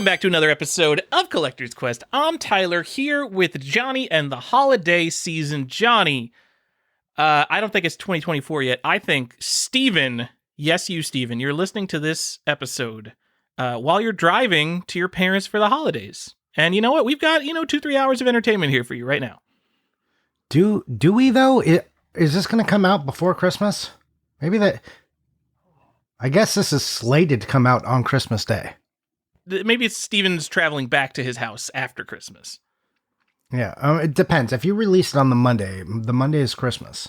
back to another episode of Collector's Quest. I'm Tyler, here with Johnny and the holiday season. Johnny, I don't think it's 2024 yet. I think Steven, yes, you, Steven, you're listening to this episode while you're driving to your parents for the holidays. And you know what? We've got, 2-3 hours of entertainment here for you right now. Do we, though? Is this going to come out before Christmas? Maybe that... I guess this is slated to come out on Christmas Day. Maybe it's Steven's traveling back to his house after Christmas. Yeah, it depends. If you release it on the Monday is Christmas.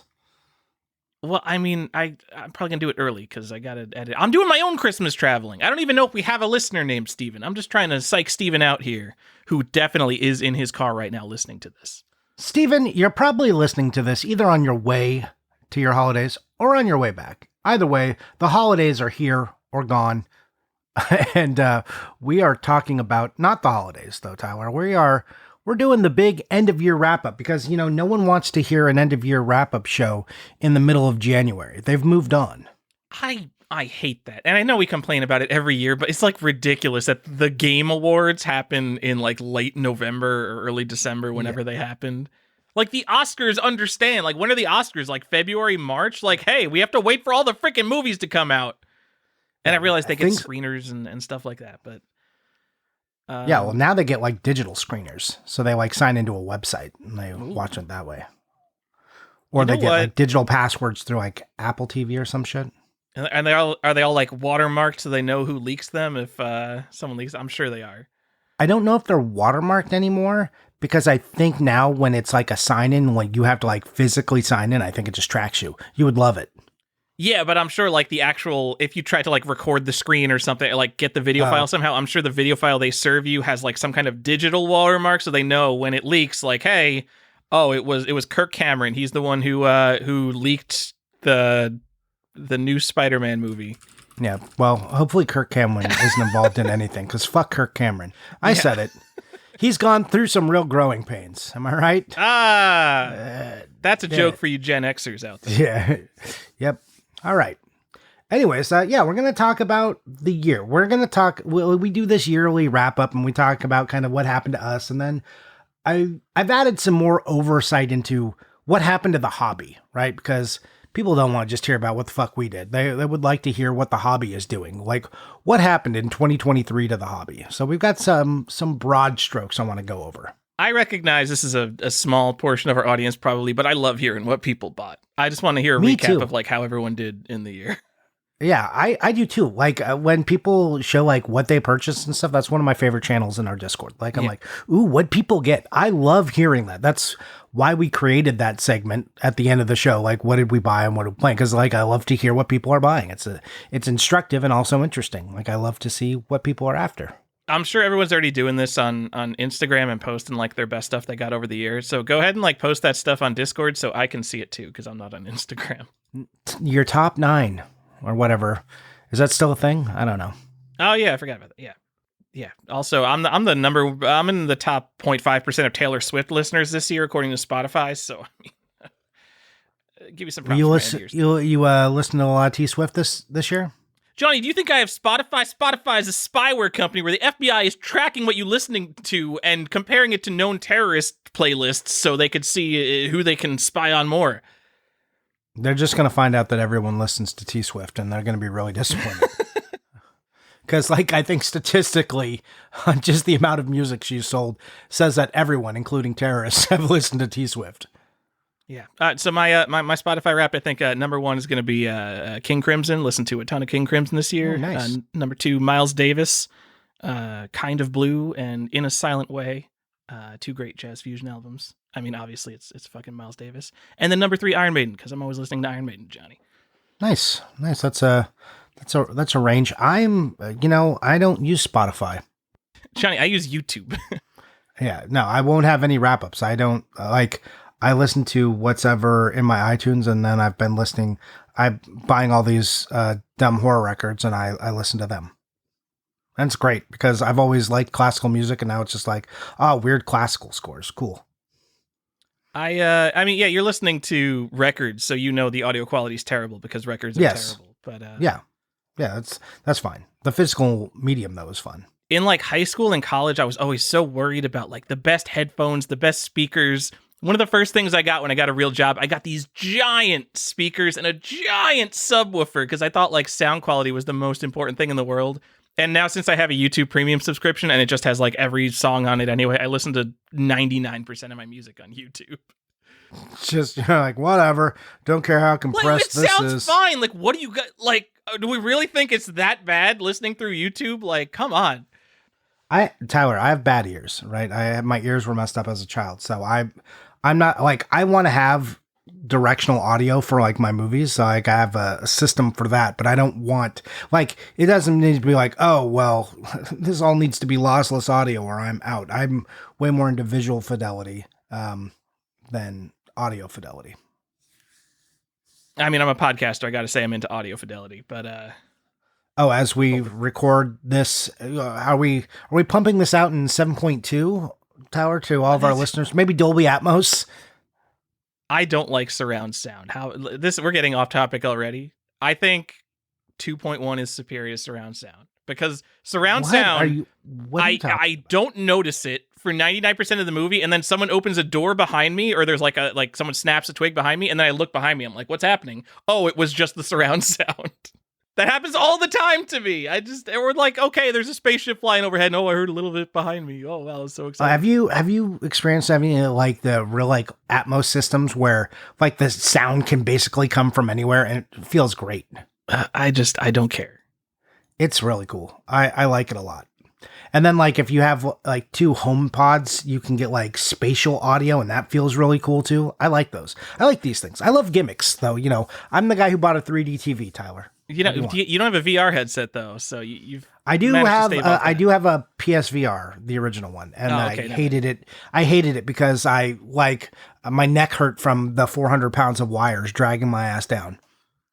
Well, I mean, I'm probably going to do it early because I got to edit. I'm doing my own Christmas traveling. I don't even know if we have a listener named Steven. I'm just trying to psych Steven out here, who definitely is in his car right now listening to this. Steven, you're probably listening to this either on your way to your holidays or on your way back. Either way, the holidays are here or gone. And we are talking about, not the holidays though, Tyler. We're doing the big end of year wrap up because, no one wants to hear an end of year wrap up show in the middle of January. They've moved on. I hate that. And I know we complain about it every year, but it's like ridiculous that the Game Awards happen in like late November or early December, whenever they happen. Like, the Oscars understand. Like, when are the Oscars? Like, February, March? Like, hey, we have to wait for all the freaking movies to come out. And I realize they get screeners and stuff like that, but... yeah, well, now they get, like, digital screeners. So they, like, sign into a website and they watch it that way. Or they get, like, digital passwords through, like, Apple TV or some shit. And are they all, like, watermarked so they know who leaks them if someone leaks? I'm sure they are. I don't know if they're watermarked anymore, because I think now when it's like a sign-in, like you have to like physically sign in, I think it just tracks you. You would love it. Yeah, but I'm sure like the actual, if you try to like record the screen or something, like get the video file somehow, I'm sure the video file they serve you has like some kind of digital watermark, so they know when it leaks, like, hey, oh, it was Kirk Cameron. He's the one who leaked the new Spider-Man movie. Yeah, well, hopefully Kirk Cameron isn't involved in anything, because fuck Kirk Cameron. I said it. He's gone through some real growing pains. Am I right? That's a joke for you Gen Xers out there. Yeah. Yep. All right. Anyways, we're going to talk about the year. We're going to talk, we do this yearly wrap up and we talk about kind of what happened to us. And then I've added some more oversight into what happened to the hobby, right? Because people don't want to just hear about what the fuck we did. They would like to hear what the hobby is doing. Like, what happened in 2023 to the hobby? So we've got some broad strokes I want to go over. I recognize this is a small portion of our audience probably, but I love hearing what people bought. I just want to hear a recap of like how everyone did in the year. Yeah, I do too. Like when people show like what they purchased and stuff, that's one of my favorite channels in our Discord. Like I'm like, ooh, what people get. I love hearing that. That's why we created that segment at the end of the show. Like, what did we buy and what did we play? Because like I love to hear what people are buying. It's instructive and also interesting. Like I love to see what people are after. I'm sure everyone's already doing this on Instagram and posting like their best stuff they got over the year. So go ahead and like post that stuff on Discord so I can see it too, because I'm not on Instagram. Your top 9. Or whatever. Is that still a thing? I don't know. Oh yeah, I forgot about that. Yeah. Also, I'm in the top 0.5% of Taylor Swift listeners this year, according to Spotify. So, I mean, give you some props. You listen to a lot of T Swift this year? Johnny, do you think I have Spotify? Spotify is a spyware company where the FBI is tracking what you're listening to and comparing it to known terrorist playlists so they could see who they can spy on more. They're just going to find out that everyone listens to T Swift and they're going to be really disappointed. Because, like, I think statistically, just the amount of music she's sold says that everyone, including terrorists, have listened to T Swift. Yeah. So my Spotify rap, I think number 1 is going to be King Crimson. Listened to a ton of King Crimson this year. Oh, nice. Number 2, Miles Davis, Kind of Blue, and In a Silent Way. 2 great jazz fusion albums. I mean, obviously, it's fucking Miles Davis. And then number 3, Iron Maiden, because I'm always listening to Iron Maiden, Johnny. Nice. That's a range. I don't use Spotify. Johnny, I use YouTube. Yeah, no, I won't have any wrap-ups. I don't, I listen to what's ever in my iTunes, and then I'm buying all these dumb horror records, and I listen to them. And it's great, because I've always liked classical music, and now it's just like, weird classical scores. Cool. I mean, yeah, you're listening to records, so you know the audio quality is terrible because records are terrible. But yeah, that's fine. The physical medium though is fun. in like high school and college, I was always so worried about like the best headphones, the best speakers. One of the first things I got when I got a real job, I got these giant speakers and a giant subwoofer because I thought like sound quality was the most important thing in the world. And now since I have a YouTube Premium subscription and it just has like every song on it anyway, I listen to 99% of my music on YouTube. Just like, whatever. Don't care how compressed this is. It sounds fine. Like, what do you got? Like, do we really think it's that bad listening through YouTube? Like, come on. Tyler, I have bad ears, right? My ears were messed up as a child. So I'm not like, I want to have directional audio for like my movies. So like I have a system for that, but I don't want like, it doesn't need to be like, oh, well, this all needs to be lossless audio or I'm out. I'm way more into visual fidelity than audio fidelity. I mean, I'm a podcaster. I got to say I'm into audio fidelity, but as we record this, are we pumping this out in 7.2, Tyler, to all of our listeners? Maybe Dolby Atmos? I don't like surround sound. We're getting off topic already. I think 2.1 is superior to surround sound because surround sound, I don't notice it for 99% of the movie, and then someone opens a door behind me, or there's like someone snaps a twig behind me, and then I look behind me. I'm like, what's happening? Oh, it was just the surround sound. That happens all the time to me. We're like, okay, there's a spaceship flying overhead. And, I heard a little bit behind me. Oh, wow, I was so excited. Have you experienced any like the real like Atmos systems where like the sound can basically come from anywhere and it feels great? I don't care. It's really cool. I like it a lot. And then like if you have like 2 home pods, you can get like spatial audio and that feels really cool too. I like those. I like these things. I love gimmicks though. I'm the guy who bought a 3D TV, Tyler. You don't have a VR headset though, so you've. I do have a PSVR, the original one, and I hated it. I hated it because my neck hurt from the 400 pounds of wires dragging my ass down.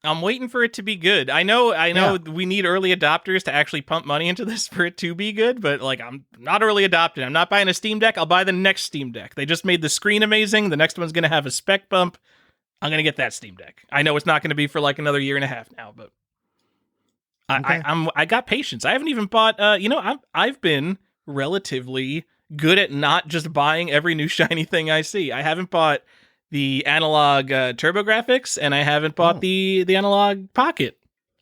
I'm waiting for it to be good. I know. Yeah. We need early adopters to actually pump money into this for it to be good, but like I'm not early adopted. I'm not buying a Steam Deck. I'll buy the next Steam Deck. They just made the screen amazing. The next one's going to have a spec bump. I'm going to get that Steam Deck. I know it's not going to be for like another year and a half now, but I got patience. I haven't even bought. I've been relatively good at not just buying every new shiny thing I see. I haven't bought the analog TurboGrafx, and I haven't bought the analog Pocket.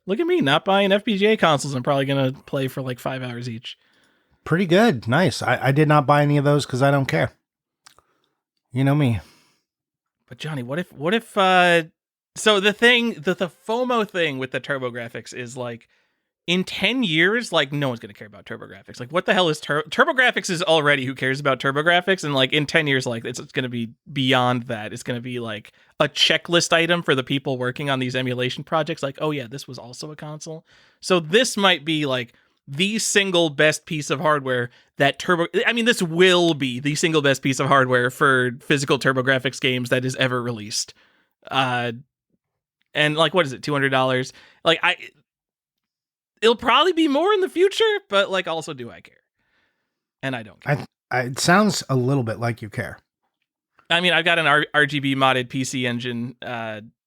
Look at me, not buying FPGA consoles. I'm probably gonna play for like 5 hours each. Pretty good, nice. I did not buy any of those because I don't care. You know me. But Johnny, what if? So the FOMO thing with the TurboGrafx is like, in 10 years, like no one's gonna care about TurboGrafx. Like, what the hell is TurboGrafx is already who cares about TurboGrafx, and like in 10 years, like it's gonna be beyond that. It's gonna be like a checklist item for the people working on these emulation projects. Like, oh yeah, this was also a console. So this might be like the single best piece of hardware this will be the single best piece of hardware for physical TurboGrafx games that is ever released. And like, what is it? $200? Like it'll probably be more in the future, but like, also, do I care? And I don't care. It sounds a little bit like you care. I mean, I've got an RGB modded PC Engine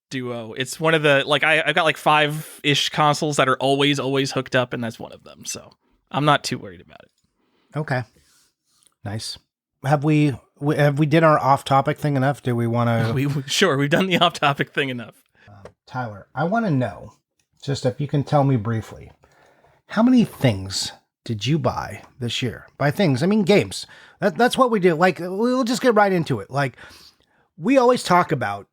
Duo. It's one of the I've got like 5-ish consoles that are always hooked up, and that's one of them. So I'm not too worried about it. Okay, nice. Have we did our off topic thing enough? Do we want to? Sure, we've done the off topic thing enough. Tyler, I want to know, just if you can tell me briefly, how many things did you buy this year? By things, I mean games. That's what we do. Like, we'll just get right into it. Like, we always talk about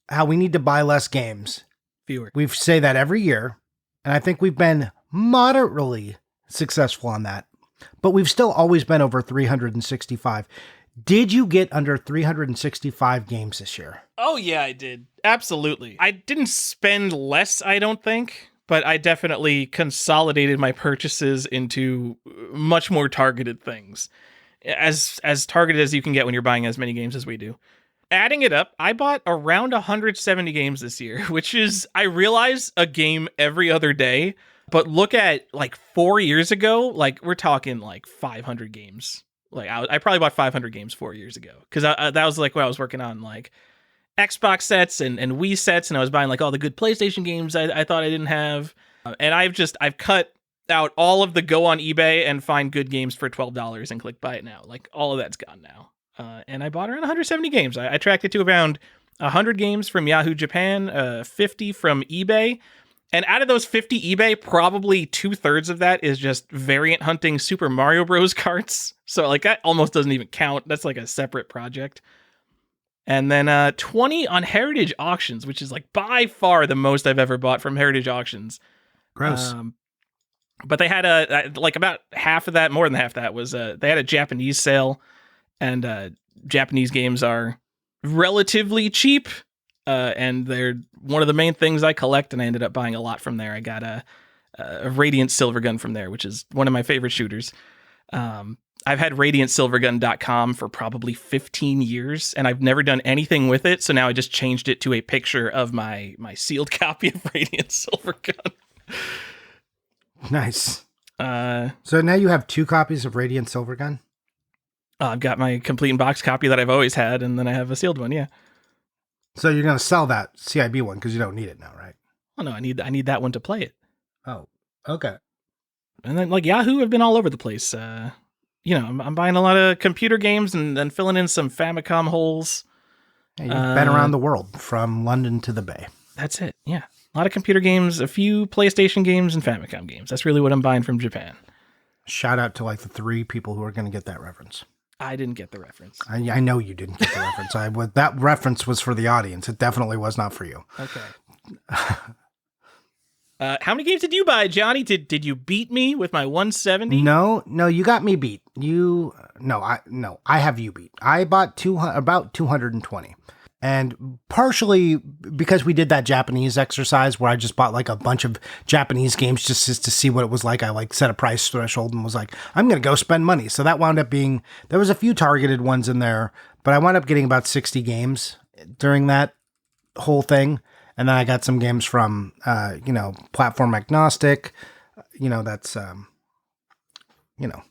how we need to buy less games. Fewer. We say that every year, and I think we've been moderately successful on that. But we've still always been over 365. Did you get under 365 games this year? Oh, yeah, I did. Absolutely. I didn't spend less, I don't think, but I definitely consolidated my purchases into much more targeted things. As targeted as you can get when you're buying as many games as we do. Adding it up, I bought around 170 games this year, which is, I realize, a game every other day. But look at like 4 years ago, like we're talking like 500 games. Like I probably bought 500 games 4 years ago because that was like when I was working on like Xbox sets and Wii sets, and I was buying like all the good PlayStation games I thought I didn't have. And I've cut out all of the go on eBay and find good games for $12 and click buy it now. Like all of that's gone now. And I bought around 170 games. I tracked it to around 100 games from Yahoo Japan, 50 from eBay. And out of those 50 eBay, probably 2/3 of that is just variant hunting Super Mario Bros. Carts. So like that almost doesn't even count. That's like a separate project. And then 20 on Heritage Auctions, which is like by far the most I've ever bought from Heritage Auctions. Gross. But they had like about half of that, more than half of that was they had a Japanese sale, and Japanese games are relatively cheap. And they're one of the main things I collect, and I ended up buying a lot from there. I got a Radiant Silvergun from there, which is one of my favorite shooters. I've had RadiantSilvergun.com for probably 15 years, and I've never done anything with it, so now I just changed it to a picture of my sealed copy of Radiant Silvergun. Nice. So now you have 2 copies of Radiant Silvergun? I've got my complete in box copy that I've always had, and then I have a sealed one, yeah. So you're going to sell that CIB one because you don't need it now, right? Oh no, I need that one to play it. Oh, okay. And then like Yahoo have been all over the place. I'm buying a lot of computer games and then filling in some Famicom holes. Yeah, you've been around the world from London to the Bay. That's it. Yeah. A lot of computer games, a few PlayStation games, and Famicom games. That's really what I'm buying from Japan. Shout out to like the 3 people who are going to get that reference. I didn't get the reference. I know you didn't get the reference. That reference was for the audience. It definitely was not for you. Okay. How many games did you buy, Johnny? Did you beat me with my 170? No, you got me beat. I have you beat. I bought about 220. And partially because we did that Japanese exercise where I just bought like a bunch of Japanese games just to see what it was like. I like set a price threshold and was like, I'm going to go spend money. So that wound up being, there was a few targeted ones in there, but I wound up getting about 60 games during that whole thing. And then I got some games from, platform agnostic, that's,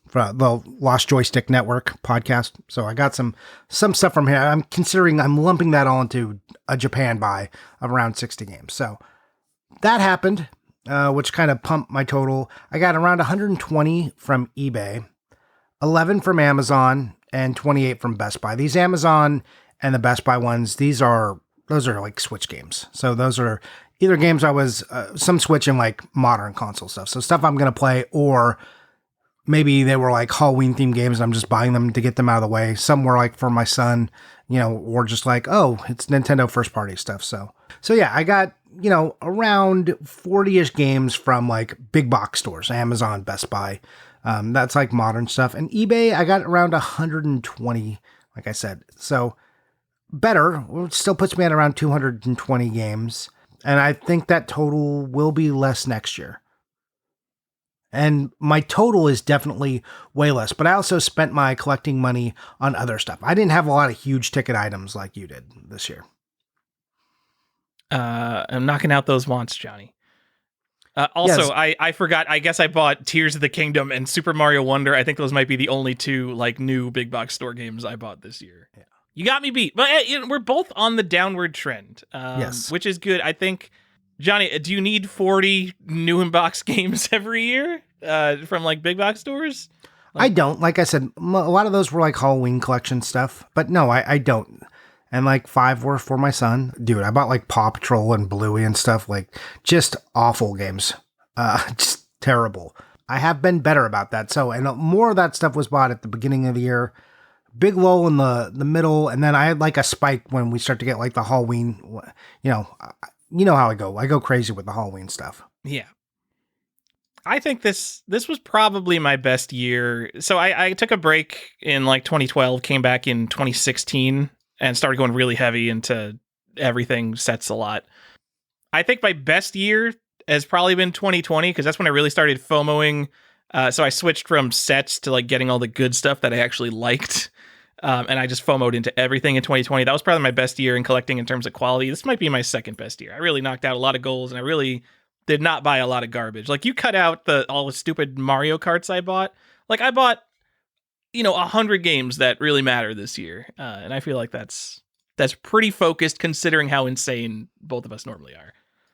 for the Lost Joystick Network podcast. So I got some stuff from here. I'm lumping that all into a Japan buy of around 60 games. So that happened, which kind of pumped my total. I got around 120 from eBay, 11 from Amazon, and 28 from Best Buy. These Amazon and the Best Buy ones, those are like Switch games. So those are either games I was, some Switch and like modern console stuff. So stuff I'm going to play, or maybe they were like Halloween themed games and I'm just buying them to get them out of the way. Some were like for my son, or just like, oh, it's Nintendo first party stuff. So yeah, I got, around 40-ish games from like big box stores, Amazon, Best Buy. That's like modern stuff. And eBay, I got around 120, like I said. So better, it still puts me at around 220 games. And I think that total will be less next year. And my total is definitely way less, but I also spent my collecting money on other stuff. I didn't have a lot of huge ticket items like you did this year. I'm knocking out those wants, Johnny. Also, yes. I forgot, I guess I bought Tears of the Kingdom and Super Mario Wonder. I think those might be the only 2 like new big box store games I bought this year. Yeah. You got me beat, but we're both on the downward trend, yes, which is good. I think, Johnny, do you need 40 new in-box games every year from like big box stores? I don't. Like I said, a lot of those were like Halloween collection stuff, but no, I don't. And like 5 were for my son. Dude, I bought like Paw Patrol and Bluey and stuff, like just awful games. Just terrible. I have been better about that. So, and more of that stuff was bought at the beginning of the year. Big lull in the middle, and then I had like a spike when we start to get like the Halloween, you know how I go. I go crazy with the Halloween stuff. Yeah. I think this was probably my best year. So I took a break in like 2012, came back in 2016, and started going really heavy into everything sets a lot. I think my best year has probably been 2020, because that's when I really started FOMOing. So I switched from sets to like getting all the good stuff that I actually liked. And I just FOMO'd into everything in 2020. That was probably my best year in collecting in terms of quality. This might be my second best year. I really knocked out a lot of goals, and I really did not buy a lot of garbage. Like, you cut out all the stupid Mario Karts I bought. Like, I bought, 100 games that really matter this year. And I feel like that's pretty focused considering how insane both of us normally are.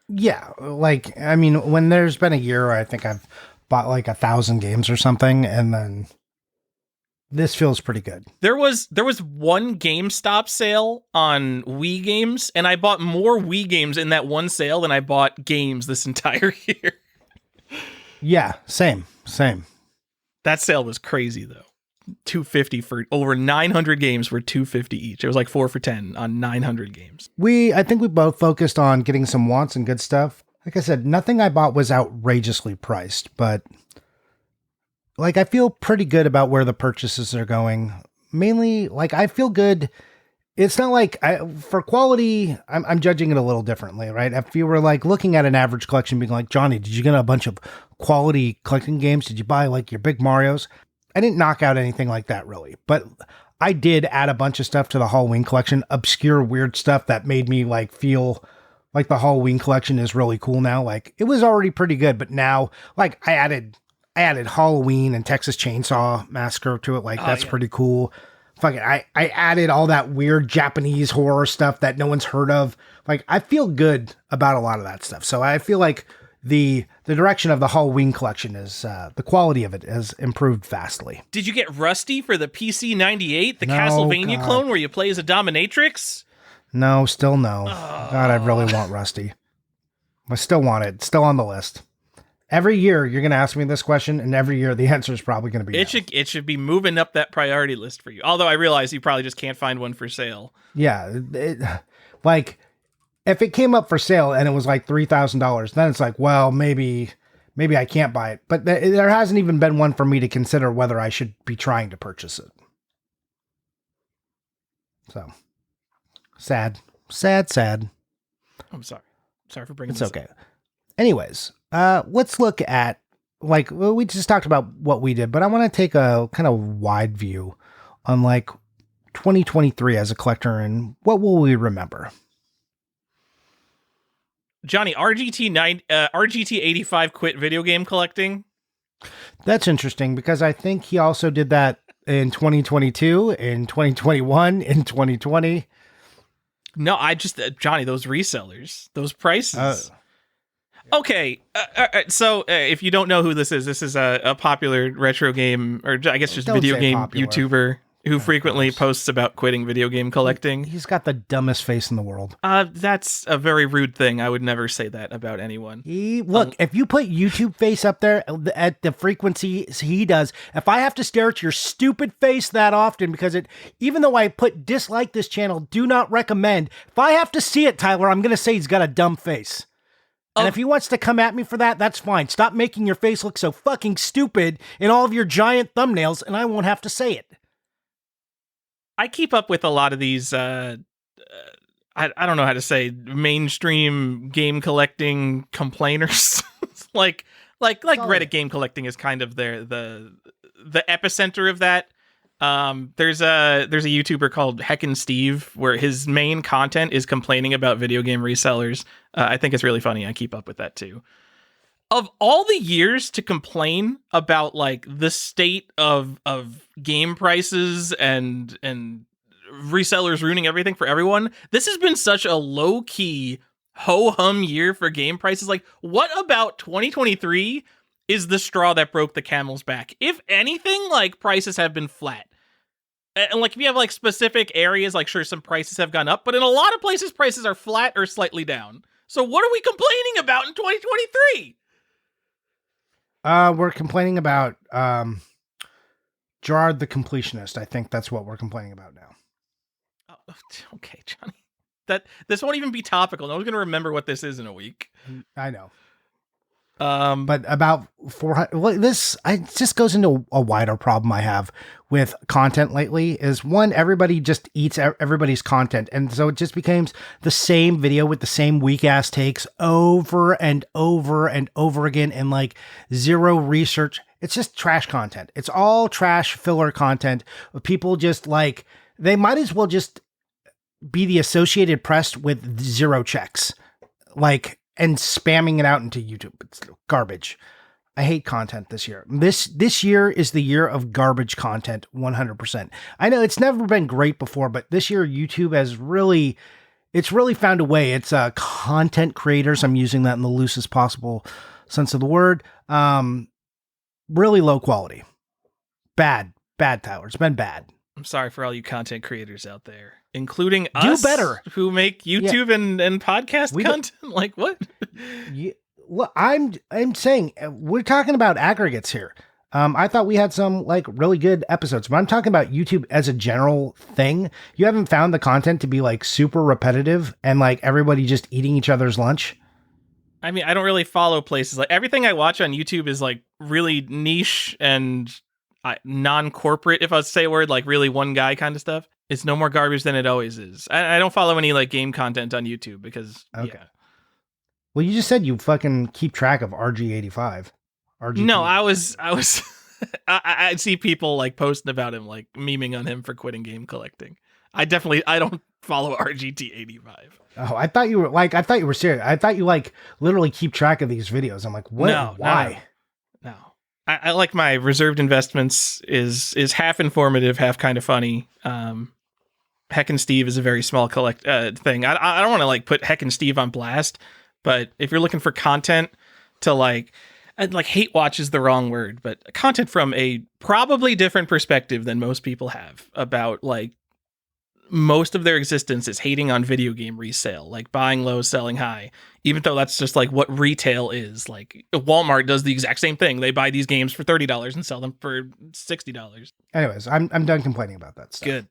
Yeah. Like, I mean, when there's been a year where I think I've bought like 1,000 games or something, and then this feels pretty good. There was one GameStop sale on Wii games, and I bought more Wii games in that one sale than I bought games this entire year. Yeah, same. That sale was crazy though. $250 for over 900 games were $250 each. It was like 4 for $10 on 900 games. I think we both focused on getting some wants and good stuff. Like I said, nothing I bought was outrageously priced, but like I feel pretty good about where the purchases are going. Mainly, like I feel good. It's not like for quality, I'm judging it a little differently, right? If you were like looking at an average collection being like, Johnny, did you get a bunch of quality collecting games? Did you buy like your big Marios? I didn't knock out anything like that really, but I did add a bunch of stuff to the Halloween collection, obscure, weird stuff that made me like feel like the Halloween collection is really cool now. Like it was already pretty good, but now like I added Halloween and Texas Chainsaw Massacre to it. Like that's pretty cool. Fucking, I added all that weird Japanese horror stuff that no one's heard of. Like I feel good about a lot of that stuff. So I feel like the direction of the Halloween collection is the quality of it has improved vastly. Did you get Rusty for the PC 98, the Castlevania clone where you play as a dominatrix? No, still no. God, I really want Rusty. I still want it. Still on the list. Every year you're going to ask me this question, and every year the answer is probably going to be it should be moving up that priority list for you. Although I realize you probably just can't find one for sale. Yeah, like if it came up for sale and it was like $3,000, then it's like, well, maybe I can't buy it. But there hasn't even been one for me to consider whether I should be trying to purchase it. So sad. I'm sorry. Sorry for bringing it's this okay. up. Anyways, let's look at like we just talked about what we did, but I want to take a kind of wide view on like 2023 as a collector and what will we remember. Johnny, RGT 85 quit video game collecting. That's interesting because I think he also did that in 2022, in 2021, in 2020. No, I just Johnny, those resellers, those prices. Okay, so if you don't know who this is a popular retro game, or I guess just video game popular YouTuber who frequently posts about quitting video game collecting. He's got the dumbest face in the world. That's a very rude thing. I would never say that about anyone. Look, if you put YouTube face up there at the frequency he does, if I have to stare at your stupid face that often, because even though I put dislike this channel, do not recommend, if I have to see it, Tyler, I'm going to say he's got a dumb face. And if he wants to come at me for that, that's fine. Stop making your face look so fucking stupid in all of your giant thumbnails, and I won't have to say it. I keep up with a lot of these, I don't know how to say, mainstream game collecting complainers. like Reddit game collecting is kind of the epicenter of that. There's a YouTuber called Heckin' Steve where his main content is complaining about video game resellers. I think it's really funny. I keep up with that too. Of all the years to complain about like the state of game prices and resellers ruining everything for everyone, this has been such a low key ho hum year for game prices. Like, what about 2023 is the straw that broke the camel's back? If anything, like prices have been flat. And like if you have like specific areas, like sure some prices have gone up, but in a lot of places prices are flat or slightly down. So what are we complaining about in 2023? We're complaining about Gerard the Completionist. I think that's what we're complaining about now. Oh, okay, Johnny. This won't even be topical. No one's going to remember what this is in a week. I know. But about 400. Well, it just goes into a wider problem I have with content lately. Is one, everybody just eats everybody's content, and so it just becomes the same video with the same weak ass takes over and over and over again, and like zero research. It's just trash content. It's all trash filler content. People just like they might as well just be the Associated Press with zero checks, like. And spamming it out into YouTube. It's garbage. I hate content this year. This year is the year of garbage content, 100%. I know it's never been great before, but this year YouTube has really found a way. It's content creators. I'm using that in the loosest possible sense of the word. really low quality. Bad, Tyler. It's been bad. I'm sorry for all you content creators out there, including Do us better. who make YouTube and podcast content. Like what? Well, I'm saying we're talking about aggregates here. I thought we had some like really good episodes, but I'm talking about YouTube as a general thing. You haven't found the content to be like super repetitive and like everybody just eating each other's lunch. I mean, I don't really follow places. Like everything I watch on YouTube is like really niche and non-corporate, if I say a word, like really one guy kind of stuff. It's no more garbage than it always is. I don't follow any like game content on YouTube because yeah. Well, you just said you fucking keep track of RG85. RGP. No, I was I see people like posting about him, like memeing on him for quitting game collecting. I don't follow RGT85. Oh, I thought you were serious. I thought you like literally keep track of these videos. I'm like, what? No, why? No. I like my reserved investments is half informative, half kind of funny. Heck and Steve is a very small thing. I don't want to like put Heck and Steve on blast, but if you're looking for content to like hate watch is the wrong word, but content from a probably different perspective than most people have about like most of their existence is hating on video game resale, like buying low, selling high, even though that's just like what retail is. Like Walmart does the exact same thing. They buy these games for $30 and sell them for $60. Anyways, I'm done complaining about that stuff. Good.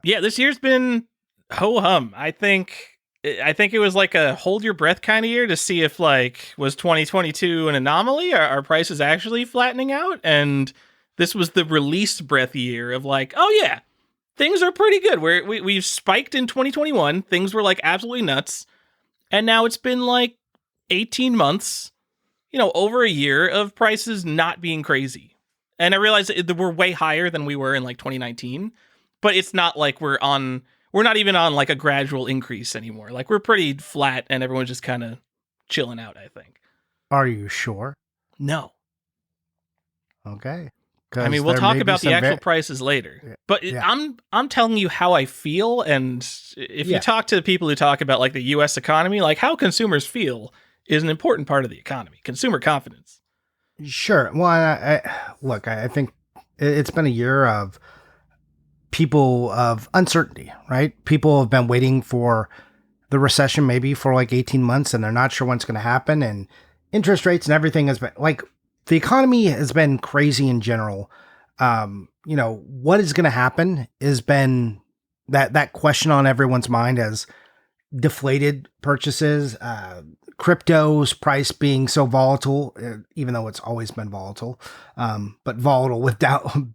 Yeah, this year's been ho-hum. I think it was like a hold your breath kind of year to see if like was 2022 an anomaly or are prices actually flattening out, and this was the release breath year of like, oh yeah, things are pretty good. We've spiked in 2021. Things were like absolutely nuts. And now it's been like 18 months, over a year of prices not being crazy. And I realize that we're way higher than we were in like 2019, but it's not like we're not even on like a gradual increase anymore. Like we're pretty flat and everyone's just kind of chilling out, I think. Are you sure? No. Okay. I mean, we'll talk about the actual prices later, but I'm telling you how I feel. And if you talk to the people who talk about like the US economy, like how consumers feel is an important part of the economy, consumer confidence. Sure. Well, I think it's been a year of people of uncertainty, right? People have been waiting for the recession maybe for like 18 months and they're not sure when it's going to happen. And interest rates and everything has been like, the economy has been crazy in general. What is going to happen has been that question on everyone's mind as deflated purchases, crypto's price being so volatile, even though it's always been volatile, but volatile with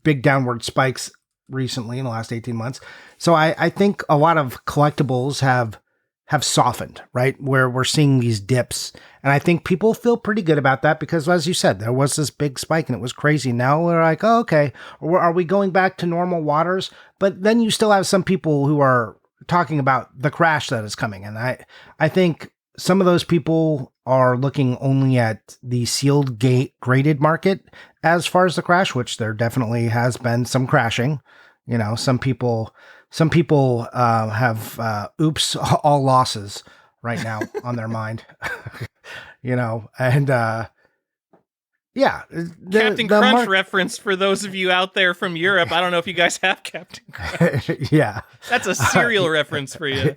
big downward spikes recently in the last 18 months. So I think a lot of collectibles have softened, right? Where we're seeing these dips. And I think people feel pretty good about that because, as you said, there was this big spike and it was crazy. Now we're like, oh, okay, or are we going back to normal waters? But then you still have some people who are talking about the crash that is coming. And I think some of those people are looking only at the sealed graded market as far as the crash, which there definitely has been some crashing. Some people have oops, all losses right now on their mind, and Captain Crunch reference for those of you out there from Europe. I don't know if you guys have Captain Crunch. Yeah. That's a cereal reference for you.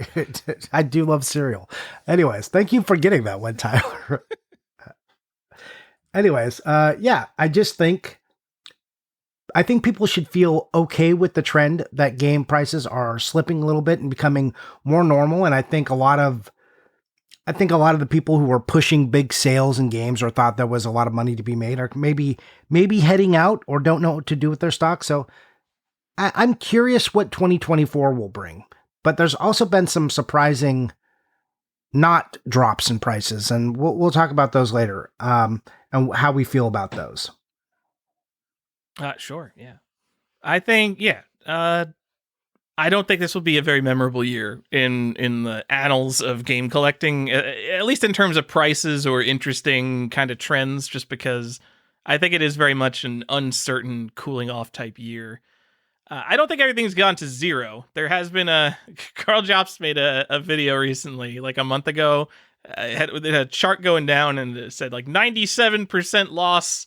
I do love cereal. Anyways, thank you for getting that one, Tyler. Anyways, I think people should feel okay with the trend that game prices are slipping a little bit and becoming more normal. And I think a lot of the people who were pushing big sales in games or thought there was a lot of money to be made are maybe heading out or don't know what to do with their stock. So I'm curious what 2024 will bring. But there's also been some surprising not drops in prices, and we'll talk about those later, and how we feel about those. Sure. Yeah. I think, I don't think this will be a very memorable year in the annals of game collecting, at least in terms of prices or interesting kind of trends, just because I think it is very much an uncertain cooling off type year. I don't think everything's gone to zero. There has been Carl Jobst made a video recently, like a month ago. It had a chart going down and it said like 97% loss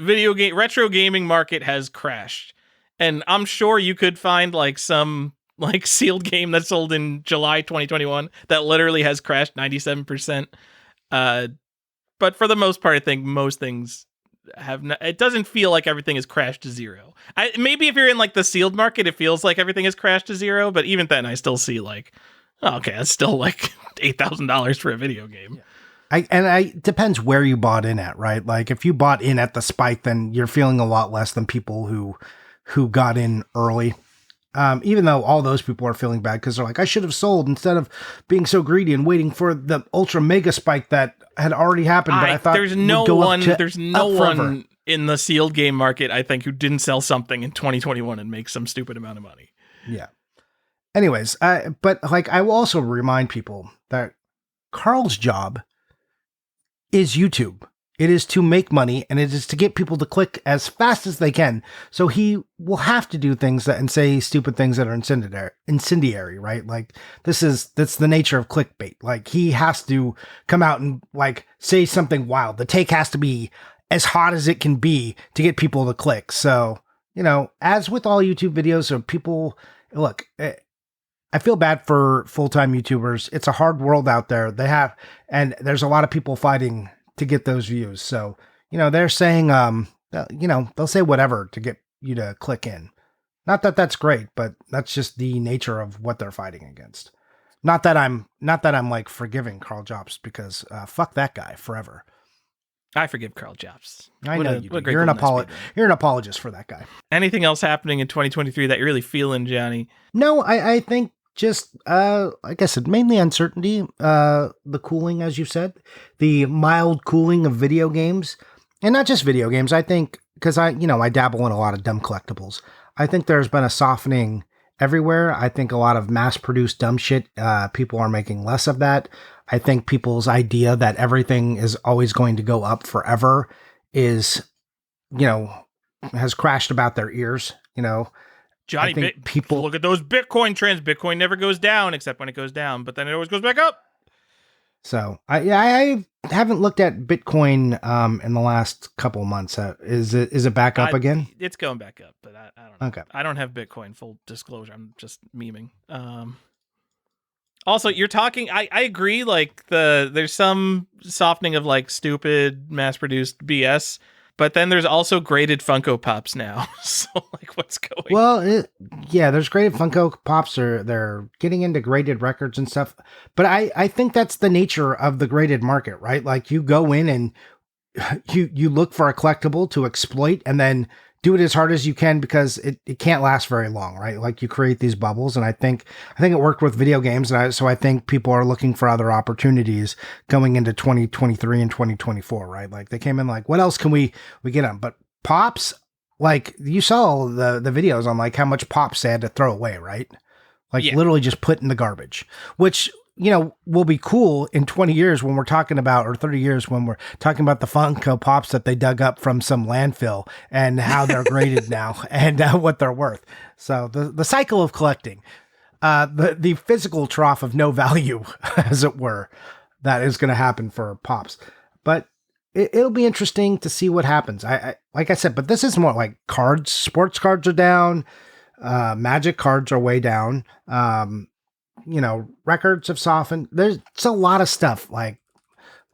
retro gaming market has crashed. And I'm sure you could find like some like sealed game that sold in July 2021 that literally has crashed 97%. But for the most part, I think most things it doesn't feel like everything has crashed to zero. Maybe if you're in like the sealed market, it feels like everything has crashed to zero. But even then, I still see like, oh, okay, that's still like $8,000 for a video game. Yeah. Depends where you bought in at, right? Like if you bought in at the spike, then you're feeling a lot less than people who got in early. Even though all those people are feeling bad because they're like, I should have sold instead of being so greedy and waiting for the ultra mega spike that had already happened. But I thought there's no one in the sealed game market, I think, who didn't sell something in 2021 and make some stupid amount of money. Yeah. Anyways, but like I will also remind people that Carl's job is YouTube. It is to make money, and it is to get people to click as fast as they can. So he will have to do things and say stupid things that are incendiary, right? Like that's the nature of clickbait. Like he has to come out and like say something wild. The take has to be as hot as it can be to get people to click. So, as with all YouTube videos, so people look, I feel bad for full-time YouTubers. It's a hard world out there. And there's a lot of people fighting to get those views. So, they're saying, they'll say whatever to get you to click in. Not that that's great, but that's just the nature of what they're fighting against. Not that I'm like forgiving Carl Jobs because fuck that guy forever. I forgive Carl Jobs. I know you do. You're an apologist for that guy. Anything else happening in 2023 that you're really feeling, Johnny? No, I think just, like I said, mainly uncertainty, the cooling, as you said, the mild cooling of video games, and not just video games. I think, because I dabble in a lot of dumb collectibles. I think there's been a softening everywhere. I think a lot of mass-produced dumb shit, people are making less of that. I think people's idea that everything is always going to go up forever is, has crashed about their ears, Johnny, people look at those Bitcoin trends. Bitcoin never goes down except when it goes down, but then it always goes back up. So I haven't looked at Bitcoin in the last couple of months. Is it back up again? It's going back up, but I don't know. Okay. I don't have Bitcoin, full disclosure. I'm just memeing. Also, you're talking. I agree. Like there's some softening of like stupid mass-produced BS. But then there's also graded Funko Pops now. So, like, what's going on? Well, there's graded Funko Pops. They're getting into graded records and stuff. But I think that's the nature of the graded market, right? Like, you go in and you look for a collectible to exploit and then do it as hard as you can because it can't last very long, right? Like, you create these bubbles. And I think it worked with video games. And so I think people are looking for other opportunities going into 2023 and 2024, right? Like, they came in like, what else can we get them? But Pops, like, you saw the videos on like how much Pops they had to throw away, right? Like, literally just put in the garbage, which, will be cool in 20 years when we're talking about, or 30 years when we're talking about the Funko Pops that they dug up from some landfill and how they're graded now and what they're worth. So the cycle of collecting, the physical trough of no value, as it were, that is going to happen for Pops. But it'll be interesting to see what happens. I like I said, but this is more like cards. Sports cards are down. Magic cards are way down. Records have softened. There's a lot of stuff like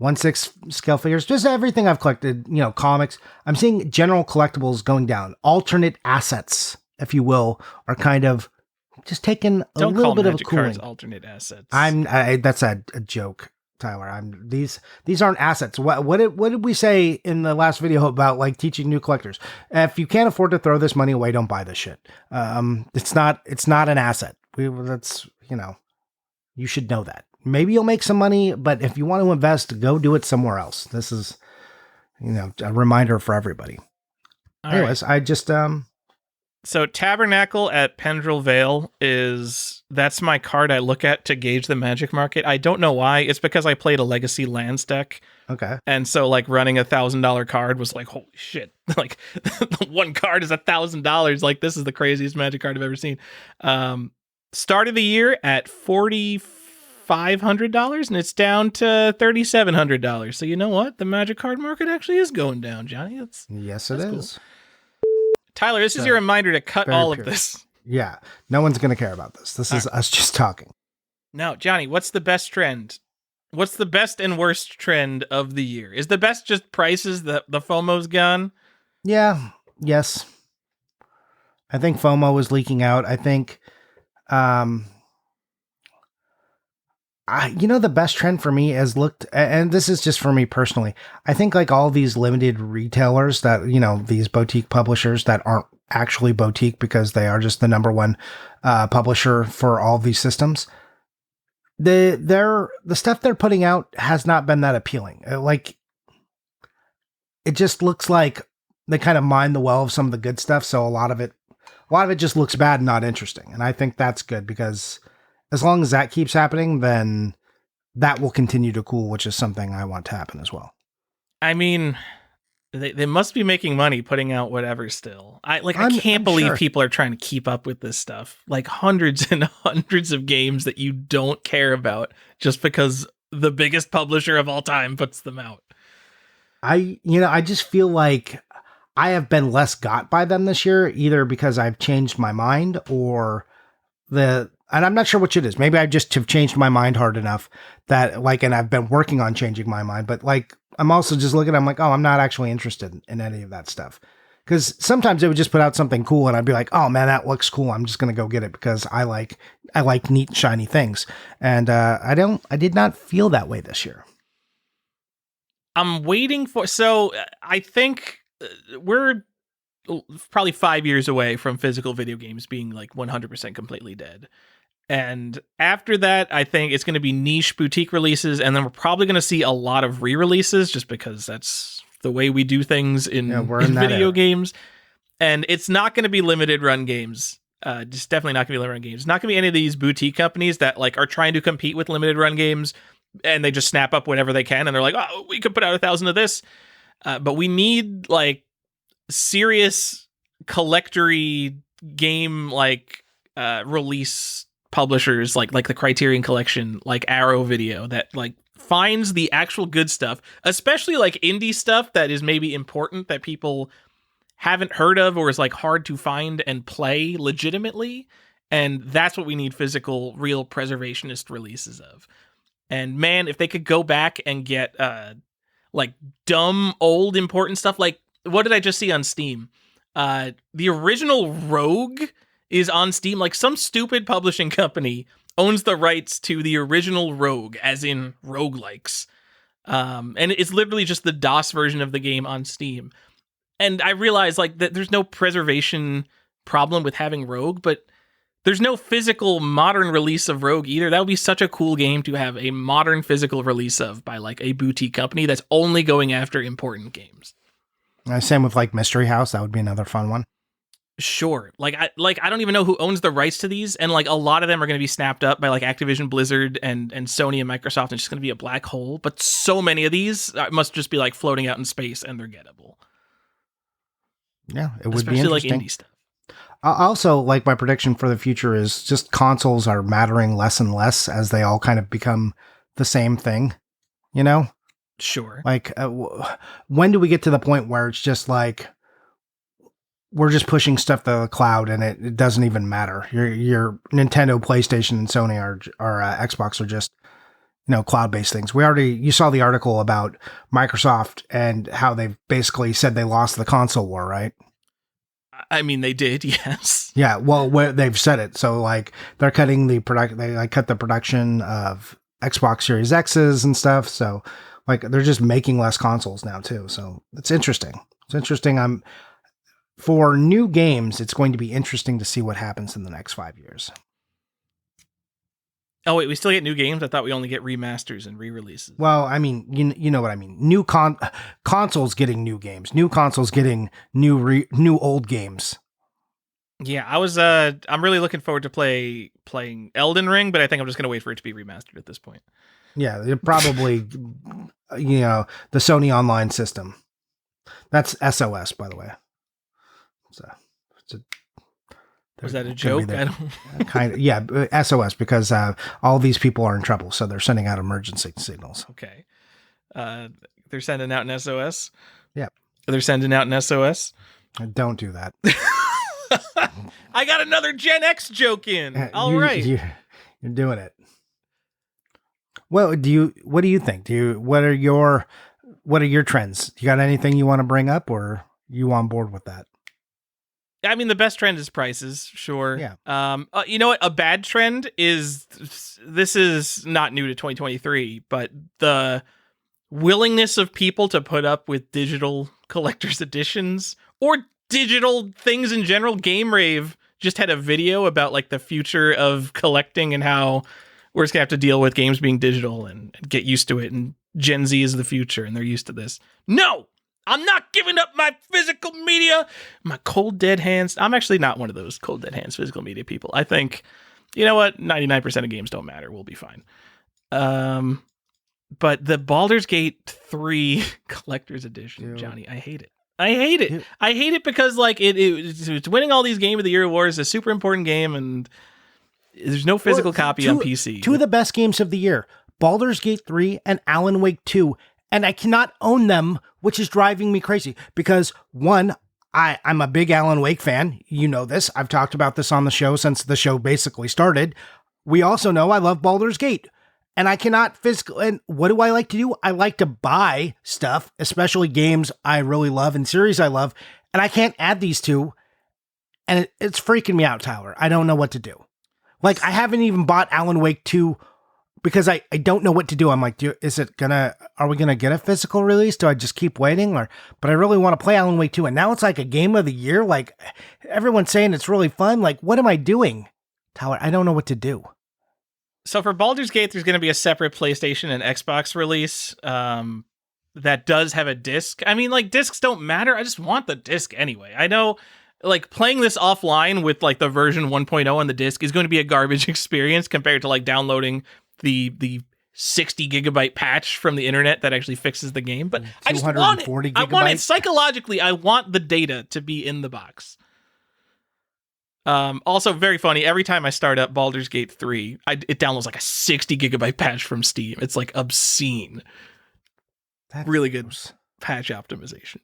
1/6 scale figures, just everything I've collected, comics. I'm seeing general collectibles going down. Alternate assets, if you will, are kind of just taking a little bit of a cooling. Cards alternate assets. That's a joke, Tyler. These aren't assets. What did we say in the last video about like teaching new collectors? If you can't afford to throw this money away, don't buy this shit. It's not an asset. You should know that. Maybe you'll make some money, but if you want to invest, go do it somewhere else. This is, a reminder for everybody. Anyways, right. I just, So Tabernacle at Pendrell Vale that's my card I look at to gauge the Magic market. I don't know why. It's because I played a Legacy Lands deck. Okay. And so like running $1,000 card was like, holy shit. Like one card is $1,000. Like this is the craziest Magic card I've ever seen. Start of the year at 45 $500 and it's down to $3,700. So you know what? The Magic card market actually is going down, Johnny. Yes, it is. Cool. Tyler, this is your reminder to cut all pure. of this. Yeah, no one's going to care about this. This is us just talking. Now, Johnny, what's the best trend? What's the best and worst trend of the year? Is the best just prices? The FOMO's gone? Yeah. Yes. I think FOMO is leaking out. I think, the best trend for me has looked, and this is just for me personally, I think like all these limited retailers that, these boutique publishers that aren't actually boutique because they are just the number one publisher for all these systems. The stuff they're putting out has not been that appealing. It just looks like they kind of mine the well of some of the good stuff. So a lot of it just looks bad and not interesting. And I think that's good because as long as that keeps happening, then that will continue to cool, which is something I want to happen as well. I mean, they must be making money putting out whatever still. I can't believe people are trying to keep up with this stuff. Like hundreds and hundreds of games that you don't care about just because the biggest publisher of all time puts them out. I just feel like I have been less got by them this year, either because I've changed my mind and I'm not sure which it is. Maybe I just have changed my mind hard enough that and I've been working on changing my mind, but I'm also just looking, I'm like, oh, I'm not actually interested in any of that stuff. Because sometimes they would just put out something cool and I'd be like, oh man, that looks cool. I'm just going to go get it because I like neat, shiny things. And I did not feel that way this year. I'm waiting so I think we're probably 5 years away from physical video games being 100% completely dead. And after that, I think it's going to be niche boutique releases, and then we're probably going to see a lot of re-releases just because that's the way we do things in video games. And it's not going to be limited run games. Just definitely not going to be limited run games. It's not going to be any of these boutique companies that are trying to compete with limited run games, and they just snap up whenever they can, and they're like, oh, we could put out 1,000 of this. But we need serious collectory game release publishers like the Criterion Collection, like Arrow Video, that finds the actual good stuff, especially indie stuff that is maybe important that people haven't heard of or is hard to find and play legitimately. And that's what we need physical, real preservationist releases of. And man, if they could go back and get dumb old important stuff, what did I just see on Steam? The original Rogue is on Steam. Some stupid publishing company owns the rights to the original Rogue, as in roguelikes. And it's literally just the DOS version of the game on Steam. And I realize that there's no preservation problem with having Rogue, but there's no physical modern release of Rogue either. That would be such a cool game to have a modern physical release of by a boutique company that's only going after important games. Same with Mystery House. That would be another fun one. Sure. I don't even know who owns the rights to these, and a lot of them are going to be snapped up by Activision Blizzard and Sony and Microsoft, and it's just going to be a black hole. But so many of these must just be floating out in space, and they're gettable. Yeah, it would especially be interesting. Indie stuff. Also, my prediction for the future is just consoles are mattering less and less as they all kind of become the same thing, Sure. When do we get to the point where it's just we're just pushing stuff to the cloud and it doesn't even matter? Your Nintendo, PlayStation, and Sony or Xbox are just, cloud-based things. You saw the article about Microsoft and how they've basically said they lost the console war, right? I mean, they did, yes. Yeah, well, they've said it. So, they're cutting the they cut the production of Xbox Series X's and stuff. So, they're just making less consoles now too. So it's interesting. For new games, it's going to be interesting to see what happens in the next 5 years. Oh, wait, we still get new games? I thought we only get remasters and re-releases. Well, I mean, you know what I mean. New consoles getting new games. New consoles getting new old games. Yeah, I'm really looking forward to playing Elden Ring, but I think I'm just going to wait for it to be remastered at this point. Yeah, they're probably, the Sony Online system. That's SOS, by the way. Was that a They're joke? gonna I be don't. there. Kind of, yeah, SOS, because all these people are in trouble, so they're sending out emergency signals. Okay. They're sending out an SOS. Yeah. They're sending out an SOS. Don't do that. I got another Gen X joke in. All right. You're doing it. Well, what do you think? What are your trends? You got anything you want to bring up, or you on board with that? I mean, the best trend is prices, sure. Yeah. You know what? A bad trend is, this is not new to 2023, but the willingness of people to put up with digital collector's editions or digital things in general. Game Rave just had a video about like the future of collecting and how we're just gonna have to deal with games being digital and get used to it. And Gen Z is the future and they're used to this. No, I'm not giving up my physical media, my cold dead hands. I'm actually not one of those cold dead hands physical media people. I think, you know what? 99% of games don't matter. We'll be fine. But the Baldur's Gate 3 collector's edition, Johnny, I hate it. I hate it. I hate it because like it's winning all these Game of the Year awards, a super important game, and there's no physical copy on PC. Two of the best games of the year, Baldur's Gate 3 and Alan Wake 2, and I cannot own them, which is driving me crazy because one, I'm a big Alan Wake fan. You know this. I've talked about this on the show since the show basically started. We also know I love Baldur's Gate. And I cannot and what do I like to do? I like to buy stuff, especially games I really love and series I love, and I can't add these two, and it's freaking me out, Tyler. I don't know what to do. Like, I haven't even bought Alan Wake 2 because I don't know what to do. I'm like, are we gonna get a physical release? Do I just keep waiting? But I really want to play Alan Wake 2, and now it's like a game of the year. Like, everyone's saying it's really fun. Like, what am I doing, Tyler? I don't know what to do. So for Baldur's Gate, there's going to be a separate PlayStation and Xbox release that does have a disc. I mean, like, discs don't matter. I just want the disc anyway. I know, like, playing this offline with, like, the version 1.0 on the disc is going to be a garbage experience compared to, like, downloading the 60 gigabyte patch from the internet that actually fixes the game. But I just want it. Gigabytes? I want it psychologically. I want the data to be in the box. Also very funny. Every time I start up Baldur's Gate 3, it downloads like a 60 gigabyte patch from Steam. It's like obscene. That's really good patch optimization.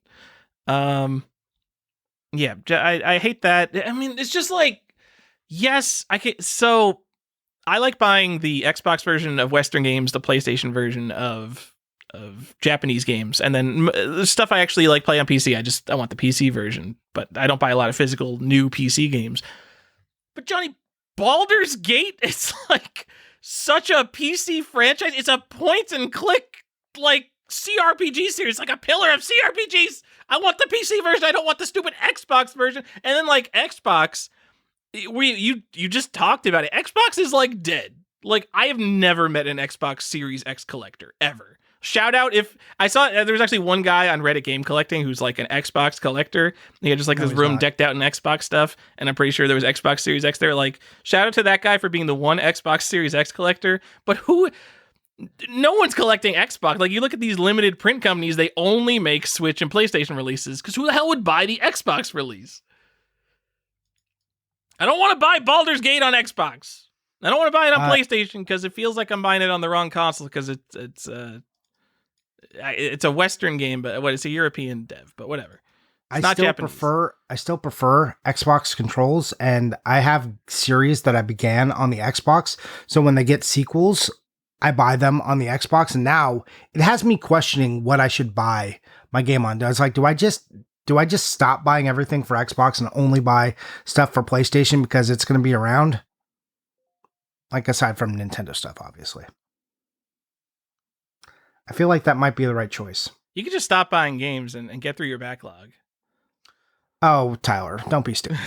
Yeah, I hate that. I mean, it's just like, yes, so I like buying the Xbox version of Western games, the PlayStation version of Japanese games, and then the stuff I actually like play on PC. I want the PC version, but I don't buy a lot of physical new PC games. But Johnny, Baldur's Gate, it's like such a PC franchise. It's a point and click like CRPG series, like a pillar of CRPGs. I want the PC version. I don't want the stupid Xbox version. And then like Xbox, you just talked about it. Xbox is like dead. Like, I have never met an Xbox Series X collector ever. Shout out if I saw there's actually one guy on Reddit Game Collecting who's like an Xbox collector. He had just like this room decked out in Xbox stuff, and I'm pretty sure there was Xbox Series X there. Like, shout out to that guy for being the one Xbox Series X collector. But no one's collecting Xbox. Like, you look at these limited print companies, they only make Switch and PlayStation releases because who the hell would buy the Xbox release? I don't want to buy Baldur's Gate on Xbox. I don't want to buy it on PlayStation because it feels like I'm buying it on the wrong console because it's a Western game, but it's a European dev, but whatever. It's not Japanese. I still prefer Xbox controls, and I have series that I began on the Xbox. So when they get sequels, I buy them on the Xbox, and now it has me questioning what I should buy my game on. It's like, do I just stop buying everything for Xbox and only buy stuff for PlayStation because it's going to be around? Like, aside from Nintendo stuff, obviously. I feel like that might be the right choice. You could just stop buying games and get through your backlog. Oh, Tyler, don't be stupid.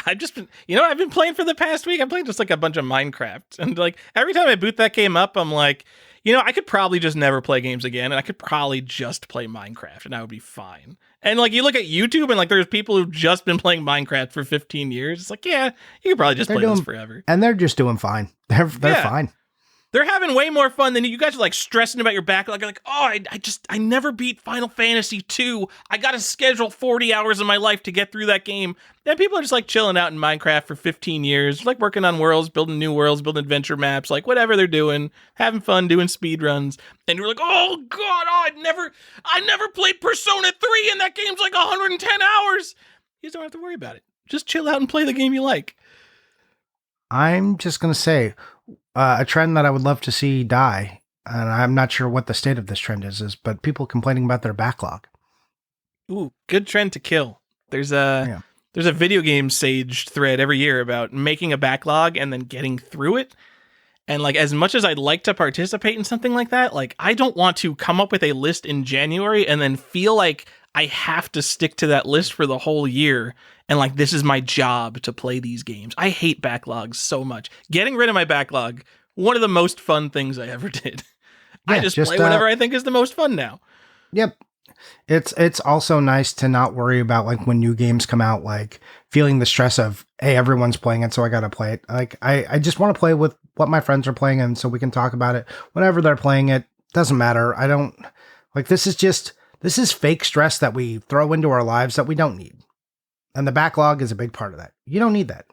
I've been playing for the past week. I'm playing just like a bunch of Minecraft. And like every time I boot that game up, I'm like, I could probably just never play games again. And I could probably just play Minecraft and I would be fine. And like you look at YouTube and like there's people who've just been playing Minecraft for 15 years. It's like, yeah, you could probably just play this forever. And they're just doing fine. They're fine. They're having way more fun than you guys are like stressing about your backlog. You're like, oh, I never beat Final Fantasy 2. I got to schedule 40 hours of my life to get through that game. And people are just like chilling out in Minecraft for 15 years, like working on worlds, building new worlds, building adventure maps, like whatever they're doing, having fun, doing speed runs. And you're like, oh God, I never played Persona 3 and that game's like 110 hours. You just don't have to worry about it. Just chill out and play the game you like. I'm just going to say a trend that I would love to see die, and I'm not sure what the state of this trend is but people complaining about their backlog. Ooh, good trend to kill. There's a video game Sage thread every year about making a backlog and then getting through it. And like, as much as I'd like to participate in something like that, like I don't want to come up with a list in January and then feel like I have to stick to that list for the whole year. And like, this is my job to play these games. I hate backlogs so much. Getting rid of my backlog, one of the most fun things I ever did. Yeah, I just play whatever I think is the most fun now. Yep. It's also nice to not worry about like when new games come out, like feeling the stress of, hey, everyone's playing it, so I got to play it. Like I just want to play with what my friends are playing, and so we can talk about it whenever they're playing it. Doesn't matter. I don't like, this is fake stress that we throw into our lives that we don't need. And the backlog is a big part of that. You don't need that.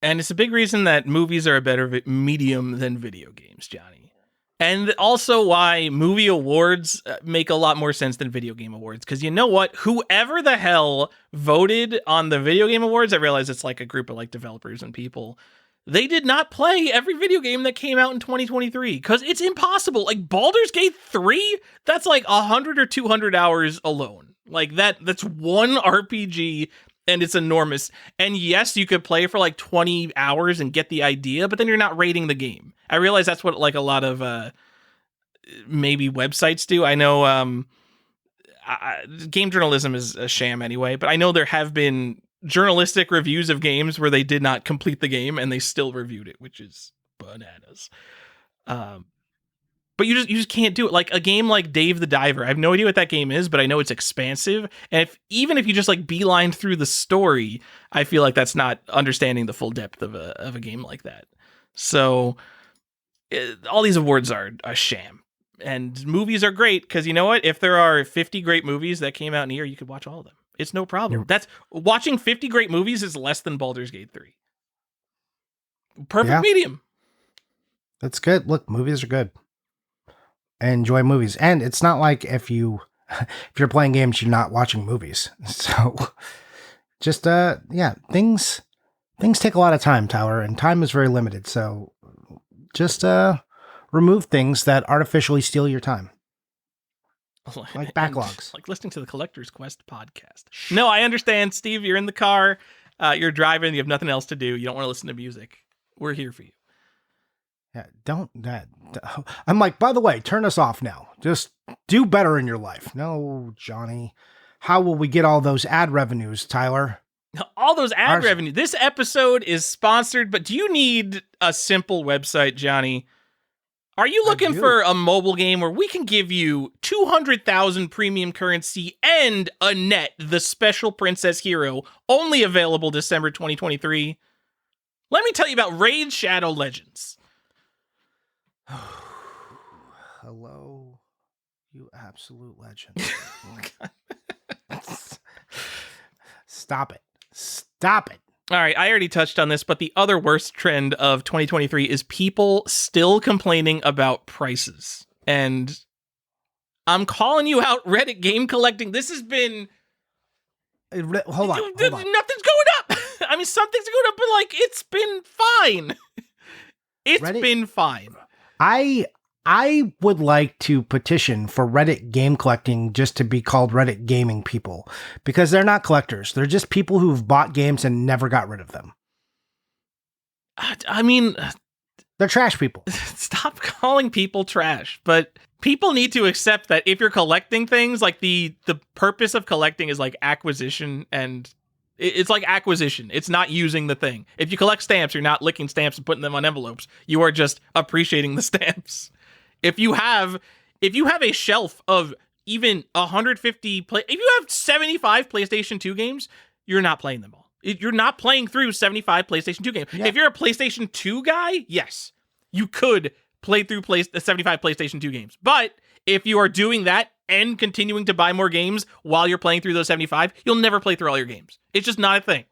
And it's a big reason that movies are a better medium than video games, Johnny. And also why movie awards make a lot more sense than video game awards. Because you know what? Whoever the hell voted on the video game awards, I realize it's like a group of like developers and people. They did not play every video game that came out in 2023 because it's impossible. Like Baldur's Gate 3, that's like 100 or 200 hours alone. Like that's one RPG and it's enormous. And yes, you could play for like 20 hours and get the idea, but then you're not rating the game. I realize that's what like a lot of maybe websites do. I know game journalism is a sham anyway, but I know there have been journalistic reviews of games where they did not complete the game and they still reviewed it, which is bananas. But you just can't do it. Like a game like Dave the Diver, I have no idea what that game is, but I know it's expansive. And even if you just like beeline through the story, I feel like that's not understanding the full depth of a game like that. So all these awards are a sham. And movies are great because you know what? If there are 50 great movies that came out in a year, you could watch all of them. It's no problem. Yeah. That's watching 50 great movies is less than Baldur's Gate 3. Perfect medium. That's good. Look, movies are good. I enjoy movies. And it's not like if you're playing games, you're not watching movies. So just, things take a lot of time, Tyler, and time is very limited. So just, remove things that artificially steal your time. Like backlogs. Like listening to the Collector's Quest podcast. No, I understand, Steve. You're in the car. You're driving. You have nothing else to do. You don't want to listen to music. We're here for you. Yeah, I'm like, by the way, turn us off now. Just do better in your life. No, Johnny. How will we get all those ad revenues, Tyler? All those ad revenue. This episode is sponsored, but do you need a simple website, Johnny? Are you looking for a mobile game where we can give you 200,000 premium currency and a net, the special princess hero, only available December 2023? Let me tell you about Raid Shadow Legends. Hello, you absolute legend. Stop it. All right, I already touched on this, but the other worst trend of 2023 is people still complaining about prices. And I'm calling you out, Reddit game collecting. This has been... Hold on. Nothing's going up. I mean, something's going up, but like, it's been fine. It's been fine. I would like to petition for Reddit game collecting just to be called Reddit gaming people, because they're not collectors. They're just people who've bought games and never got rid of them. I mean, they're trash people. Stop calling people trash, but people need to accept that if you're collecting things, like the purpose of collecting is like acquisition, and it's like acquisition. It's not using the thing. If you collect stamps, you're not licking stamps and putting them on envelopes. You are just appreciating the stamps. If you have a shelf of even 150, if you have 75 PlayStation 2 games, you're not playing them all. You're not playing through 75 PlayStation 2 games. Yeah. If you're a PlayStation 2 guy, yes. you could play through the 75 PlayStation 2 games. But if you are doing that and continuing to buy more games while you're playing through those 75, you'll never play through all your games. It's just not a thing.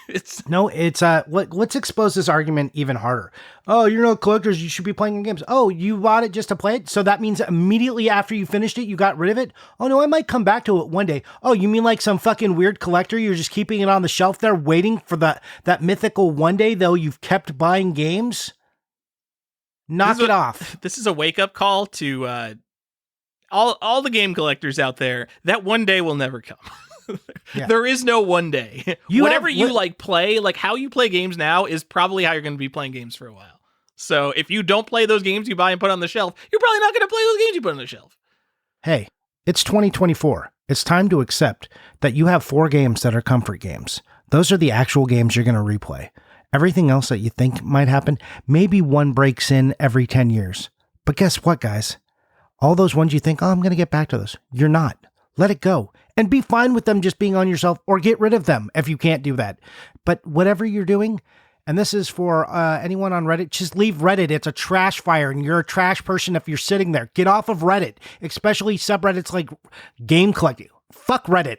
It's let's expose this argument even harder. Oh, you're not collectors, you should be playing games. Oh, you bought it just to play it, so that means immediately after you finished it you got rid of it? Oh no, I might come back to it one day. Oh, you mean like some fucking weird collector, you're just keeping it on the shelf there waiting for that mythical one day, though you've kept buying games? Knock it off. This is a wake-up call to all the game collectors out there. That one day will never come. Yeah. There is no one day. Whatever you play, like how you play games now is probably how you're going to be playing games for a while. So if you don't play those games you buy and put on the shelf, you're probably not going to play those games you put on the shelf. Hey, it's 2024. It's time to accept that you have 4 games that are comfort games. Those are the actual games you're going to replay. Everything else that you think might happen, maybe one breaks in every 10 years. But guess what, guys? All those ones you think, oh, I'm going to get back to those. You're not. Let it go. And be fine with them just being on yourself, or get rid of them if you can't do that. But whatever you're doing, and this is for anyone on Reddit, just leave Reddit. It's a trash fire, and you're a trash person if you're sitting there. Get off of Reddit, especially subreddits like game collecting. Fuck Reddit.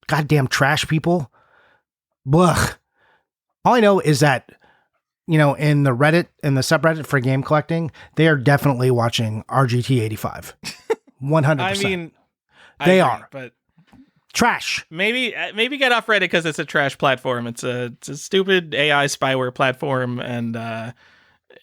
Goddamn trash people. Blech. All I know is that, in the Reddit and the subreddit for game collecting, they are definitely watching RGT 85. 100%. I mean, they are. But trash. Maybe get off Reddit because it's a trash platform. It's a stupid AI spyware platform, and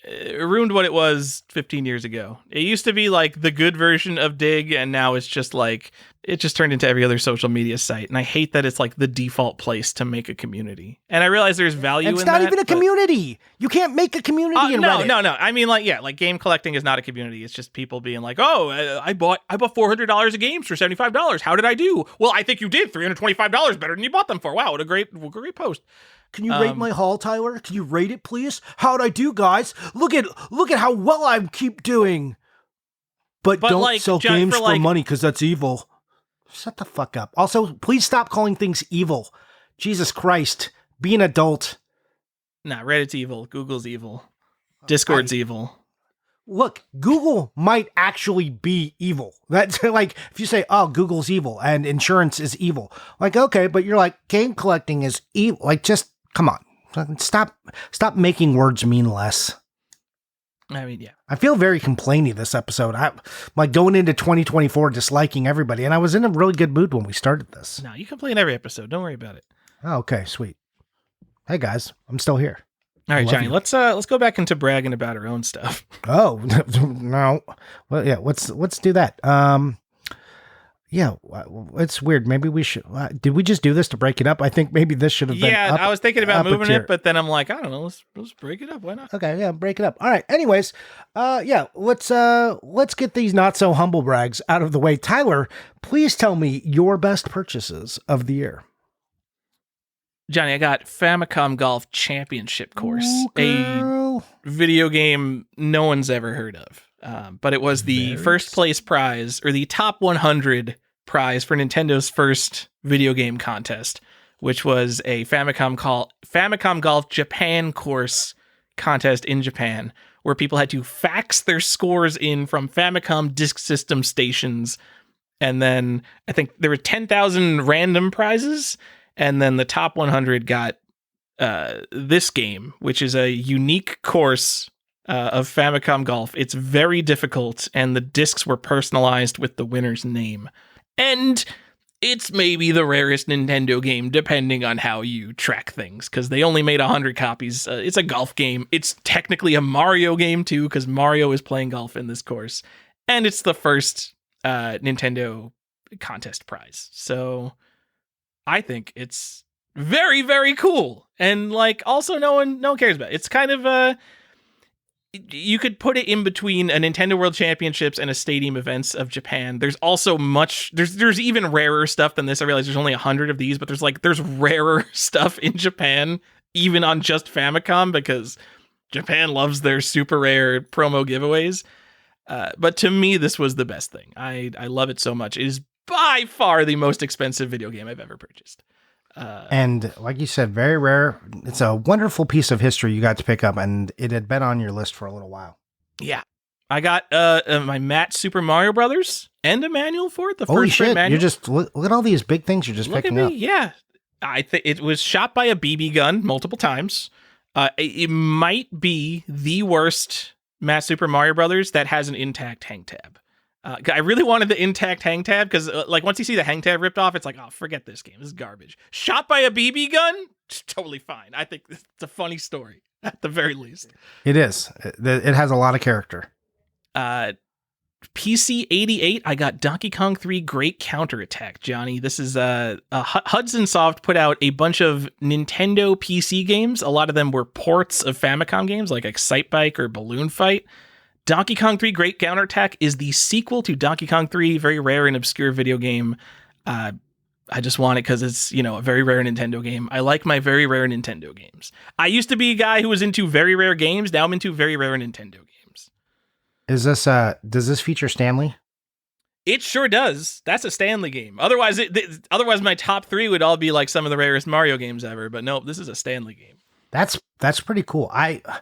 it ruined what it was 15 years ago. It used to be like the good version of Dig, and now it's just like it just turned into every other social media site. And I hate that it's like the default place to make a community. And I realize there's value in that. It's not even a community. You can't make a community in Reddit. No. I mean, like game collecting is not a community. It's just people being like, oh, I bought $400 of games for $75. How did I do? Well, I think you did $325 better than you bought them for. Wow, what a great post. Can you rate my haul, Tyler? Can you rate it, please? How'd I do, guys? Look at how well I keep doing. But don't sell games for money, because that's evil. Shut the fuck up. Also, please stop calling things evil. Jesus Christ. Be an adult. Nah, Reddit's evil. Google's evil. Discord's evil. Look, Google might actually be evil. That's like, if you say, oh, Google's evil and insurance is evil. Like, okay, but you're like, game collecting is evil. Like, just, come on. Stop making words mean less. I mean, yeah. I feel very complainy this episode. I'm like going into 2024 disliking everybody, and I was in a really good mood when we started this. No, you complain every episode. Don't worry about it. Oh, okay, sweet. Hey guys, I'm still here. All right, Johnny, let's go back into bragging about our own stuff. Oh, no. Well, yeah, let's do that. Yeah, it's weird. Maybe we should. Did we just do this to break it up? I think maybe this should have been. Yeah, I was thinking about moving it, but then I'm like, I don't know. Let's break it up. Why not? Okay, yeah, break it up. All right. Anyways, yeah, let's get these not so humble brags out of the way. Tyler, please tell me your best purchases of the year. Johnny, I got Famicom Golf Championship Course, a video game no one's ever heard of. But it was the first place prize, or the top 100 prize for Nintendo's first video game contest, which was a Famicom Golf Japan course contest in Japan, where people had to fax their scores in from Famicom Disk System stations. And then I think there were 10,000 random prizes. And then the top 100 got this game, which is a unique course of Famicom Golf. It's very difficult, and the discs were personalized with the winner's name. And it's maybe the rarest Nintendo game, depending on how you track things, because they only made 100 copies. It's a golf game. It's technically a Mario game, too, because Mario is playing golf in this course. And it's the first Nintendo contest prize. So I think it's very, very cool. And, like, also no one cares about it. It's kind of you could put it in between a Nintendo World Championships and a Stadium Events of Japan. There's also there's even rarer stuff than this. I realize there's only 100 of these, but there's rarer stuff in Japan, even on just Famicom, because Japan loves their super rare promo giveaways. But to me, this was the best thing. I love it so much. It is by far the most expensive video game I've ever purchased. And like you said, very rare. It's a wonderful piece of history you got to pick up, and it had been on your list for a little while. Yeah. I got my Matt Super Mario Brothers and a manual for it. The Holy first print shit! manual. You're just look at all these big things you're just Look picking at up. me. Yeah. I think it was shot by a BB gun multiple times. It might be the worst Matt Super Mario Brothers that has an intact hang tab. I really wanted the intact hang tab because, like, once you see the hang tab ripped off, it's like, oh, forget this game. This is garbage. Shot by a BB gun? Totally fine. I think it's a funny story, at the very least. It is. It has a lot of character. PC 88, I got Donkey Kong 3 Great Counterattack, Johnny. This is Hudson Soft put out a bunch of Nintendo PC games. A lot of them were ports of Famicom games like Excitebike or Balloon Fight. Donkey Kong 3 Great Counterattack is the sequel to Donkey Kong 3, very rare and obscure video game. I just want it because it's, a very rare Nintendo game. I like my very rare Nintendo games. I used to be a guy who was into very rare games. Now I'm into very rare Nintendo games. Is this does this feature Stanley? It sure does. That's a Stanley game. Otherwise, my top 3 would all be like some of the rarest Mario games ever. But nope, this is a Stanley game. That's pretty cool. I'm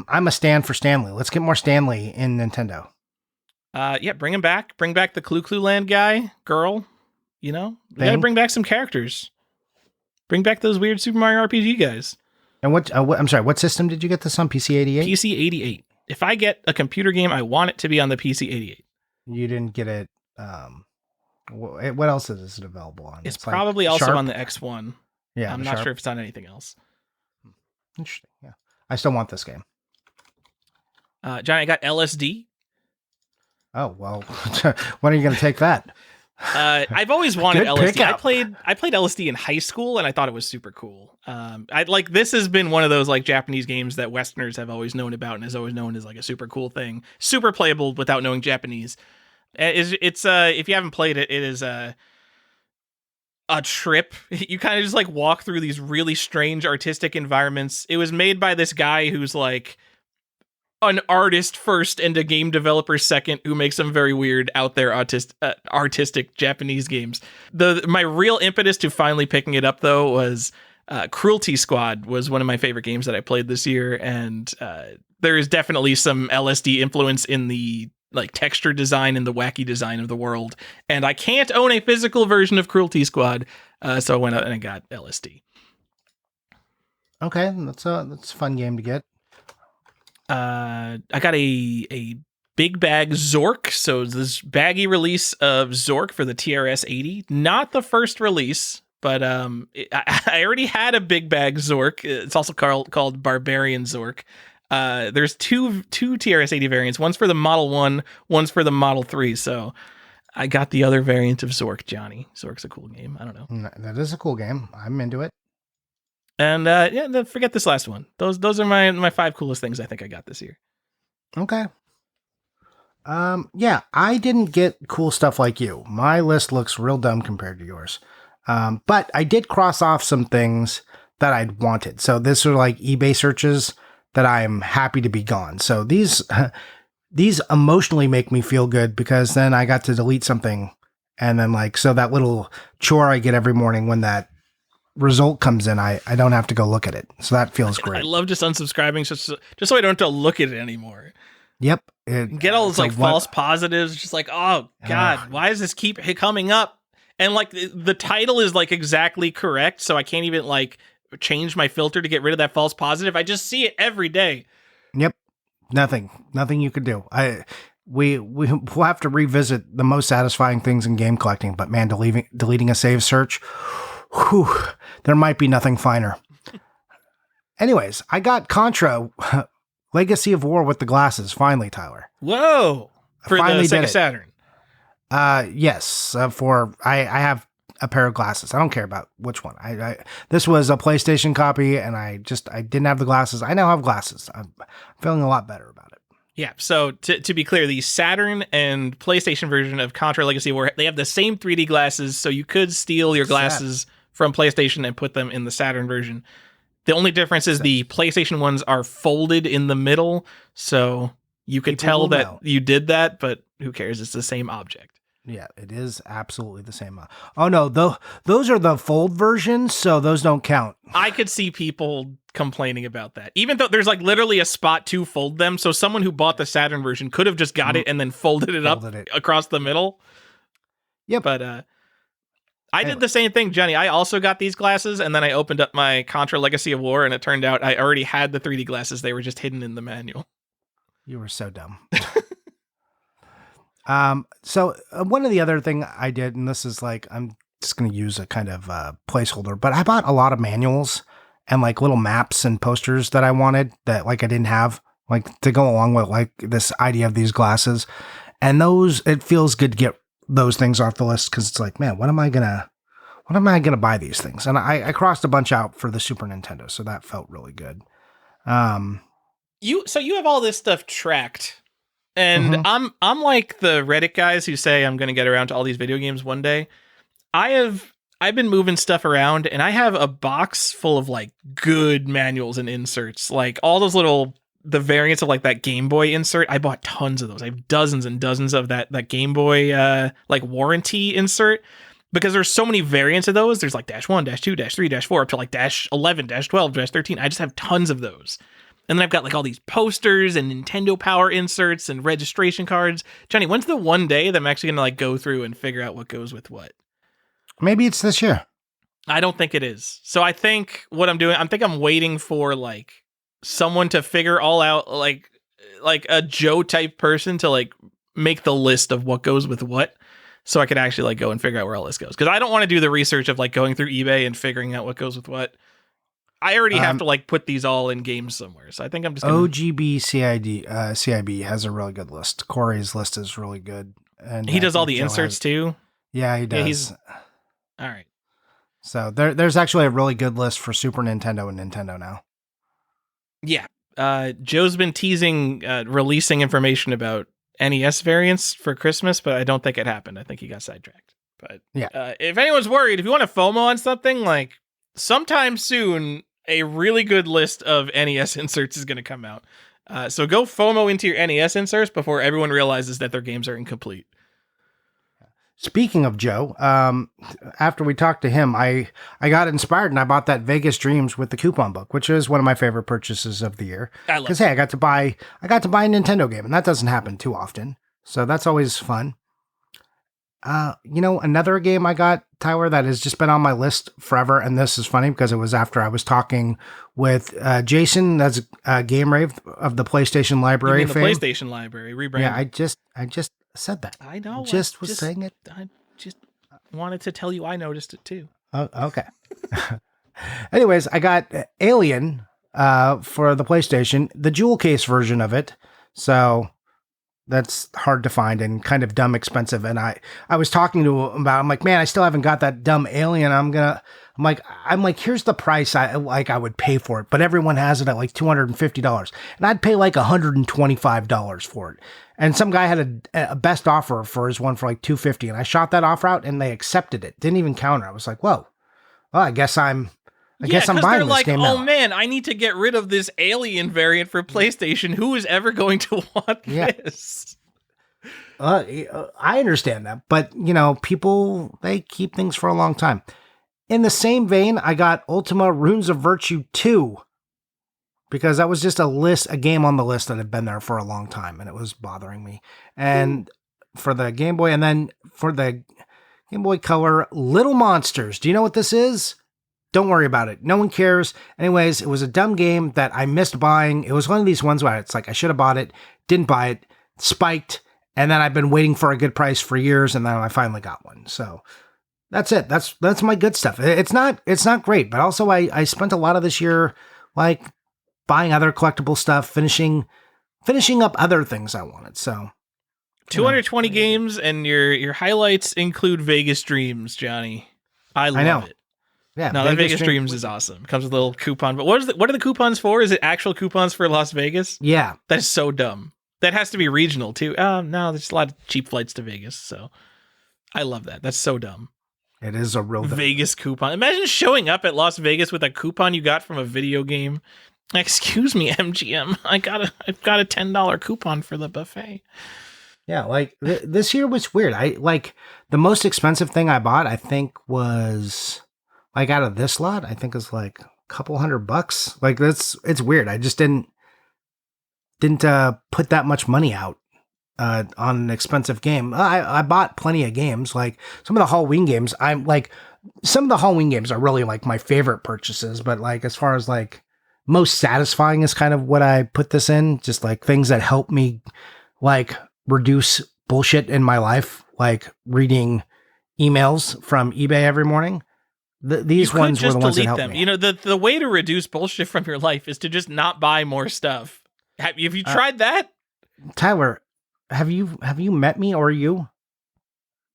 a stand for Stanley. Let's get more Stanley in Nintendo. Yeah, bring him back. Bring back the Clue Land guy, girl. We gotta bring back some characters. Bring back those weird Super Mario RPG guys. And I'm sorry, what system did you get this on? PC 88? PC 88. If I get a computer game, I want it to be on the PC 88. You didn't get it. What else is it available on? It's probably also Sharp? on the X1. Yeah, I'm not sure if it's on anything else. Interesting. Yeah, I still want this game. Johnny, I got LSD. Oh well, when are you going to take that? I've always wanted Good LSD. pickup. I played LSD in high school, and I thought it was super cool. This has been one of those like Japanese games that Westerners have always known about, and is always known as like a super cool thing, super playable without knowing Japanese. It's if you haven't played it, it is a trip. You kind of just like walk through these really strange artistic environments. It was made by this guy who's like an artist first and a game developer second, who makes some very weird out there artistic Japanese games. My real impetus to finally picking it up though was Cruelty Squad was one of my favorite games that I played this year, and there is definitely some LSD influence in the like texture design and the wacky design of the world, and I can't own a physical version of Cruelty Squad, so I went out and I got LSD. Okay, that's a fun game to get. I got a big bag Zork. So this baggy release of Zork for the TRS-80, not the first release, but I already had a big bag Zork. It's also called Barbarian Zork. There's two TRS-80 variants. One's for the Model 1, one's for the Model 3. So I got the other variant of Zork, Johnny. Zork's a cool game. I don't know. That is a cool game. I'm into it. And forget this last one. Those are my 5 coolest things I think I got this year. Okay. Yeah, I didn't get cool stuff like you. My list looks real dumb compared to yours. But I did cross off some things that I'd wanted. So this are like eBay searches that I'm happy to be gone. So these emotionally make me feel good because then I got to delete something, and then so that little chore I get every morning when that result comes in, I don't have to go look at it. So that feels great. I love just unsubscribing just so I don't have to look at it anymore. Yep. Get all those false positives. Just like, oh God, why does this keep coming up? And like the title is like exactly correct. So I can't even like change my filter to get rid of that false positive. I just see it every day. Yep. Nothing you could do. We'll have to revisit the most satisfying things in game collecting, but man, deleting a save search, whew, there might be nothing finer. Anyways, I got Contra Legacy of War with the glasses, finally, Tyler. Whoa. For the Sega Saturn. Yes. I have a pair of glasses. I don't care about which one. This was a PlayStation copy, and I didn't have the glasses. I now have glasses. I'm feeling a lot better about it. Yeah, so to be clear, the Saturn and PlayStation version of Contra Legacy of War, they have the same 3D glasses, so you could steal your glasses from PlayStation and put them in the Saturn version. The only difference is the PlayStation ones are folded in the middle, so you could tell that you did that, but who cares? It's the same object. Yeah, it is absolutely the same. Oh no, those are the fold versions, so those don't count. I could see people complaining about that, even though there's like literally a spot to fold them. So someone who bought the Saturn version could have just got it and then folded it up across the middle. Yep. But I did the same thing, Johnny. I also got these glasses, and then I opened up my Contra Legacy of War, and it turned out I already had the 3D glasses. They were just hidden in the manual. You were so dumb. So one of the other thing I did, and this is like, I'm just going to use a kind of placeholder, but I bought a lot of manuals and like little maps and posters that I wanted that like I didn't have, like to go along with like this idea of these glasses. And those, it feels good to get those things off the list, because it's like, man, when am I gonna buy these things? And I crossed a bunch out for the Super Nintendo, so that felt really good. You have all this stuff tracked. And I'm like the Reddit guys who say I'm going to get around to all these video games one day. I've been moving stuff around, and I have a box full of like good manuals and inserts, like all those the variants of like that Game Boy insert. I bought tons of those. I have dozens and dozens of that Game Boy like warranty insert, because there's so many variants of those. There's like -1, -2, -3, -4 up to like -11, -12, -13. I just have tons of those. And then I've got like all these posters and Nintendo Power inserts and registration cards. Johnny, when's the one day that I'm actually going to like go through and figure out what goes with what? Maybe it's this year. I don't think it is. So I think what I'm doing, I'm waiting for like someone to figure all out, like a Joe type person to like make the list of what goes with what, so I could actually like go and figure out where all this goes. Because I don't want to do the research of like going through eBay and figuring out what goes with what. I already have to like put these all in games somewhere. So I think I'm just gonna... OGB CIB has a really good list. Corey's list is really good. And he does all the inserts too. Yeah, he does. All right. So there's actually a really good list for Super Nintendo and Nintendo now. Yeah. Joe's been teasing releasing information about NES variants for Christmas, but I don't think it happened. I think he got sidetracked. But yeah, if anyone's worried, if you want to FOMO on something, like sometime soon, a really good list of NES inserts is going to come out. So go FOMO into your NES inserts before everyone realizes that their games are incomplete. Speaking of Joe, after we talked to him, I got inspired and I bought that Vegas Dreams with the coupon book, which is one of my favorite purchases of the year. Because hey, I got to buy a Nintendo game, and that doesn't happen too often, so that's always fun. Another game I got, Tyler, that has just been on my list forever, and this is funny because it was after I was talking with Jason, that's Game Rave of the PlayStation Library. You mean the PlayStation Library rebranded? Yeah, I just said that. I know. Just saying it. I just wanted to tell you I noticed it too. Oh, okay. Anyways, I got Alien for the PlayStation, the jewel case version of it. So that's hard to find and kind of dumb expensive. And I was talking to him about, I'm like, man, I still haven't got that dumb Alien. I'm like, here's the price I would pay for it, but everyone has it at like $250, and I'd pay like $125 for it. And some guy had a best offer for his one for like $250, and I shot that offer out, and they accepted it. Didn't even counter. I was like, whoa, well, I guess I'm buying this game now. Oh man, I need to get rid of this Alien variant for PlayStation. Who is ever going to want this? I understand that, but people, they keep things for a long time. In the same vein, I got Ultima Runes of Virtue 2, because that was just a game on the list that had been there for a long time, and it was bothering me. And for the Game Boy, and then for the Game Boy Color, Little Monsters. Do you know what this is? Don't worry about it. No one cares. Anyways, it was a dumb game that I missed buying. It was one of these ones where it's like, I should have bought it, didn't buy it, spiked, and then I've been waiting for a good price for years, and then I finally got one. So that's it. That's my good stuff. It's not great, but also I spent a lot of this year like buying other collectible stuff, finishing up other things I wanted. So 220 games, and your highlights include Vegas Dreams, Johnny. I love it. Yeah, no, that Vegas Dreams is awesome. It comes with a little coupon. But what are the coupons for? Is it actual coupons for Las Vegas? Yeah. That is so dumb. That has to be regional too. No, there's a lot of cheap flights to Vegas, so I love that. That's so dumb. It is a real Vegas coupon. Imagine showing up at Las Vegas with a coupon you got from a video game. Excuse me, MGM. I've got a $10 coupon for the buffet. Yeah, like this year was weird. I like the most expensive thing I bought, I think was like out of this lot, I think is like a couple $100. Like it's weird. I just didn't put that much money out on an expensive game. I bought plenty of games. Like some of the Halloween games, some of the Halloween games are really like my favorite purchases, but like as far as like most satisfying is kind of what I put this in, just like things that help me like reduce bullshit in my life, like reading emails from eBay every morning. These ones were the ones that helped me. You know, the way to reduce bullshit from your life is to just not buy more stuff. Have you tried that? Tyler, have you met me or you?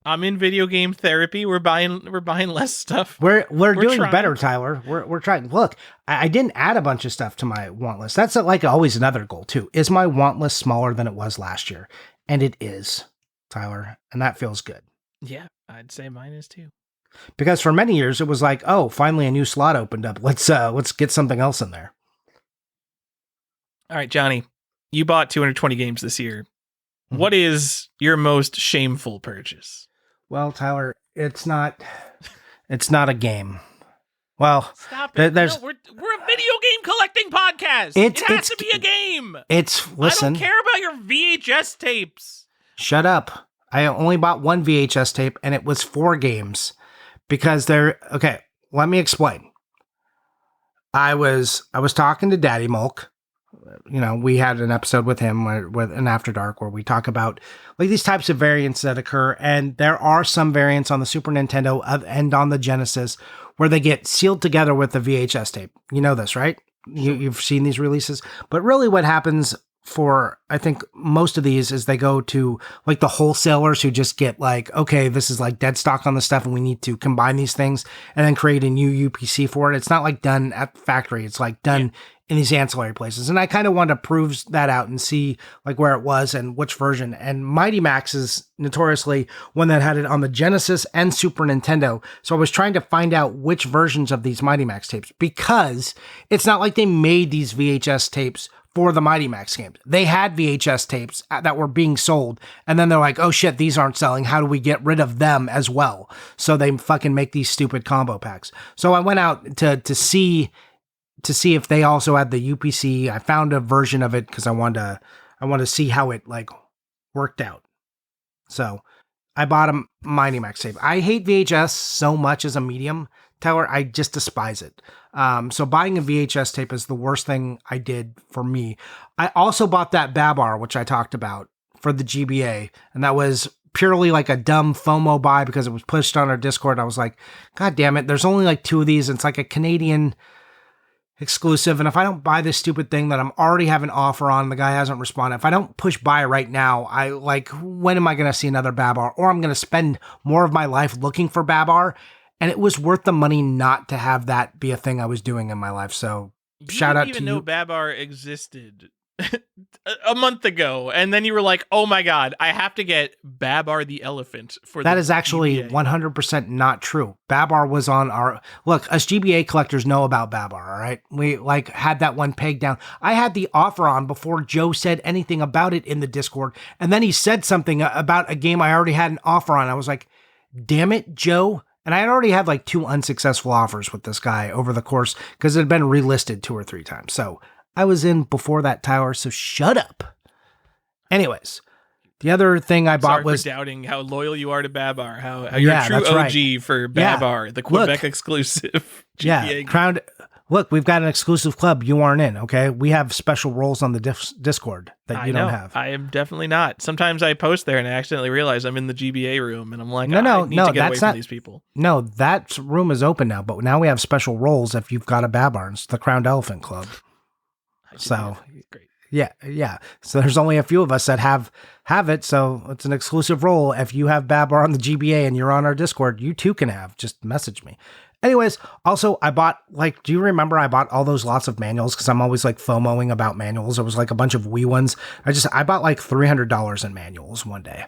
I'm in video game therapy. We're buying less stuff. We're doing trying. Better, Tyler. We're trying. Look, I didn't add a bunch of stuff to my want list. That's like always another goal too. Is my want list smaller than it was last year? And it is, Tyler, and that feels good. Yeah, I'd say mine is too. Because for many years it was like, oh, finally a new slot opened up. Let's get something else in there. All right, Johnny, you bought 220 games this year. Mm-hmm. What is your most shameful purchase? Well, Tyler, it's not a game. Well, stop it. We're a video game collecting podcast. It has to be a game. Listen. I don't care about your VHS tapes. Shut up. I only bought one VHS tape and it was 4 games because okay, let me explain. I was talking to Daddy Mulk. You know, we had an episode with him with an After Dark where we talk about like these types of variants that occur. And there are some variants on the Super Nintendo and on the Genesis where they get sealed together with the VHS tape. You know this, right? You've seen these releases. But really what happens for, I think, most of these is they go to like the wholesalers who just get like, okay, this is like dead stock on the stuff and we need to combine these things and then create a new UPC for it. It's not like done at the factory. It's like done in these ancillary places. And I kind of wanted to prove that out and see like where it was and which version. And Mighty Max is notoriously one that had it on the Genesis and Super Nintendo. So I was trying to find out which versions of these Mighty Max tapes, because it's not like they made these VHS tapes for the Mighty Max games. They had VHS tapes that were being sold, and then they're like, oh shit, these aren't selling. How do we get rid of them as well? So they fucking make these stupid combo packs. So I went out to see if they also had the UPC. I found a version of it because I wanted to see how it like worked out. So I bought a Mighty Max tape. I hate VHS so much as a medium, Tyler. I just despise it. So buying a VHS tape is the worst thing I did for me. I also bought that Babar, which I talked about, for the GBA, and that was purely like a dumb FOMO buy because it was pushed on our Discord. I was like, God damn it, there's only like 2 of these. And it's like a Canadian exclusive. And if I don't buy this stupid thing that I'm already have an offer on, the guy hasn't responded. If I don't push buy right now, I like, when am I going to see another Babar? Or I'm going to spend more of my life looking for Babar. And it was worth the money not to have that be a thing I was doing in my life. So shout out to you. You didn't even know Babar existed a month ago. And then you were like, oh my God, I have to get Babar the elephant for that. Is actually GBA. 100% not true. Babar was on our, look, us GBA collectors know about Babar, all right? We like had that one pegged down. I had the offer on before Joe said anything about it in the Discord. And then he said something about a game I already had an offer on. I was like, damn it, Joe. And I had already had like 2 unsuccessful offers with this guy over the course because it had been relisted 2 or 3 times. So I was in before that tower, so shut up. Anyways, the other thing I bought was... Sorry for doubting how loyal you are to Babar, how you're a true OG right. For Babar, the Quebec exclusive GBA. Crowned... Look, we've got an exclusive club you aren't in, okay? We have special roles on the Discord that you don't have. I am definitely not. Sometimes I post there and I accidentally realize I'm in the GBA room and I'm like, I need to get away from these people. No, that room is open now, but now we have special roles if you've got a Babar. It's the Crowned Elephant Club. So, great. Yeah. So there's only a few of us that have it, so it's an exclusive role. If you have Babar on the GBA and you're on our Discord, you too can have. Just message me. Anyways, also, I bought, like, do you remember I bought all those lots of manuals? Because I'm always, like, FOMOing about manuals. There was, like, a bunch of Wii ones. I bought, like, $300 in manuals one day.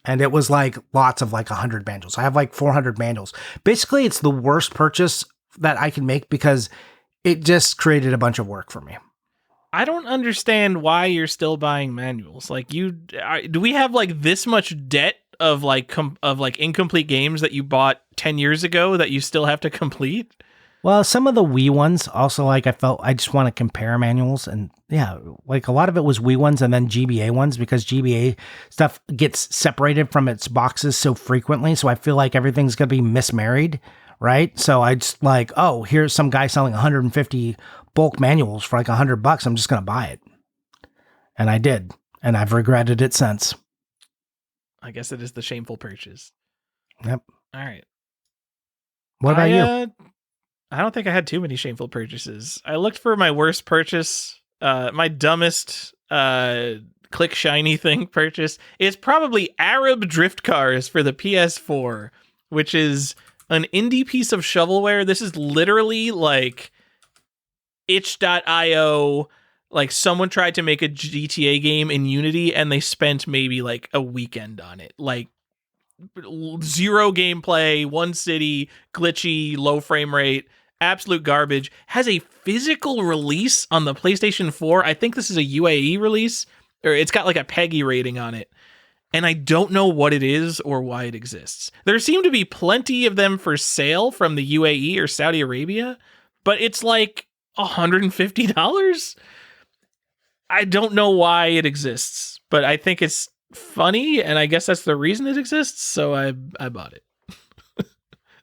And it was, like, lots of, like, 100 manuals. I have, like, 400 manuals. Basically, it's the worst purchase that I can make because it just created a bunch of work for me. I don't understand why you're still buying manuals. Like, do we have like this much debt of like incomplete games that you bought 10 years ago that you still have to complete? Well, some of the Wii ones also, like, I felt I just want to compare manuals, and yeah, like a lot of it was Wii ones and then GBA ones, because GBA stuff gets separated from its boxes so frequently. So I feel like everything's going to be mismarried, right? So I just like, oh, here's some guy selling 150 bulk manuals for like $100. I'm just going to buy it. And I did. And I've regretted it since. I guess it is the shameful purchase. Yep. All right. What about you? I don't think I had too many shameful purchases. I looked for my worst purchase. My dumbest click shiny thing purchase is probably Arab Drift Cars for the PS4, which is an indie piece of shovelware. This is literally like itch.io. Like, someone tried to make a GTA game in Unity and they spent maybe like a weekend on it. Like, zero gameplay, one city, glitchy, low frame rate, absolute garbage. Has a physical release on the PlayStation 4. I think this is a UAE release, or it's got like a PEGI rating on it. And I don't know what it is or why it exists. There seem to be plenty of them for sale from the UAE or Saudi Arabia, but it's like $150. I don't know why it exists, but I think it's funny, and I guess that's the reason it exists, so I bought it.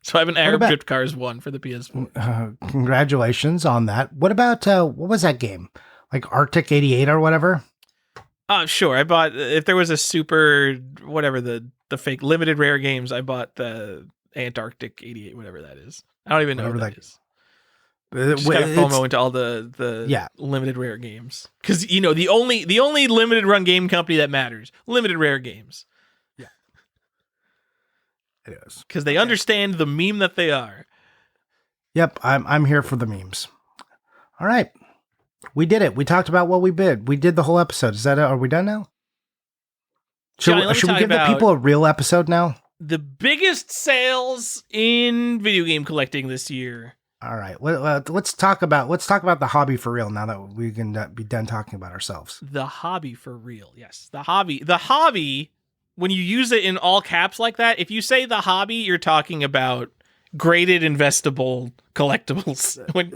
So I have an Arab Drift Cars 1 for the PS4. Congratulations on that. What about, what was that game? Like Arctic 88 or whatever? Oh, sure. I bought, if there was a super, whatever, the fake limited rare games, I bought the Antarctic 88, whatever that is. I don't even know what that is. Just kind of FOMO into all the limited rare games, because you know the only limited run game company that matters, limited rare games. Yeah, it is, because they understand the meme that they are. Yep, I'm here for the memes. All right, we did it. We talked about what we bid. We did the whole episode. Is that? Are we done now? Should we give the people a real episode now? The biggest sales in video game collecting this year. All right, let's talk about the hobby for real now that we can be done talking about ourselves. The hobby for real, yes. The hobby. When you use it in all caps like that, if you say the hobby, you're talking about graded investable collectibles. Let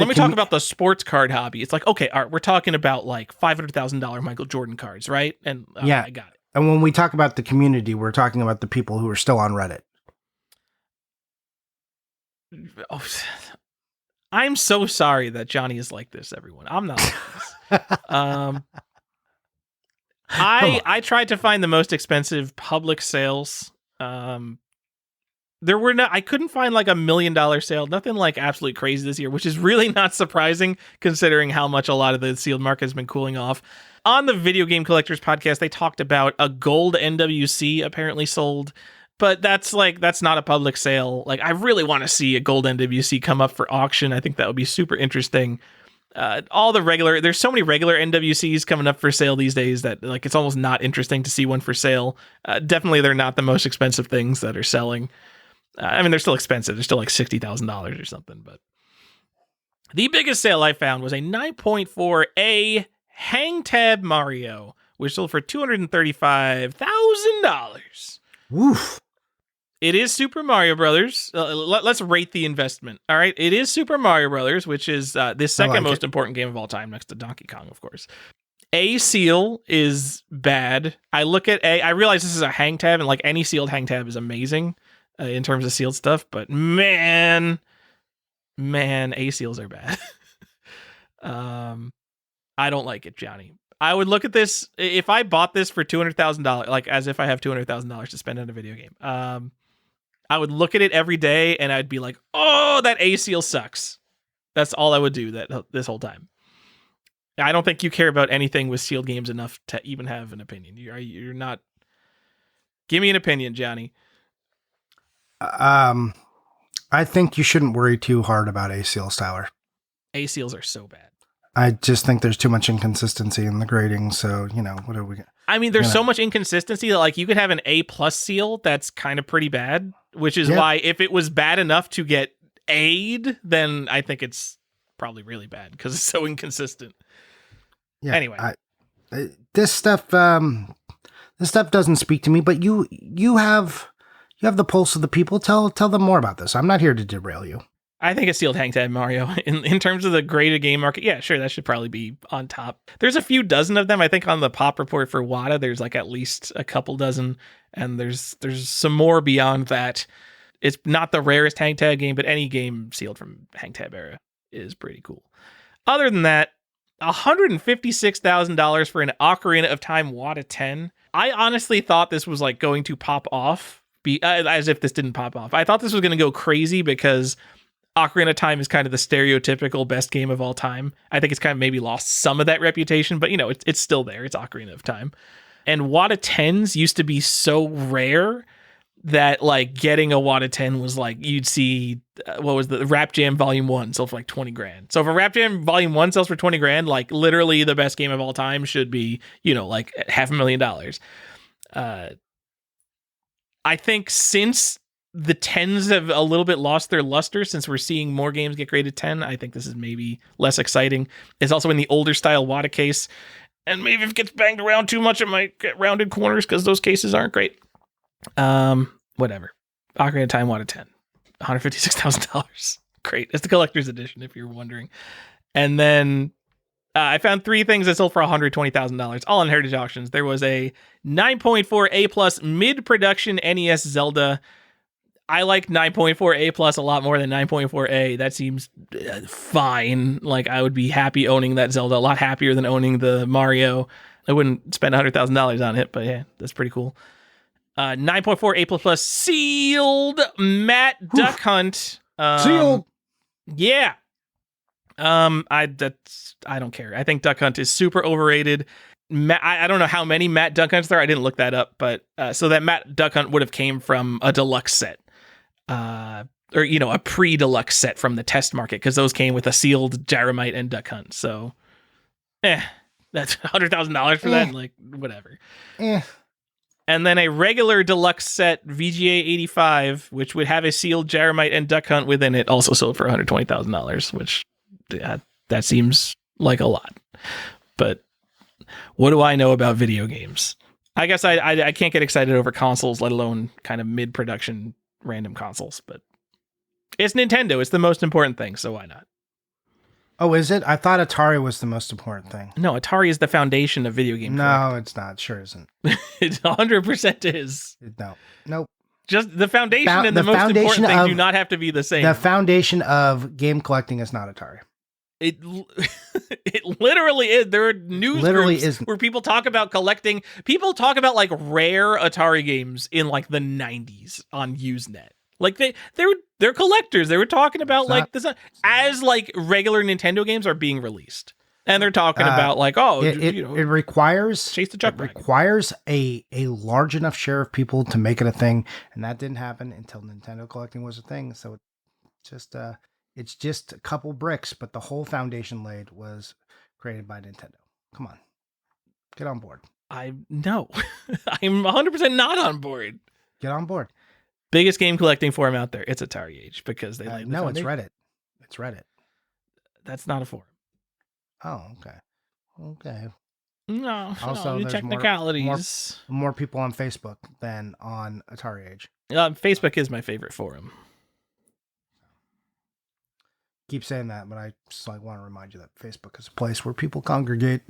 me talk about the sports card hobby. It's like, okay, all right, we're talking about like $500,000 Michael Jordan cards, right? And yeah, I got it. And when we talk about the community, we're talking about the people who are still on Reddit. Oh, I'm so sorry that Johnny is like this, everyone. I'm not like this. I tried to find the most expensive public sales. I couldn't find like $1 million sale, nothing like absolutely crazy this year, which is really not surprising considering how much a lot of the sealed market has been cooling off. On the Video Game Collectors podcast, they talked about a gold NWC apparently sold. But that's not a public sale. Like, I really want to see a gold NWC come up for auction. I think that would be super interesting. There's so many regular NWCs coming up for sale these days that like it's almost not interesting to see one for sale. Definitely, they're not the most expensive things that are selling. I mean, they're still expensive. They're still like $60,000 or something. But the biggest sale I found was a 9.4A Hang Tab Mario, which sold for $235,000. Woof. It is Super Mario Brothers. Let's rate the investment. All right. It is Super Mario Brothers, which is the second most important game of all time next to Donkey Kong, of course. A seal is bad. I realize this is a hang tab, and like any sealed hang tab is amazing in terms of sealed stuff, but man, A seals are bad. I don't like it, Johnny. I would look at this if I bought this for $200,000, like as if I have $200,000 to spend on a video game. I would look at it every day and I'd be like, "Oh, that A seal sucks." That's all I would do this whole time. I don't think you care about anything with sealed games enough to even have an opinion. You're not. Give me an opinion, Johnny. I think you shouldn't worry too hard about A seals, Tyler. A seals are so bad. I just think there's too much inconsistency in the grading. So, what are we? I mean, there's so much inconsistency that like you could have an A+ seal that's kind of pretty bad, which is why if it was bad enough to get A'd, then I think it's probably really bad because it's so inconsistent. Yeah. Anyway. This stuff doesn't speak to me, but you have the pulse of the people. Tell them more about this. I'm not here to derail you. I think a sealed hang tag Mario in terms of the graded game market. Yeah, sure. That should probably be on top. There's a few dozen of them. I think on the pop report for WATA, there's like at least a couple dozen, and there's some more beyond that. It's not the rarest hang tag game, but any game sealed from hang tag era is pretty cool. Other than that, $156,000 for an Ocarina of Time WATA 10. I honestly thought this was like going to pop off, as if this didn't pop off. I thought this was going to go crazy because Ocarina of Time is kind of the stereotypical best game of all time. I think it's kind of maybe lost some of that reputation, but it's still there. It's Ocarina of Time. And WATA 10s used to be so rare that like getting a WATA 10 was like, you'd see, what was the Rap Jam Volume 1 sold for like 20 grand. So if a Rap Jam Volume 1 sells for 20 grand, like literally the best game of all time should be, like $500,000. I think since the 10s have a little bit lost their luster, since we're seeing more games get graded 10, I think this is maybe less exciting. It's also in the older style WATA case, and maybe if it gets banged around too much, it might get rounded corners because those cases aren't great. Whatever. Ocarina of Time WATA 10, $156,000. Great. It's the collector's edition, if you're wondering. And then I found three things that sold for $120,000, all on Heritage Auctions. There was a 9.4 A+ mid-production NES Zelda. I like 9.4 A+ a lot more than 9.4A. That seems fine. Like, I would be happy owning that Zelda, a lot happier than owning the Mario. I wouldn't spend $100,000 on it, but yeah, that's pretty cool. 9.4 A++ sealed Matt Duck Hunt. Sealed. Yeah. I don't care. I think Duck Hunt is super overrated. I don't know how many Matt Duck Hunts there are. I didn't look that up, but so that Matt Duck Hunt would have came from a deluxe set. Or a pre-deluxe set from the test market, because those came with a sealed Gyromite and Duck Hunt. So, that's $100,000 for that. Like, whatever. And then a regular deluxe set VGA 85, which would have a sealed Gyromite and Duck Hunt within it, also sold for $120,000, which that seems like a lot. But what do I know about video games? I guess I can't get excited over consoles, let alone kind of mid-production random consoles, but it's Nintendo. It's the most important thing, so why not? Oh, is it? I thought Atari was the most important thing. No, Atari is the foundation of video game collecting. No, it's not. Sure isn't. It 100% is. No. Nope. Just the foundation and the most important thing do not have to be the same. The foundation of game collecting is not Atari. It literally is. There are news groups where people talk about collecting. People talk about like rare Atari games in like the 90s on Usenet. Like they're collectors. They were talking about like this as like regular Nintendo games are being released, and they're talking about like it requires chase the chuck. It requires a large enough share of people to make it a thing, and that didn't happen until Nintendo collecting was a thing. So it's just a couple bricks, but the whole foundation laid was created by Nintendo. Come on, get on board. No, I'm 100% not on board. Get on board. Biggest game collecting forum out there. It's Atari Age because they laid the no, foundation. It's Reddit. That's not a forum. Oh, okay. No, also, the technicalities. More people on Facebook than on Atari Age. Facebook is my favorite forum. Keep saying that, but I just want to remind you that Facebook is a place where people congregate.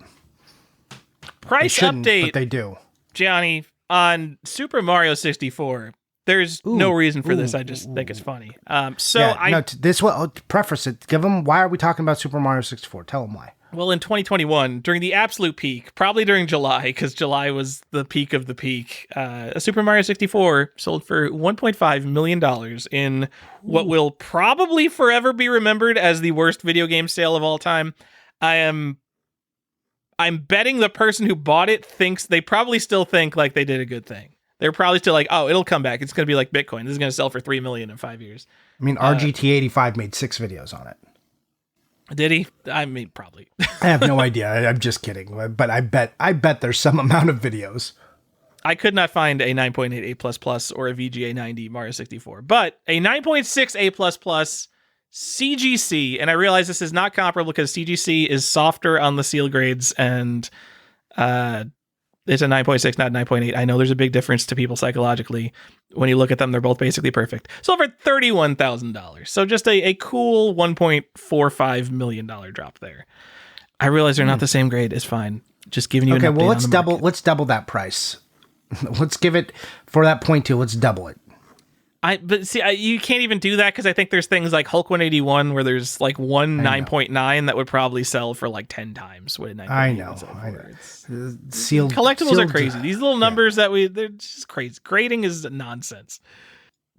Price update, but they do. Johnny, on Super Mario 64. There's no reason for this. I just think it's funny. This will preface it. Give them, why are we talking about Super Mario 64? Tell them why. Well, in 2021, during the absolute peak, probably during July, because July was the peak of the peak, Super Mario 64 sold for $1.5 million in what will probably forever be remembered as the worst video game sale of all time. I'm betting the person who bought it thinks they probably still think like they did a good thing. They're probably still like, oh, it'll come back. It's going to be like Bitcoin. This is going to sell for $3 million in 5 years. I mean, RGT85 made 6 videos on it. Did he? I mean, probably. I have no idea. I'm just kidding. But I bet there's some amount of videos. I could not find a 9.8 A++ or a VGA 90 Mario 64, but a 9.6 A++ CGC, and I realize this is not comparable because CGC is softer on the seal grades and it's a 9.6, not 9.8. I know there's a big difference to people psychologically. When you look at them, they're both basically perfect. So for $31,000. So just a cool $1.45 million drop there. I realize they're not the same grade. It's fine. Just giving you an update. Okay, well, let's double that price. Let's give it for that 0.2. Let's double it. But see, you can't even do that because I think there's things like Hulk 181 where there's like one 9.9 that would probably sell for like 10 times what a 9.8 I know. Sealed collectibles are crazy. These little numbers they're just crazy. Grading is nonsense.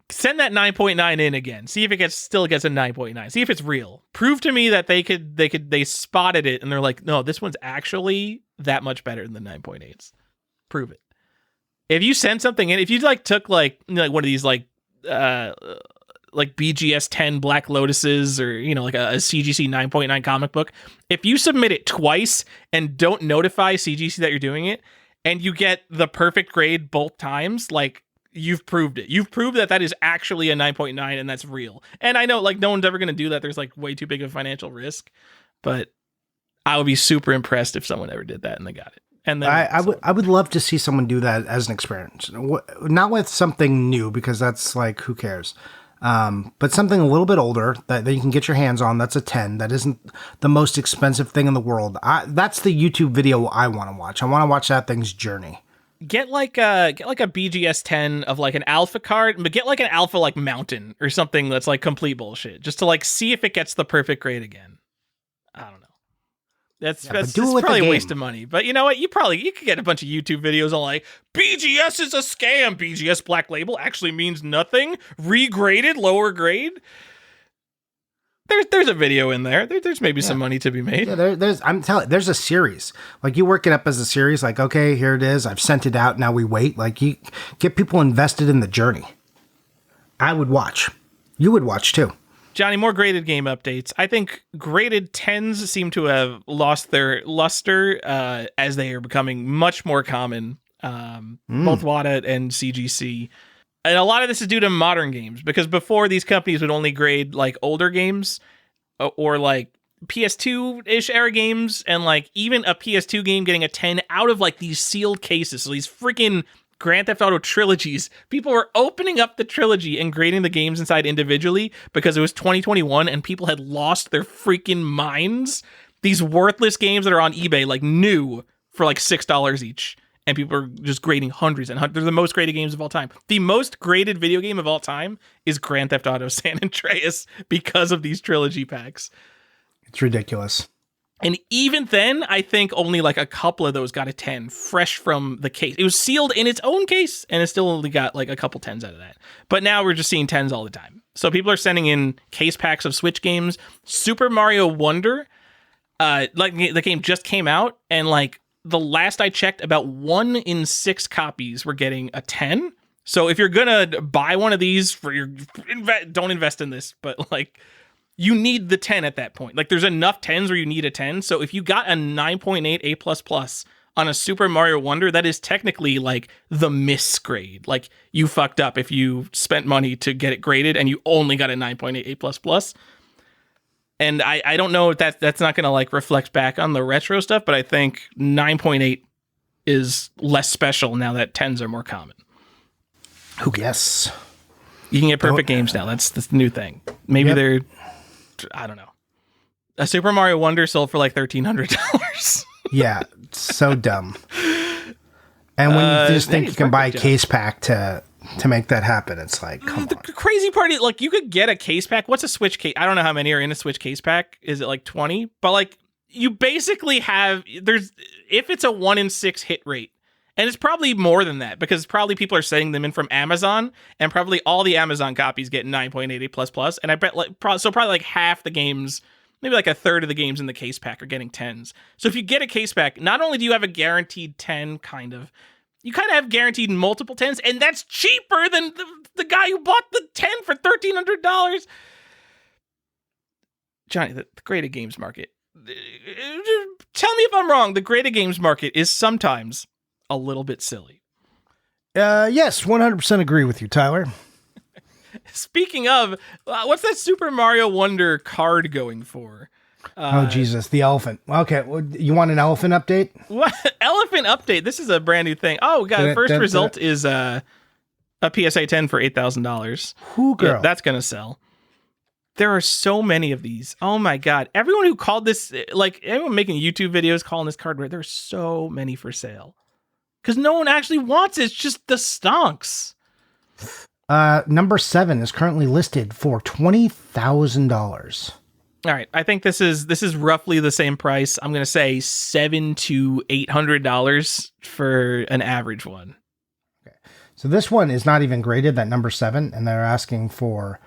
Send that 9.9 in again. See if it still gets a 9.9. See if it's real. Prove to me that they spotted it and they're like, no, this one's actually that much better than the 9.8s. Prove it. If you send something in, if you like took like one of these like BGS 10 Black Lotuses or like a CGC 9.9 comic book, if you submit it twice and don't notify CGC that you're doing it and you get the perfect grade both times, like you've proved it. You've proved that is actually a 9.9 and that's real. And I know like no one's ever going to do that. There's like way too big of a financial risk, but I would be super impressed if someone ever did that and they got it. And then I would love to see someone do that as an experience, not with something new because that's like, who cares? But something a little bit older that you can get your hands on. That's a 10. That isn't the most expensive thing in the world. That's the YouTube video I want to watch. I want to watch that thing's journey. Get like a BGS 10 of like an alpha card, but get like an alpha like mountain or something that's like complete bullshit, just to like see if it gets the perfect grade again. I don't know. That's probably a waste of money. But you know what? You could get a bunch of YouTube videos on like BGS is a scam. BGS Black Label actually means nothing. Regraded, lower grade. There's a video in there. There's maybe some money to be made. Yeah, there's a series. Like you work it up as a series. Like, okay, here it is. I've sent it out. Now we wait. Like you get people invested in the journey. I would watch. You would watch too. Johnny, more graded game updates. I think graded 10s seem to have lost their luster as they are becoming much more common, both WATA and CGC. And a lot of this is due to modern games, because before these companies would only grade like older games or like PS2-ish era games, and like even a PS2 game getting a 10 out of like these sealed cases. So these freaking Grand Theft Auto trilogies, people were opening up the trilogy and grading the games inside individually because it was 2021 and people had lost their freaking minds. These worthless games that are on eBay, like new for like $6 each. And people are just grading hundreds and hundreds. They're the most graded games of all time. The most graded video game of all time is Grand Theft Auto San Andreas because of these trilogy packs. It's ridiculous. And even then, I think only like a couple of those got a 10 fresh from the case. It was sealed in its own case, and it still only got like a couple 10s out of that. But now we're just seeing 10s all the time. So people are sending in case packs of Switch games. Super Mario Wonder, like the game just came out, and like the last I checked, about 1 in 6 copies were getting a 10. So if you're gonna buy one of these for your, don't invest in this, but like, you need the 10 at that point. Like there's enough 10s where you need a 10. So if you got a 9.8 A++ on a Super Mario Wonder, that is technically like the miss grade. Like you fucked up if you spent money to get it graded and you only got a 9.8 A++. And I don't know if that's not going to like reflect back on the retro stuff, but I think 9.8 is less special now that 10s are more common. Yes. You can get perfect games now. That's the new thing. Maybe they're, I don't know. A Super Mario Wonder sold for like $1,300. Yeah, so dumb. And when you just think you can buy a case pack to make that happen, it's like, come on. The crazy part is, like, you could get a case pack. What's a Switch case? I don't know how many are in a Switch case pack. Is it like 20? But like, you basically have, if it's a 1 in 6 hit rate, and it's probably more than that because probably people are sending them in from Amazon, and probably all the Amazon copies get 9.8 A++. And I bet probably like half the games, maybe like a third of the games in the case pack are getting 10s. So if you get a case pack, not only do you have a guaranteed 10, you kind of have guaranteed multiple 10s, and that's cheaper than the guy who bought the 10 for $1,300. Johnny, the graded games market. Tell me if I'm wrong. The graded games market is sometimes a little bit silly. Yes, 100% agree with you, Tyler. Speaking of, what's that Super Mario Wonder card going for? Oh, Jesus, the elephant. Okay, well, you want an elephant update? What elephant update? This is a brand new thing. Oh, God, first result is a PSA 10 for $8,000. Who girl? Yeah, that's going to sell. There are so many of these. Oh my God. Everyone who called this, like everyone making YouTube videos calling this card rare, there's so many for sale. Because no one actually wants it. It's just the stonks. Number 7 is currently listed for $20,000. All right. I think this is roughly the same price. I'm going to say $700 to $800 for an average one. Okay. So this one is not even graded, that number 7, and they're asking for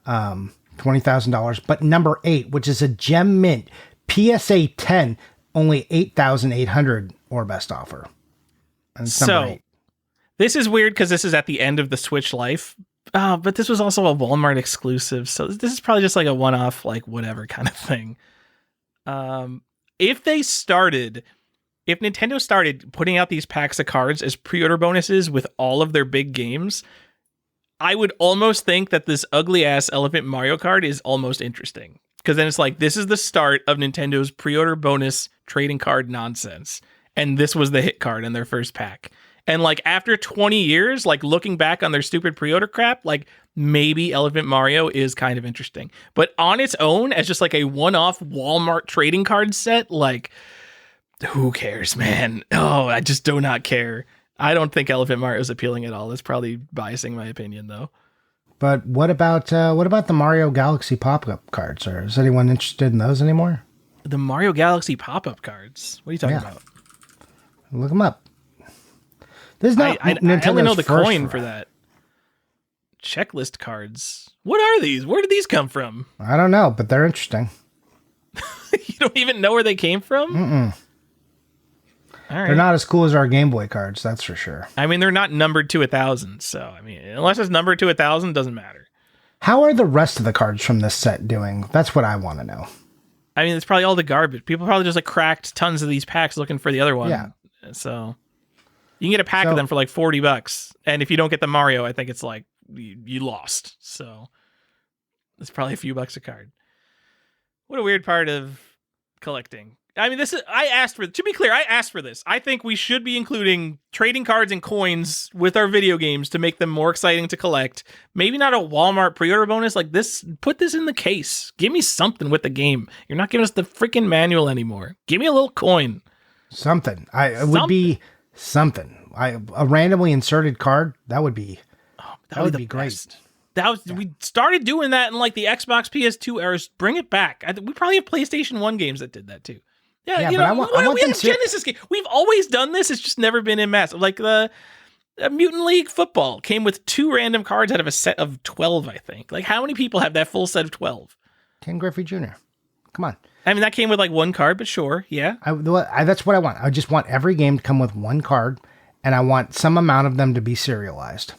$20,000. But number 8, which is a gem mint PSA 10, only $8,800 or best offer. And so this is weird because this is at the end of the Switch life. But this was also a Walmart exclusive. So this is probably just like a one-off, like whatever kind of thing. If Nintendo started putting out these packs of cards as pre-order bonuses with all of their big games, I would almost think that this ugly ass Elephant Mario card is almost interesting. Because then it's like, this is the start of Nintendo's pre-order bonus trading card nonsense. And this was the hit card in their first pack. And like after 20 years, like looking back on their stupid pre-order crap, like maybe Elephant Mario is kind of interesting. But on its own, as just like a one-off Walmart trading card set, like who cares, man? Oh, I just do not care. I don't think Elephant Mario is appealing at all. That's probably biasing my opinion, though. But what about the Mario Galaxy pop-up cards? Or is anyone interested in those anymore? The Mario Galaxy pop-up cards? What are you talking about? Look them up. This is not I only know the coin for that. Checklist cards. What are these? Where did these come from? I don't know, but they're interesting. You don't even know where they came from? Mm-mm. All right. They're not as cool as our Game Boy cards, that's for sure. I mean, they're not numbered to 1,000, so I mean, unless it's numbered to 1,000, doesn't matter. How are the rest of the cards from this set doing? That's what I want to know. I mean, it's probably all the garbage. People probably just like cracked tons of these packs looking for the other one. Yeah. So you can get a pack of them for like $40, and if you don't get the Mario, I think it's like you lost. So it's probably a few bucks a card. What a weird part of collecting. I mean, I asked for this. I think we should be including trading cards and coins with our video games to make them more exciting to collect. Maybe not a Walmart pre-order bonus like this. Put this in the case. Give me something with the game. You're not giving us the freaking manual anymore. Give me a little coin. Something. It would be something. A randomly inserted card, that would be great. We started doing that in like the Xbox PS2 eras. Bring it back. We probably have PlayStation 1 games that did that too. Yeah, but I want we have Genesis game. We've always done this. It's just never been in mass. Like the Mutant League Football came with 2 random cards out of a set of 12, I think. Like how many people have that full set of 12? Ken Griffey Jr. Come on. I mean, that came with like 1 card, but sure, yeah. That's what I want. I just want every game to come with 1 card, and I want some amount of them to be serialized.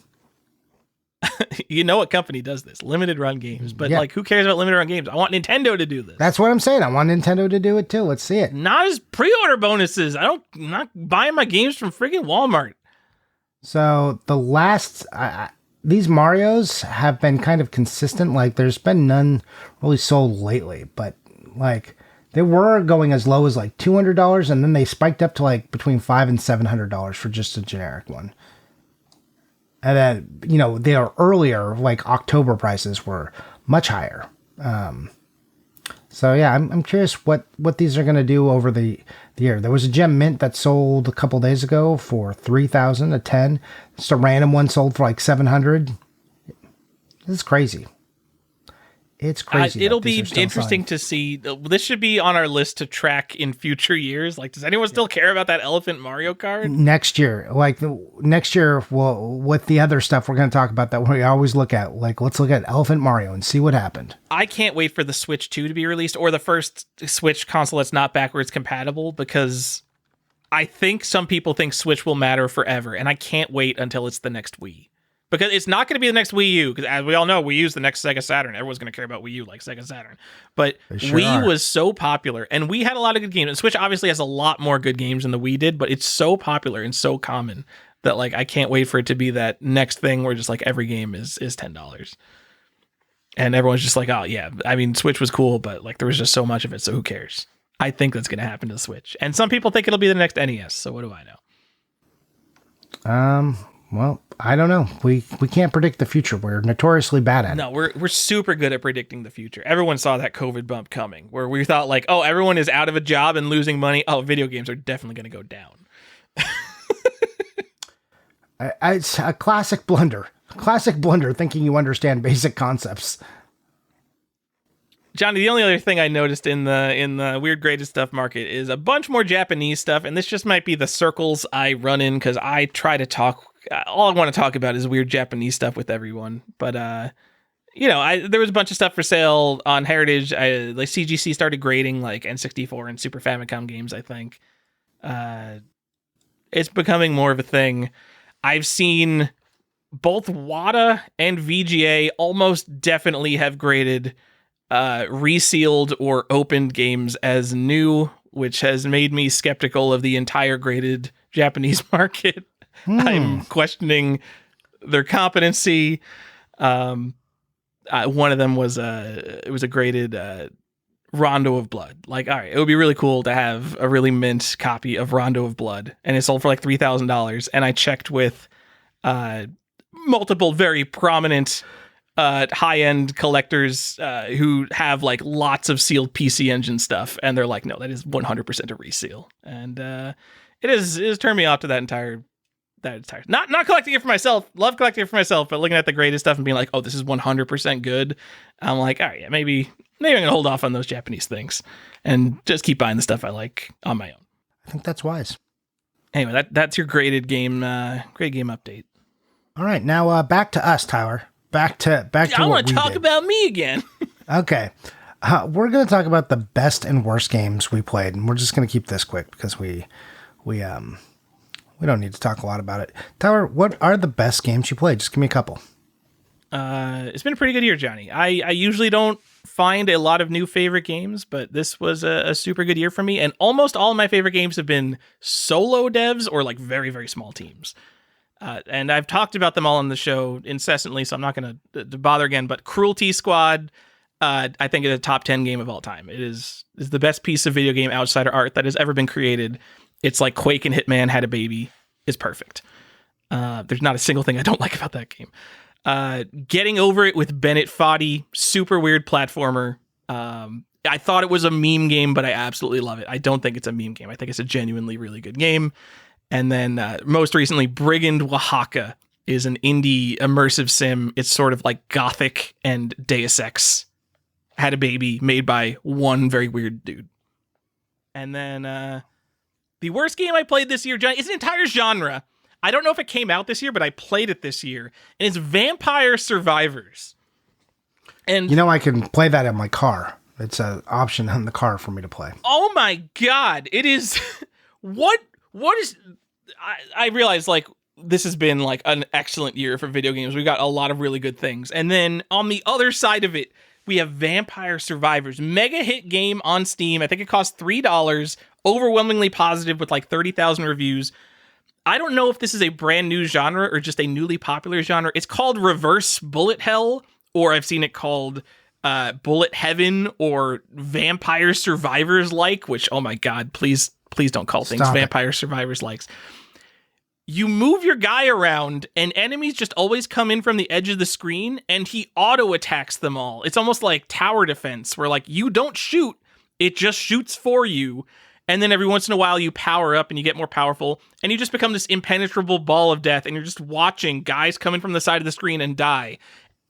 You know what company does this? Limited run games. But like, who cares about limited run games? I want Nintendo to do this. That's what I'm saying. I want Nintendo to do it too. Let's see it. Not as pre-order bonuses. I'm not buying my games from freaking Walmart. So the last, these Marios have been kind of consistent. Like there's been none really sold lately, but like they were going as low as like $200, and then they spiked up to like between $500 and $700 for just a generic one. And then, their earlier, like October prices were much higher. So yeah, I'm curious what these are going to do over the year. There was a gem mint that sold a couple days ago for $3,000 a 10. Just a random one sold for like $700. This is crazy. It's crazy. It'll be interesting to see. This should be on our list to track in future years. Like, does anyone still care about that Elephant Mario card? Next year, well, with the other stuff we're going to talk about that we always look at, like, let's look at Elephant Mario and see what happened. I can't wait for the Switch 2 to be released, or the first Switch console that's not backwards compatible, because I think some people think Switch will matter forever, and I can't wait until it's the next Wii. Because it's not going to be the next Wii U, because as we all know, Wii U is the next Sega Saturn. Everyone's going to care about Wii U like Sega Saturn. But Wii was so popular, and Wii had a lot of good games. And Switch obviously has a lot more good games than the Wii did, but it's so popular and so common that like I can't wait for it to be that next thing where just like every game is $10. And everyone's just like, oh yeah, I mean, Switch was cool, but like there was just so much of it, so who cares? I think that's going to happen to the Switch. And some people think it'll be the next NES, so what do I know? Well, I don't know. We can't predict the future. We're notoriously bad at it. No, we're super good at predicting the future. Everyone saw that COVID bump coming, where we thought like, oh, everyone is out of a job and losing money. Oh, video games are definitely going to go down. It's a classic blunder. Classic blunder, thinking you understand basic concepts. Johnny, the only other thing I noticed in the weird graded stuff market is a bunch more Japanese stuff, and this just might be the circles I run in because I try to talk. All I want to talk about is weird Japanese stuff with everyone. But there was a bunch of stuff for sale on Heritage. Like CGC started grading like N64 and Super Famicom games. I think it's becoming more of a thing. I've seen both WATA and VGA almost definitely have graded resealed or opened games as new, which has made me skeptical of the entire graded Japanese market. I'm questioning their competency. One of them was it was a graded Rondo of Blood. Like, all right, it would be really cool to have a really mint copy of Rondo of Blood, and it sold for like $3,000. And I checked with multiple very prominent high-end collectors who have like lots of sealed PC Engine stuff, and they're like, no, that is 100% a reseal. And it has turned me off to that entire not collecting it for myself, love collecting it for myself, but looking at the greatest stuff and being like, oh, this is 100% good. I'm like, all right, yeah, maybe I'm gonna hold off on those Japanese things and just keep buying the stuff I like on my own. I think that's wise. Anyway, that's your graded game update. All right, now back to us, Tyler. Back to I want to talk about me again. Okay. We're going to talk about the best and worst games we played, and we're just going to keep this quick because we don't need to talk a lot about it. Tyler, what are the best games you played? Just give me a couple. It's been a pretty good year, Johnny. I usually don't find a lot of new favorite games, but this was a super good year for me, and almost all of my favorite games have been solo devs or like very, very small teams. And I've talked about them all on the show incessantly, so I'm not going to bother again. But Cruelty Squad, I think is a top 10 game of all time. It is the best piece of video game outsider art that has ever been created. It's like Quake and Hitman had a baby. It's perfect. There's not a single thing I don't like about that game. Getting Over It with Bennett Foddy, super weird platformer. I thought it was a meme game, but I absolutely love it. I don't think it's a meme game. I think it's a genuinely really good game. And then most recently, Brigand Oaxaca is an indie immersive sim. It's sort of like Gothic and Deus Ex had a baby made by one very weird dude. And then the worst game I played this year, Johnny, it's an entire genre. I don't know if it came out this year, but I played it this year. And it's Vampire Survivors. And I can play that in my car. It's an option in the car for me to play. Oh my God. It is... What is... I realize, like, this has been, like, an excellent year for video games. We got a lot of really good things. And then on the other side of it, we have Vampire Survivors. Mega hit game on Steam. I think it costs $3. Overwhelmingly positive with, like, 30,000 reviews. I don't know if this is a brand new genre or just a newly popular genre. It's called Reverse Bullet Hell, or I've seen it called Bullet Heaven or Vampire Survivors like, which, oh my God, please don't call things Vampire Survivors likes. You move your guy around and enemies just always come in from the edge of the screen and he auto attacks them all. It's almost like tower defense where like you don't shoot, it just shoots for you. And then every once in a while you power up and you get more powerful and you just become this impenetrable ball of death and you're just watching guys coming from the side of the screen and die.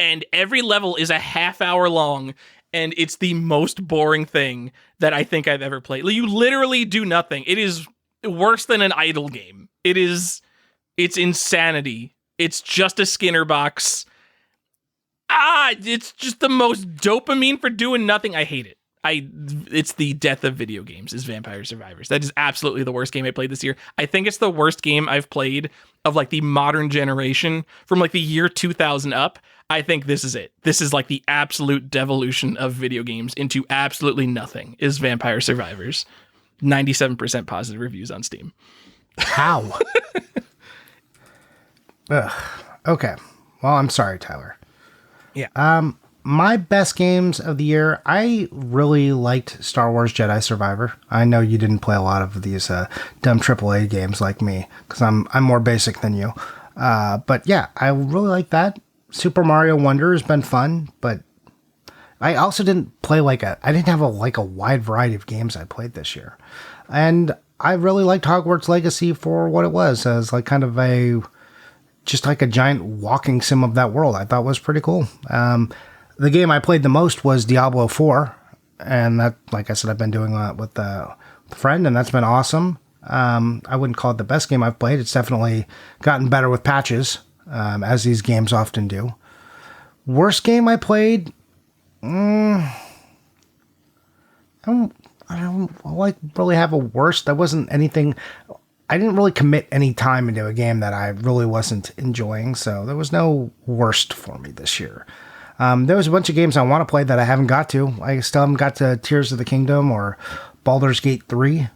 And every level is a half hour long. And it's the most boring thing that I think I've ever played. You literally do nothing. It is worse than an idle game. It's insanity. It's just a Skinner box. It's just the most dopamine for doing nothing. I hate it. It's the death of video games is Vampire Survivors. That is absolutely the worst game I played this year. I think it's the worst game I've played of like the modern generation from like the year 2000 up. I think this is it. This is like the absolute devolution of video games into absolutely nothing is Vampire Survivors. 97% positive reviews on Steam. How? Ugh. Okay. Well, I'm sorry, Tyler. Yeah. my best games of the year, I really liked Star Wars Jedi Survivor. I know you didn't play a lot of these dumb AAA games like me, because I'm more basic than you. But yeah, I really like that. Super Mario Wonder has been fun, but I also didn't play I didn't have a wide variety of games I played this year. And I really liked Hogwarts Legacy for what it was, as kind of just like a giant walking sim of that world. I thought was pretty cool. The game I played the most was Diablo 4, and that, like I said, I've been doing that with a friend, and that's been awesome. I wouldn't call it the best game I've played. It's definitely gotten better with patches, as these games often do. Worst game I played? I don't really have a worst. That wasn't anything. I didn't really commit any time into a game that I really wasn't enjoying, so there was no worst for me this year. There was a bunch of games I want to play that I haven't got to. I still haven't got to Tears of the Kingdom or Baldur's Gate 3,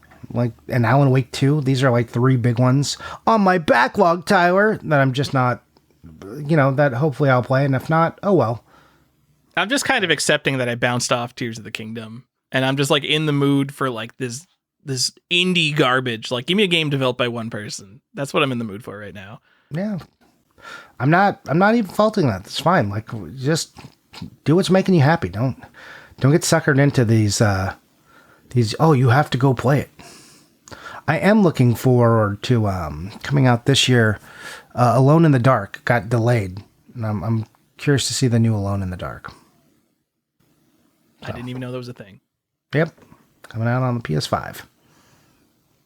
and Alan Wake 2. These are 3 big ones on my backlog, Tyler, that I'm just not, that hopefully I'll play, and if not, oh well. I'm just kind of accepting that I bounced off Tears of the Kingdom, and I'm just in the mood for this indie garbage. Give me a game developed by one person. That's what I'm in the mood for right now. Yeah. I'm not even faulting that. It's fine. Just do what's making you happy. Don't get suckered into these, oh, you have to go play it. I am looking forward to, coming out this year. Alone in the Dark got delayed. And I'm curious to see the new Alone in the Dark. So. I didn't even know there was a thing. Yep. Coming out on the PS5.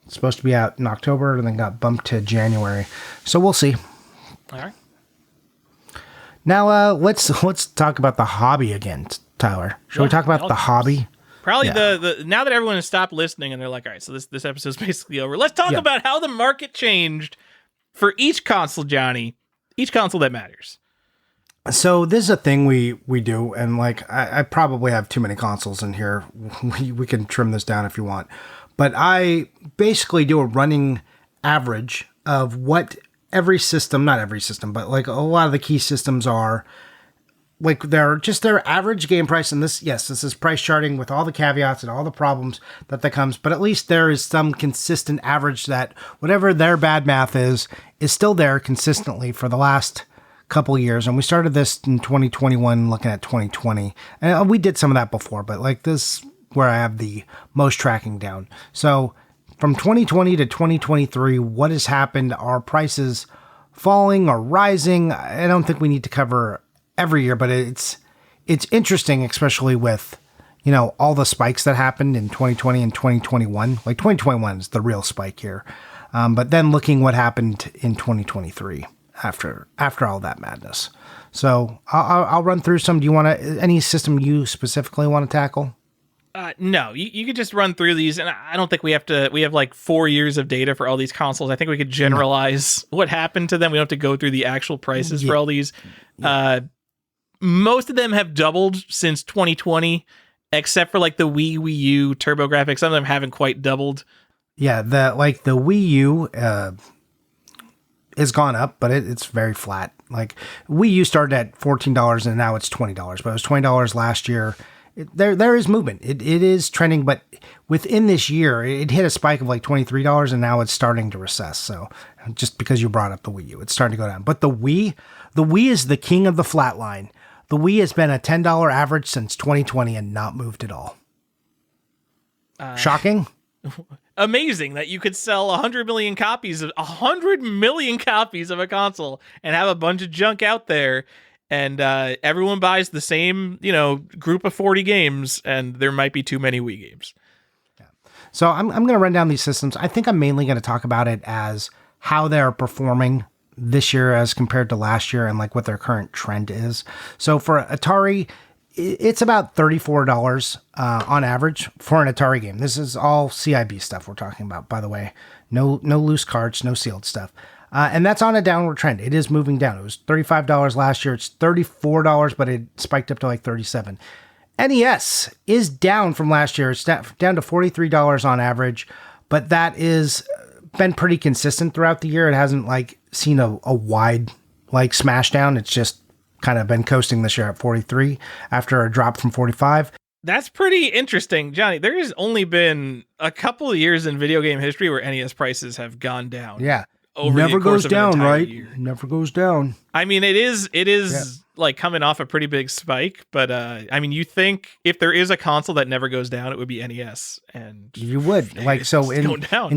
It's supposed to be out in October and then got bumped to January. So we'll see. All right. Now let's talk about the hobby again, Tyler. Shall we talk about the hobby? Probably the now that everyone has stopped listening and they're like, all right, so this episode's basically over. Let's talk about how the market changed for each console, Johnny. Each console that matters. So this is a thing we do, and I probably have too many consoles in here. We can trim this down if you want. But I basically do a running average of what every system, not every system, but a lot of the key systems are, their average game price. And this is price charting with all the caveats and all the problems that comes, but at least there is some consistent average that whatever their bad math is still there consistently for the last couple years. And we started this in 2021, looking at 2020. And we did some of that before, but this where I have the most tracking down. So from 2020 to 2023, what has happened? Are prices falling or rising? I don't think we need to cover every year, but it's interesting, especially with, all the spikes that happened in 2020 and 2021. 2021 is the real spike here. But then looking what happened in 2023 after all that madness. So I'll run through some. Do you want any system you specifically want to tackle? No, you could just run through these, and I don't think we have 4 years of data for all these consoles. I think we could generalize what happened to them. We don't have to go through the actual prices for all these. Yeah. Most of them have doubled since 2020, except for the Wii U, TurboGrafx. Some of them haven't quite doubled. Yeah, the Wii U has gone up, but it's very flat. Wii U started at $14 and now it's $20, but it was $20 last year. There is movement. It is trending, but within this year, it hit a spike of $23, and now it's starting to recess. So just because you brought up the Wii U, it's starting to go down. But the Wii is the king of the flat line. The Wii has been a $10 average since 2020 and not moved at all. Shocking? Amazing that you could sell 100 million copies of a console and have a bunch of junk out there. And everyone buys the same, group of 40 games, and there might be too many Wii games. Yeah. So I'm going to run down these systems. I think I'm mainly going to talk about it as how they're performing this year as compared to last year and what their current trend is. So for Atari, it's about $34 on average for an Atari game. This is all CIB stuff we're talking about, by the way. No loose carts, no sealed stuff. And that's on a downward trend. It is moving down. It was $35 last year. It's $34, but it spiked up to $37. NES is down from last year. It's down to $43 on average, but that is been pretty consistent throughout the year. It hasn't seen a wide smash down. It's just kind of been coasting this year at 43 after a drop from 45. That's pretty interesting, Johnny. There's only been a couple of years in video game history where NES prices have gone down. Yeah. Over Never the course goes of an down, entire right? year. Never goes down. I mean, it is like coming off a pretty big spike, but I mean, you think if there is a console that never goes down, it would be NES, and You would. Like, so it's going down.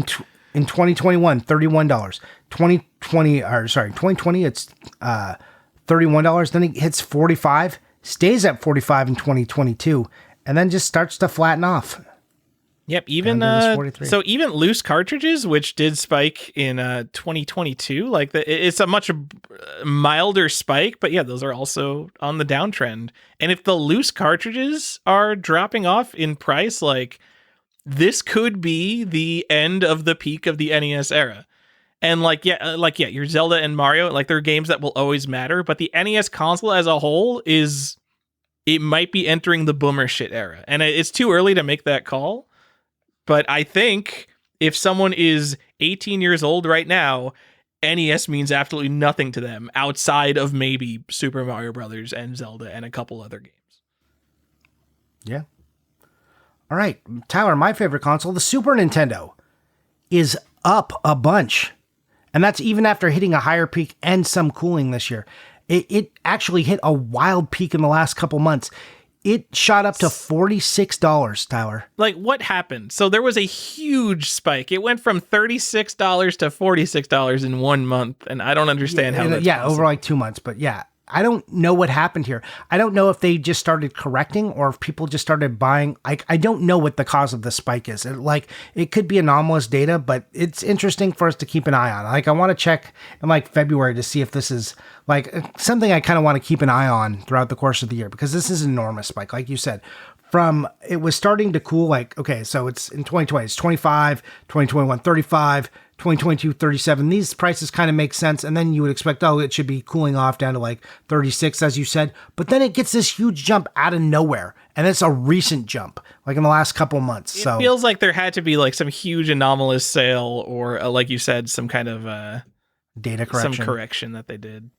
in 2021, $31. 2020, it's $31. Then it hits 45, stays at 45 in 2022, and then just starts to flatten off. Yep, even so even loose cartridges, which did spike in 2022, like it's a much milder spike, but yeah, those are also on the downtrend. And if the loose cartridges are dropping off in price, like this could be the end of the peak of the NES era. And your Zelda and Mario, like they're games that will always matter, but the NES console as a whole it might be entering the boomer shit era. And it's too early to make that call. But I think if someone is 18 years old right now, NES means absolutely nothing to them outside of maybe Super Mario Brothers and Zelda and a couple other games. Yeah. All right, Tyler, my favorite console, the Super Nintendo, is up a bunch. And that's even after hitting a higher peak and some cooling this year. It actually hit a wild peak in the last couple months. It shot up to $46, Tyler. Like, what happened? So there was a huge spike. It went from $36 to $46 in 1 month, and I don't understand how that's possible. Over like 2 months, but yeah. I don't know what happened here. I don't know if they just started correcting or if people just started buying. I don't know what the cause of the spike is. It could be anomalous data, but it's interesting for us to keep an eye on. Like, I want to check in like February to see if this is like something I kind of want to keep an eye on throughout the course of the year, because this is an enormous spike. Like you said, it was starting to cool. Like, okay, so it's in 2020, it's 25, 2021, 35, 2022, 37. These prices kind of make sense. And then you would expect, it should be cooling off down to like 36, as you said. But then it gets this huge jump out of nowhere. And it's a recent jump, like in the last couple months. It feels like there had to be like some huge anomalous sale or, like you said, some kind of data correction. Some correction that they did.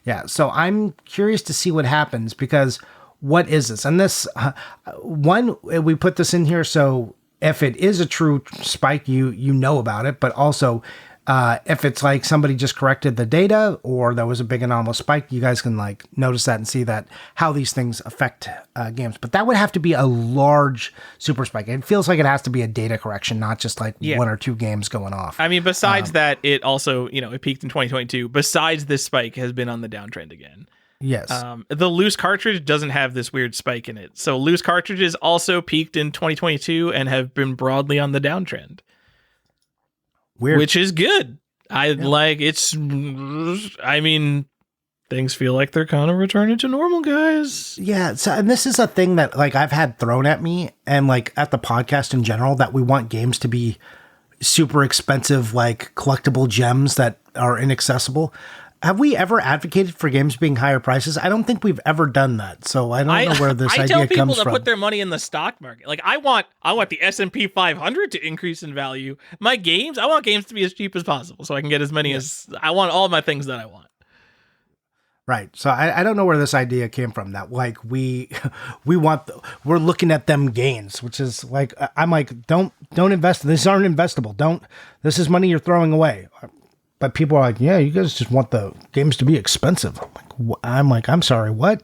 Yeah. So I'm curious to see what happens, because what is this? And this one, we put this in here so if it is a true spike, you know about it, but also if it's like somebody just corrected the data or there was a big anomalous spike, you guys can like notice that and see that how these things affect games. But that would have to be a large super spike. It feels like it has to be a data correction, not just like one or two games going off. I mean, besides that, it also, it peaked in 2022. Besides this spike has been on the downtrend again. Yes. The loose cartridge doesn't have this weird spike in it. So loose cartridges also peaked in 2022 and have been broadly on the downtrend. Weird. Which is good. I mean, things feel like they're kind of returning to normal, guys. Yeah. So, and this is a thing that like I've had thrown at me and like at the podcast in general, that we want games to be super expensive, like collectible gems that are inaccessible. Have we ever advocated for games being higher prices? I don't think we've ever done that. So I don't know where this idea comes from. I tell people to put their money in the stock market. Like I want the S&P 500 to increase in value. I want games to be as cheap as possible so I can get as many as I want, all my things that I want. Right. So I don't know where this idea came from, that like we're looking at them gains, which is like, I'm like, don't invest. These aren't investable. This is money you're throwing away. But people are like, yeah, you guys just want the games to be expensive. I'm sorry, what?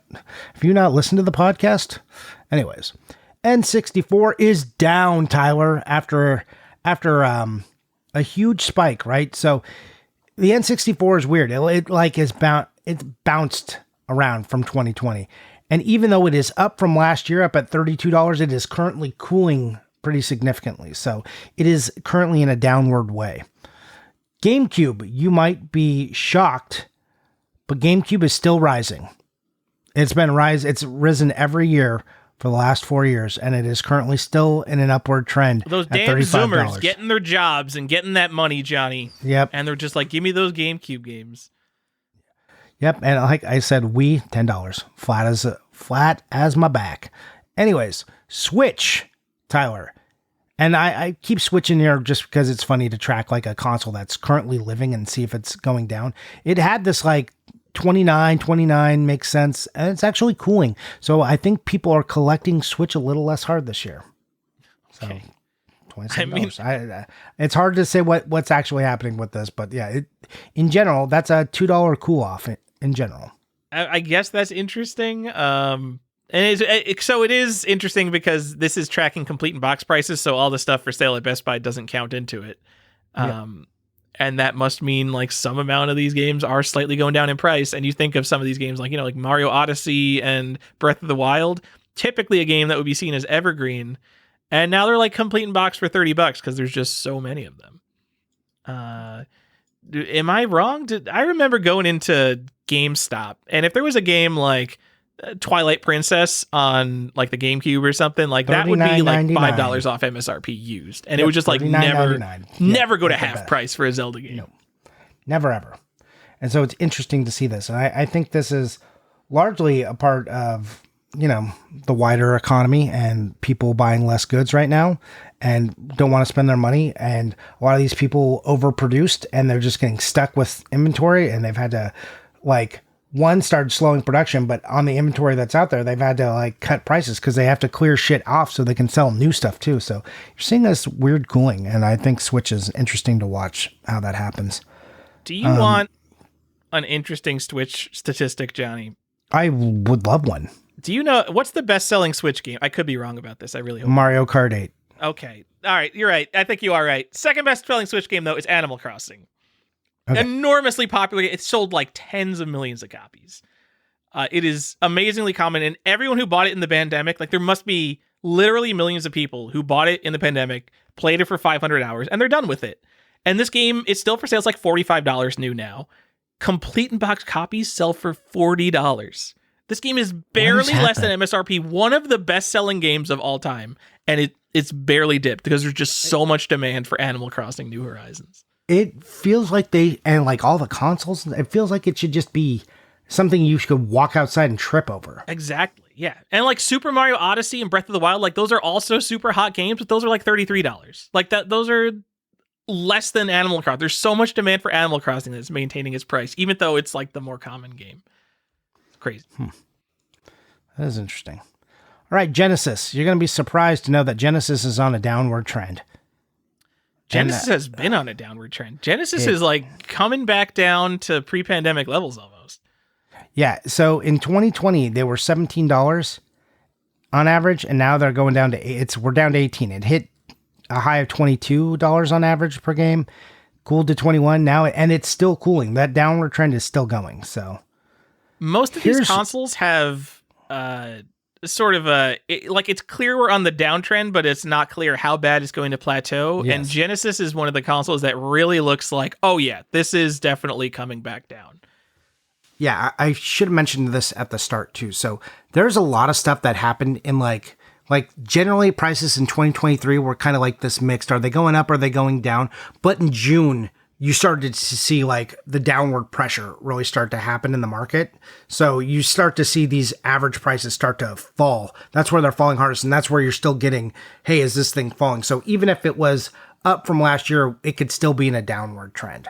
Have you not listened to the podcast? Anyways, N64 is down, Tyler, after a huge spike, right? So the N64 is weird. It's bounced around from 2020. And even though it is up from last year, up at $32, it is currently cooling pretty significantly. So it is currently in a downward way. GameCube, you might be shocked, but GameCube is still rising. It's risen every year for the last 4 years, and it is currently still in an upward trend. Those damn Zoomers getting their jobs and getting that money, Johnny. Yep. And they're just like, give me those GameCube games. Yep, and like I said, $10, flat as my back. Anyways, Switch, Tyler. And I keep switching here just because it's funny to track like a console that's currently living and see if it's going down. It had this like $29 makes sense, and it's actually cooling. So I think people are collecting Switch a little less hard this year. So Okay. $27. It's hard to say what's actually happening with this, but yeah, in general, that's a $2 cool off in general. I guess that's interesting. So it is interesting because this is tracking complete in box prices, so all the stuff for sale at Best Buy doesn't count into it. And that must mean like some amount of these games are slightly going down in price. And you think of some of these games like, like Mario Odyssey and Breath of the Wild, typically a game that would be seen as evergreen. And now they're like complete in box for $30 because there's just so many of them. Am I wrong? I remember going into GameStop, and if there was a game like Twilight Princess on like the GameCube or something, like that would be like $5 off MSRP used, and it would just like never go to half price for a Zelda game. No, never ever. And so it's interesting to see this, and I think this is largely a part of the wider economy and people buying less goods right now and don't want to spend their money. And a lot of these people overproduced and they're just getting stuck with inventory, and they've had to start slowing production, but on the inventory that's out there, they've had to cut prices because they have to clear shit off so they can sell new stuff too. So you're seeing this weird cooling, and I think Switch is interesting to watch how that happens. Do you want an interesting Switch statistic, Johnny? I would love one. Do you know what's the best-selling Switch game? I could be wrong about this. I really hope. Mario Kart 8. Okay. All right. You're right. I think you are right. Second best-selling Switch game, though, is Animal Crossing. Okay. Enormously popular. It's sold like tens of millions of copies. It is amazingly common, and everyone who bought it in the pandemic, like there must be literally millions of people who bought it in the pandemic, played it for 500 hours, and they're done with it. And this game is still for sale. It's like $45 new now. Complete in box copies sell for $40. This game is barely less than MSRP, one of the best-selling games of all time, and it's barely dipped because there's just so much demand for Animal Crossing New Horizons. It feels like all the consoles, it feels like it should just be something you could walk outside and trip over. Exactly, yeah. And like Super Mario Odyssey and Breath of the Wild, like those are also super hot games, but those are like $33. Like those are less than Animal Crossing. There's so much demand for Animal Crossing that it's maintaining its price, even though it's like the more common game. Crazy. That is interesting. All right, Genesis. You're going to be surprised to know that Genesis is on a downward trend. Genesis has been on a downward trend. Genesis is like coming back down to pre-pandemic levels almost. Yeah. So in 2020, they were $17 on average, and now they're going down to we're down to 18. It hit a high of $22 on average per game, cooled to 21 now, and it's still cooling. That downward trend is still going. So. Most of these consoles have sort of it's clear we're on the downtrend, but it's not clear how bad it's going to plateau. Yes. And Genesis is one of the consoles that really looks like, oh yeah, this is definitely coming back down. Yeah, I should have mentioned this at the start too. So there's a lot of stuff that happened in like generally prices in 2023 were kind of like this mixed. Are they going up? Are they going down? But in June, you started to see like the downward pressure really start to happen in the market. So you start to see these average prices start to fall. That's where they're falling hardest. And that's where you're still getting, hey, is this thing falling? So even if it was up from last year, it could still be in a downward trend.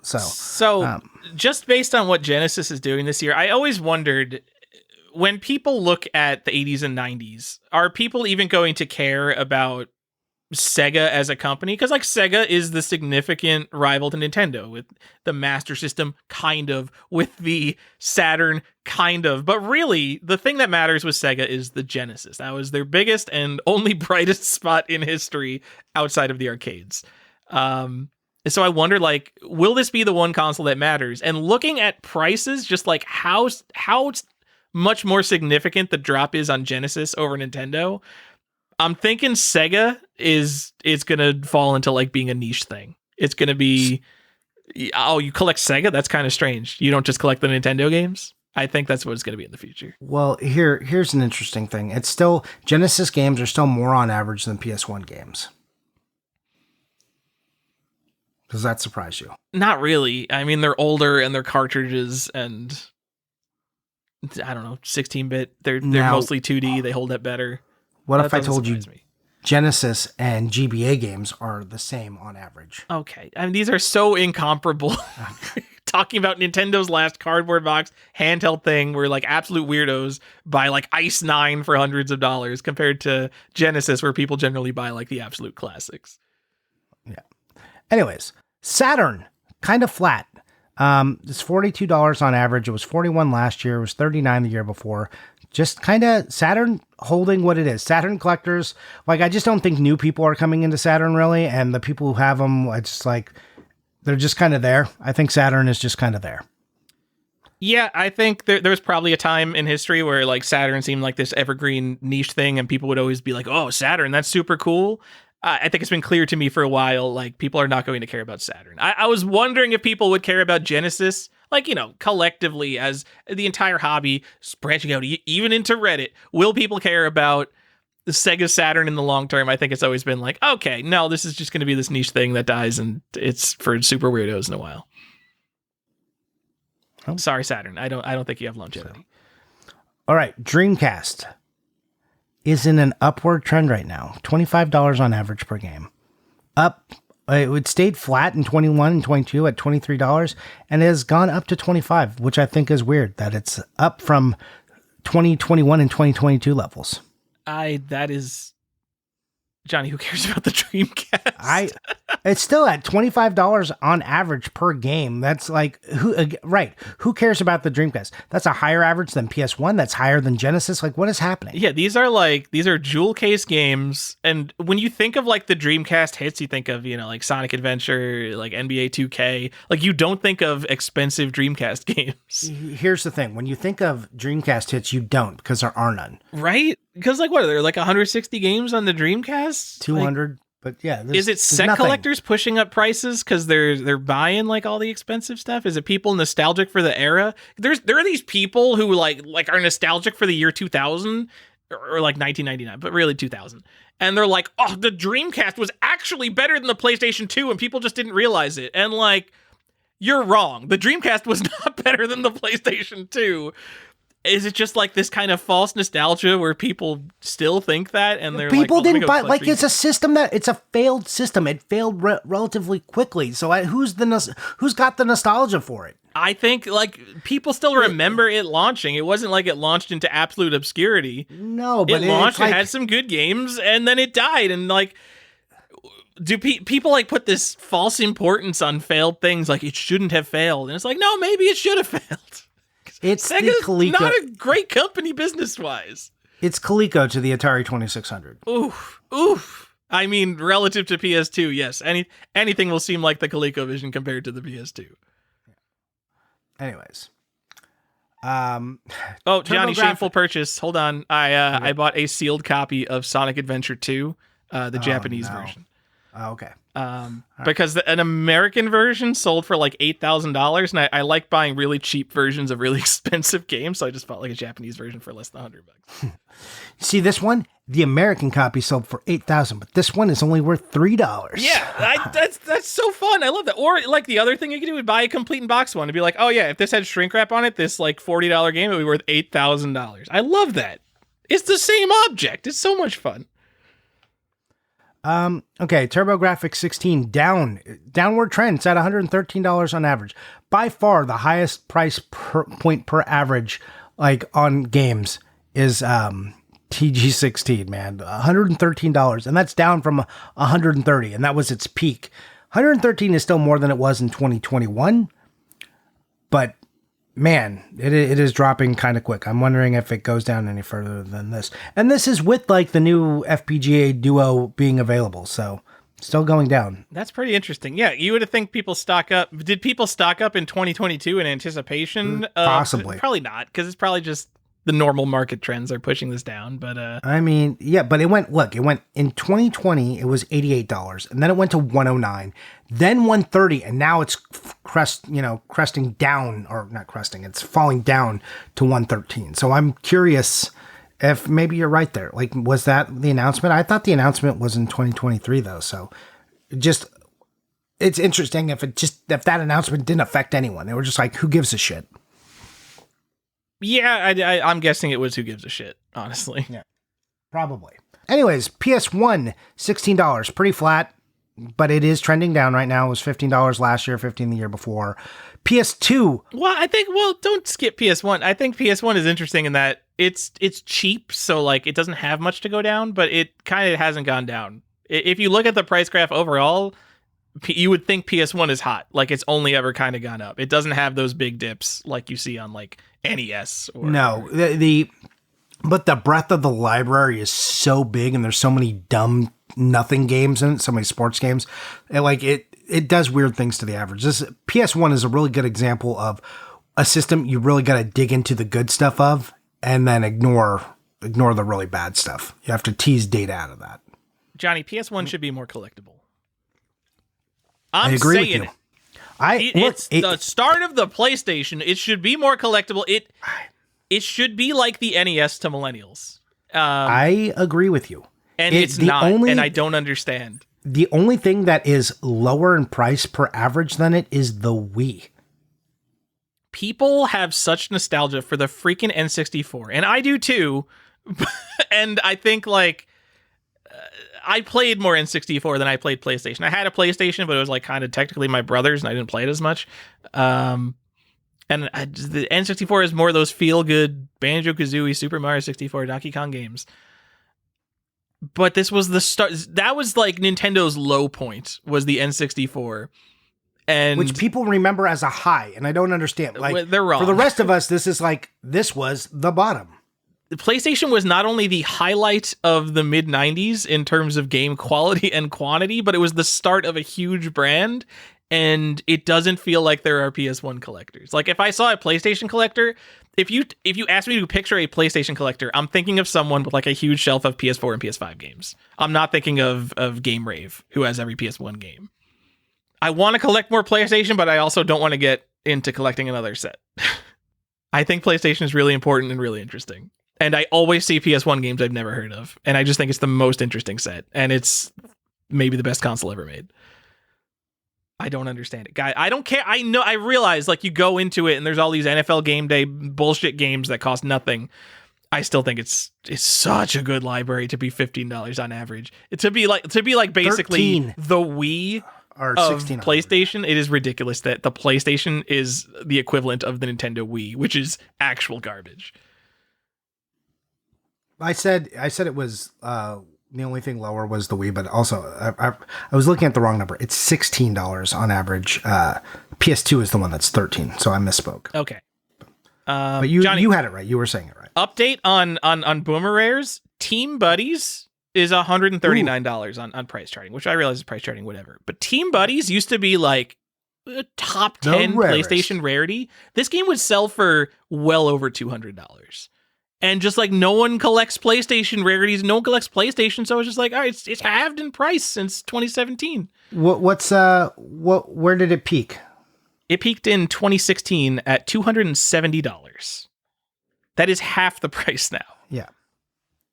So just based on what Genesis is doing this year, I always wondered, when people look at the 80s and 90s, are people even going to care about Sega as a company? Because like Sega is the significant rival to Nintendo with the Master System, kind of, with the Saturn, kind of. But really, the thing that matters with Sega is the Genesis. That was their biggest and only brightest spot in history outside of the arcades. So I wonder, like, will this be the one console that matters? And looking at prices, just like how much more significant the drop is on Genesis over Nintendo, I'm thinking Sega it's going to fall into like being a niche thing. It's going to be, oh, you collect Sega? That's kind of strange. You don't just collect the Nintendo games? I think that's what it's going to be in the future. Well, here's an interesting thing. It's still, Genesis games are still more on average than PS1 games. Does that surprise you? Not really. I mean, they're older and they're cartridges and I don't know, 16-bit. They're mostly 2D. They hold up better. What if I told you Genesis and GBA games are the same on average? Okay. I mean, these are so incomparable talking about Nintendo's last cardboard box handheld thing where like absolute weirdos buy like Ice 9 for hundreds of dollars compared to Genesis where people generally buy like the absolute classics. Yeah. Anyways, Saturn, kind of flat. It's $42 on average. It was $41 last year. It was $39 the year before. Just kind of Saturn holding what it is. Saturn collectors, like, I just don't think new people are coming into Saturn really. And the people who have them, it's like, they're just kind of there. I think Saturn is just kind of there. Yeah, I think there was probably a time in history where like Saturn seemed like this evergreen niche thing and people would always be like, oh, Saturn, that's super cool. I think it's been clear to me for a while, like, people are not going to care about Saturn. I was wondering if people would care about Genesis, like, you know, collectively as the entire hobby, branching out even into Reddit. Will people care about the Sega Saturn in the long term? I think it's always been like, okay, no, this is just going to be this niche thing that dies, and it's for super weirdos in a while. Oh. Sorry, Saturn. I don't think you have longevity. All right, Dreamcast is in an upward trend right now. $25 on average per game. Up, it stayed flat in 21 and 22 at $23, and it has gone up to 25, which I think is weird that it's up from 2021 and 2022 levels. That is, Johnny, who cares about the Dreamcast? It's still at $25 on average per game. That's like, who cares about the Dreamcast? That's a higher average than PS1. That's higher than Genesis. Like, what is happening? Yeah, these are jewel case games. And when you think of like the Dreamcast hits, you think of, you know, like Sonic Adventure, like NBA 2K. Like, you don't think of expensive Dreamcast games. Here's the thing. When you think of Dreamcast hits, you don't, because there are none. Right? Because like, what are there, like 160 games on the Dreamcast? 200. Like, but yeah, is it set nothing. Collectors pushing up prices because they're buying like all the expensive stuff? Is it people nostalgic for the era? There are these people who like are nostalgic for the year 2000 or like 1999, but really 2000, and they're like, oh, the Dreamcast was actually better than the PlayStation 2, and people just didn't realize it. And like, you're wrong. The Dreamcast was not better than the PlayStation 2. Is it just like this kind of false nostalgia where people still think that, and they're people like, didn't buy, like, it's a system it's a failed system. It failed relatively quickly. So who's got the nostalgia for it? I think like people still remember it launching. It wasn't like it launched into absolute obscurity. No, but it launched. It had some good games, and then it died. And like, do people like put this false importance on failed things? Like, it shouldn't have failed, and it's like, no, maybe it should have failed. It's Sega's not a great company business-wise. It's Coleco to the Atari 2600. Oof. I mean, relative to PS2, yes. Anything will seem like the ColecoVision compared to the PS2. Anyways. Johnny, shameful purchase. Hold on. I bought a sealed copy of Sonic Adventure 2, the Japanese version. Oh, okay. Because an American version sold for like $8,000, and I like buying really cheap versions of really expensive games, so I just bought like a Japanese version for less than $100. See, this one, the American copy sold for $8,000, but this one is only worth $3. Yeah, that's so fun. I love that. Or like the other thing you could do would buy a complete in box one and be like, oh yeah, if this had shrink wrap on it, this like $40 game, it would be worth $8,000. I love that. It's the same object. It's so much fun. Okay, TurboGrafx 16 downward trend. It's at $113 on average. By far the highest price point per average, like on games, is TG16, man. $113, and that's down from $130, and that was its peak. $113 is still more than it was in 2021, but man, it is dropping kind of quick. I'm wondering if it goes down any further than this. And this is with like the new FPGA Duo being available, so still going down. That's pretty interesting. Yeah, you would think people stock up. Did people stock up in 2022 in anticipation? Possibly. Probably not, because it's probably just the normal market trends are pushing this down. But I mean, yeah, but it went in 2020, it was $88, and then it went to $109, then $130, and now it's cresting down, or not cresting, it's falling down to $113. So I'm curious if maybe you're right there. Like, was that the announcement? I thought the announcement was in 2023 though. So it's interesting if that announcement didn't affect anyone. They were just like, who gives a shit? Yeah, I'm guessing it was who gives a shit, honestly. Yeah, probably. Anyways, PS1, $16, pretty flat. but it is trending down right now. It was $15 last year, $15 the year before. PS2. Well, don't skip PS1. I think PS1 is interesting in that it's cheap, so like it doesn't have much to go down, but it kind of hasn't gone down. If you look at the price graph overall, you would think PS1 is hot. Like it's only ever kind of gone up. It doesn't have those big dips like you see on like NES. No, but the breadth of the library is so big, and there's so many dumb nothing games in it, so many sports games. And like it does weird things to the average. This PS1 is a really good example of a system you really got to dig into the good stuff of, and then ignore the really bad stuff. You have to tease data out of that. Johnny, PS1 should be more collectible. I agree with you. It's the start of the PlayStation. It should be more collectible. It should be like the NES to millennials. I agree with you. And it's not, and I don't understand. The only thing that is lower in price per average than it is the Wii. People have such nostalgia for the freaking N64, and I do too. And I think like I played more N64 than I played PlayStation. I had a PlayStation, but it was like kind of technically my brother's, and I didn't play it as much. And the N64 is more of those feel-good Banjo-Kazooie, Super Mario 64, Donkey Kong games. But this was the start. That was like Nintendo's low point, was the N64. And which people remember as a high, and I don't understand. Like, they're wrong. For the rest of us, this was the bottom. The PlayStation was not only the highlight of the mid-90s in terms of game quality and quantity, but it was the start of a huge brand, and it doesn't feel like there are PS1 collectors. Like, if I saw a PlayStation collector, if you ask me to picture a PlayStation collector, I'm thinking of someone with like a huge shelf of PS4 and PS5 games. I'm not thinking of Game Rave, who has every PS1 game. I want to collect more PlayStation, but I also don't want to get into collecting another set. I think PlayStation is really important and really interesting. And I always see PS1 games I've never heard of. And I just think it's the most interesting set. And it's maybe the best console ever made. I don't understand it. Guy, I don't care. I realize like you go into it and there's all these NFL game day bullshit games that cost nothing. I still think it's such a good library to be $15 on average. To be like basically 13. The Wii or of 16 PlayStation. It is ridiculous that the PlayStation is the equivalent of the Nintendo Wii, which is actual garbage. I said it was the only thing lower was the Wii, but also I was looking at the wrong number. It's $16 on average. PS2 is the one that's 13, so I misspoke. Okay. But you Johnny, you had it right. You were saying it right. Update on Boomerares. Team Buddies is $139 on price charting, which I realize is price charting, whatever. But Team Buddies used to be like a top 10 PlayStation rarity. This game would sell for well over $200. And just like no one collects PlayStation rarities, no one collects PlayStation, so it's just like, all right, it's halved in price since 2017. Where did it peak? It peaked in 2016 at $270. That is half the price now. Yeah.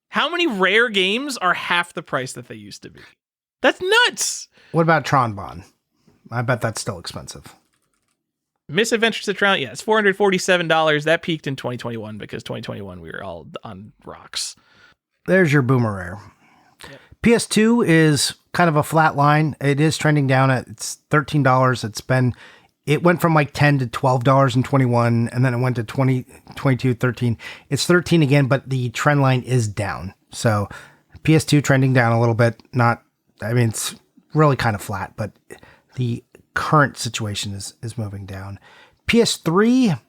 How many rare games are half the price that they used to be? That's nuts. What about Tron Bonne? I bet that's still expensive. Misadventures of Tron, yeah, it's $447. That peaked in 2021 because 2021 we were all on rocks. There's your Boomerare. Yep. PS2 is kind of a flat line. It is trending down at it's $13. It went from like $10 to $12 in 21, and then it went to 20, 22, 13. It's 13 again, but the trend line is down. So PS2 trending down a little bit. It's really kind of flat, but the current situation is moving down. PS3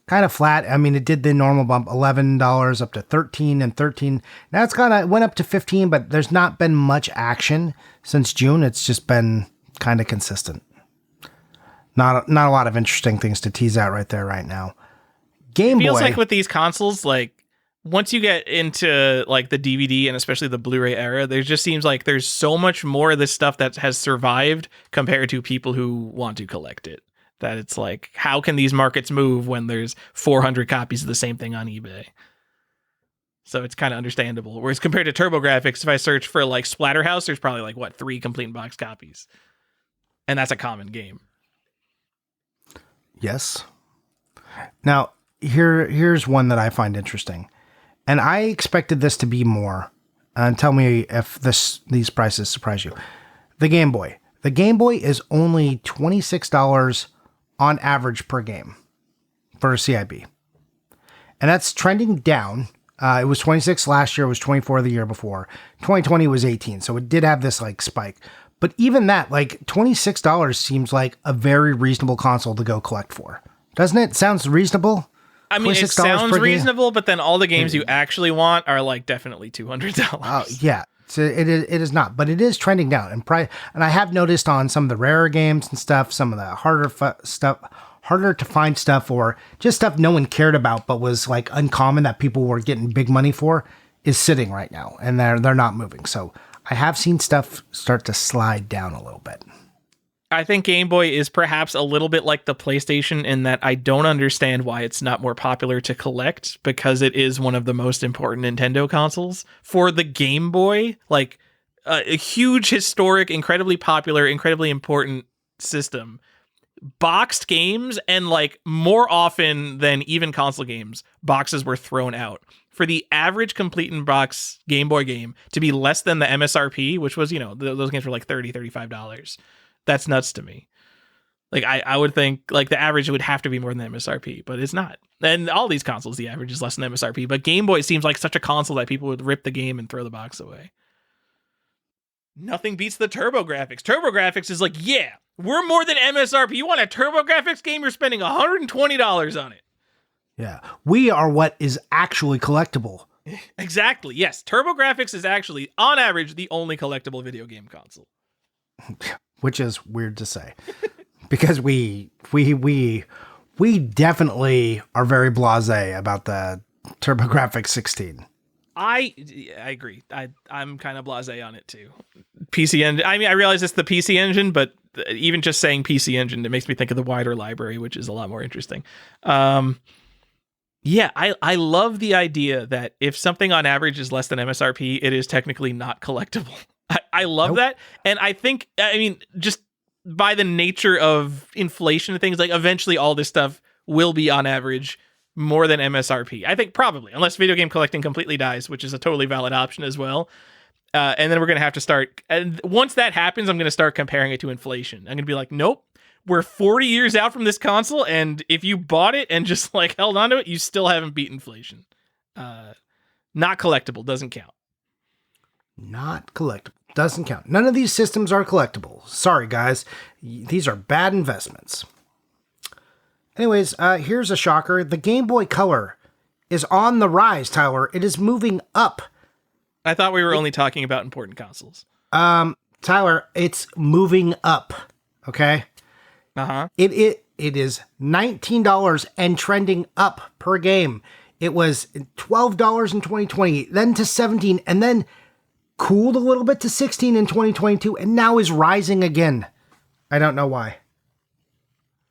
kind of flat. I mean, it did the normal bump, $11 up to 13 and 13. Now it went up to 15, but there's not been much action since June. It's just been kind of consistent. Not a lot of interesting things to tease out right there right now. Game Boy. It feels like with these consoles, like once you get into like the DVD and especially the Blu-ray era, there just seems like there's so much more of this stuff that has survived compared to people who want to collect it. That it's like, how can these markets move when there's 400 copies of the same thing on eBay? So it's kind of understandable. Whereas compared to TurboGrafx, if I search for like Splatterhouse, there's probably like 3 complete box copies. And that's a common game. Yes. Now, here's one that I find interesting. And I expected this to be more. And tell me if these prices surprise you. The Game Boy. The Game Boy is only $26 on average per game for a CIB. And that's trending down. It was 26 last year. It was 24 the year before. 2020 was 18. So it did have this like spike. But even that, like $26 seems like a very reasonable console to go collect for. Doesn't it? Sounds reasonable? I mean, it sounds reasonable, but then all the games you actually want are like definitely $200. Oh, yeah. So it is not, but it is trending down. And I have noticed on some of the rarer games and stuff, some of the harder to find stuff, or just stuff no one cared about but was like uncommon that people were getting big money for, is sitting right now, and they're not moving. So I have seen stuff start to slide down a little bit. I think Game Boy is perhaps a little bit like the PlayStation in that I don't understand why it's not more popular to collect, because it is one of the most important Nintendo consoles. For the Game Boy, like a huge, historic, incredibly popular, incredibly important system, boxed games, and like more often than even console games, boxes were thrown out. For the average complete in box Game Boy game to be less than the MSRP, which was, those games were like $30, $35. That's nuts to me. Like I would think like the average would have to be more than the MSRP, but it's not. And all these consoles, the average is less than the MSRP, but Game Boy seems like such a console that people would rip the game and throw the box away. Nothing beats the TurboGrafx. TurboGrafx is like, yeah, we're more than MSRP. You want a TurboGrafx game? You're spending $120 on it. Yeah. We are what is actually collectible. Exactly. Yes. TurboGrafx is actually, on average, the only collectible video game console. Which is weird to say. Because we definitely are very blasé about the TurboGrafx 16. I agree. I'm kind of blasé on it too. PC Engine. I mean, I realize it's the PC Engine, but even just saying PC Engine, it makes me think of the wider library, which is a lot more interesting. Yeah, I love the idea that if something on average is less than MSRP, it is technically not collectible. I love that. And I think, I mean, just by the nature of inflation and things, like eventually all this stuff will be on average more than MSRP. I think probably, unless video game collecting completely dies, which is a totally valid option as well. And then we're going to have to start. And once that happens, I'm going to start comparing it to inflation. I'm going to be like, nope, we're 40 years out from this console. And if you bought it and just like held onto it, you still haven't beat inflation. Not collectible. Doesn't count. Not collectible. Doesn't count. None of these systems are collectible. Sorry, guys. These are bad investments. Anyways, here's a shocker. The Game Boy Color is on the rise, Tyler. It is moving up. I thought we were only talking about important consoles. Tyler, it's moving up. Okay? Uh-huh. It is $19 and trending up per game. It was $12 in 2020, then to $17, and then cooled a little bit to $16 in 2022, and now is rising again. I don't know why.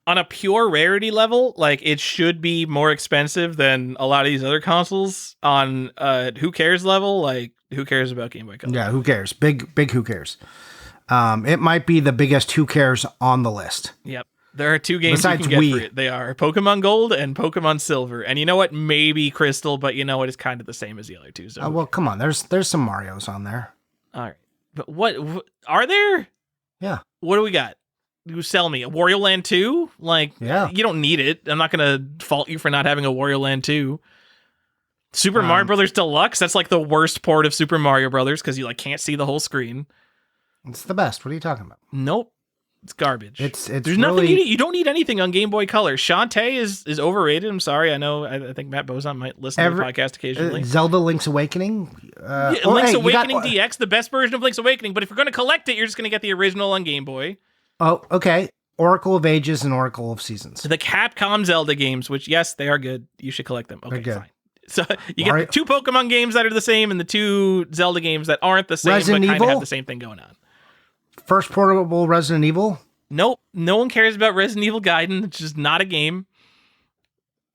On a pure rarity level, like it should be more expensive than a lot of these other consoles. On who cares level, like who cares about Game Boy Color? Yeah, who cares? Big who cares. It might be the biggest who cares on the list. Yep. There are two games Besides you can get for it. They are Pokemon Gold and Pokemon Silver. And you know what? Maybe Crystal, but you know what? It's kind of the same as the other two. So well, come on. There's some Marios on there. All right. But what are there? Yeah. What do we got? You sell me a Wario Land 2? Like, yeah. You don't need it. I'm not going to fault you for not having a Wario Land 2. Super Mario Brothers Deluxe? That's like the worst port of Super Mario Brothers because you like can't see the whole screen. It's the best. What are you talking about? Nope. It's garbage. It's There's really... nothing you don't need anything on Game Boy Color. Shantae is overrated. I'm sorry. I know. I think Matt Bozon might listen to the podcast occasionally. Zelda Link's Awakening. Link's Awakening DX, the best version of Link's Awakening. But if you're going to collect it, you're just going to get the original on Game Boy. Oh, okay. Oracle of Ages and Oracle of Seasons. The Capcom Zelda games, which yes, they are good. You should collect them. Okay, fine. So you Mario... get the two Pokemon games that are the same and the two Zelda games that aren't the same, Resident but kind of Evil? have the same thing going on. First portable Resident Evil? Nope. No one cares about Resident Evil Gaiden. It's just not a game.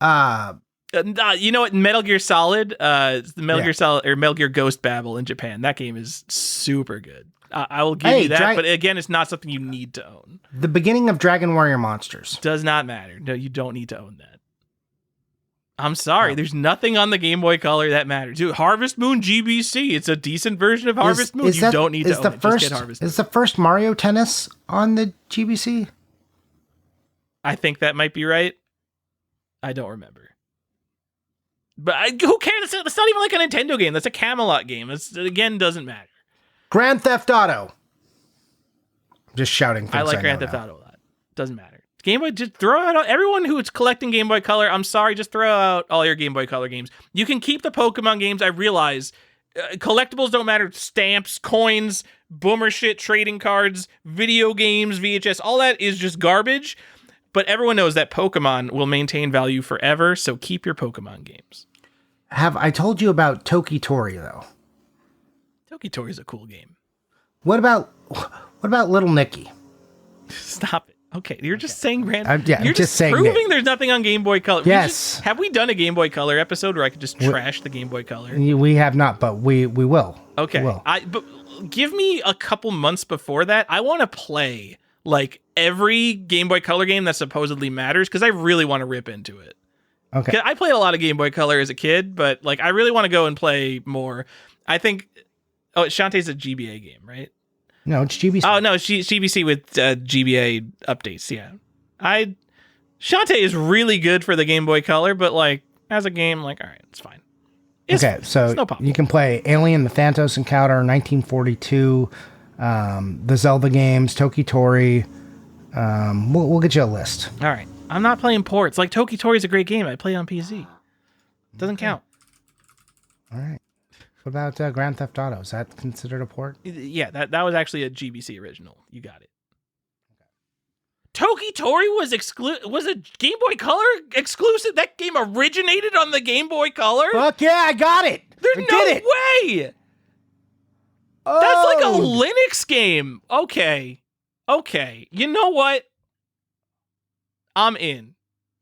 You know what? Metal Gear Solid, Gear Solid or Metal Gear Ghost Babel in Japan. That game is super good. I will give you that, but again, it's not something you need to own. The beginning of Dragon Warrior Monsters. Does not matter. No, you don't need to own that. I'm sorry. There's nothing on the Game Boy Color that matters. Dude, Harvest Moon GBC. It's a decent version of Harvest Moon. You don't need to own it. Just get Harvest Moon. Is the first Mario Tennis on the GBC? I think that might be right. I don't remember. But who cares? That's not even like a Nintendo game. That's a Camelot game. It again doesn't matter. Grand Theft Auto. I'm just shouting things I like Grand Theft Auto a lot. Doesn't matter. Game Boy, just throw out everyone who's collecting Game Boy Color. I'm sorry, just throw out all your Game Boy Color games. You can keep the Pokemon games. I realize collectibles don't matter. Stamps, coins, boomer shit, trading cards, video games, VHS, all that is just garbage. But everyone knows that Pokemon will maintain value forever, so keep your Pokemon games. Have I told you about Toki Tori though? Toki Tori is a cool game. What about Little Nicky? Stop it. Okay, you're just saying random. You're I'm just saying proving there's nothing on Game Boy Color. Yes. Have we done a Game Boy Color episode where I could just trash the Game Boy Color? We have not, but we will. Okay. We will. But give me a couple months before that. I want to play like every Game Boy Color game that supposedly matters because I really want to rip into it. Okay. I played a lot of Game Boy Color as a kid, but like I really want to go and play more. I think. Oh, Shantae's a GBA game, right? No, it's GBC. Oh no, GBC with GBA updates. Yeah, Shantae is really good for the Game Boy Color, but like as a game, like all right, it's fine. So no problem. You can play Alien: The Thanatos Encounter, 1942, the Zelda games, Toki Tori. We'll get you a list. All right, I'm not playing ports. Like Toki Tori is a great game. I play on PC. Doesn't count. All right. What about Grand Theft Auto? Is that considered a port? Yeah, that was actually a GBC original. You got it. Toki Tori was a Game Boy Color exclusive. That game originated on the Game Boy Color. Fuck yeah, I got it. There's no way. Oh. That's like a Linux game. Okay. You know what? I'm in.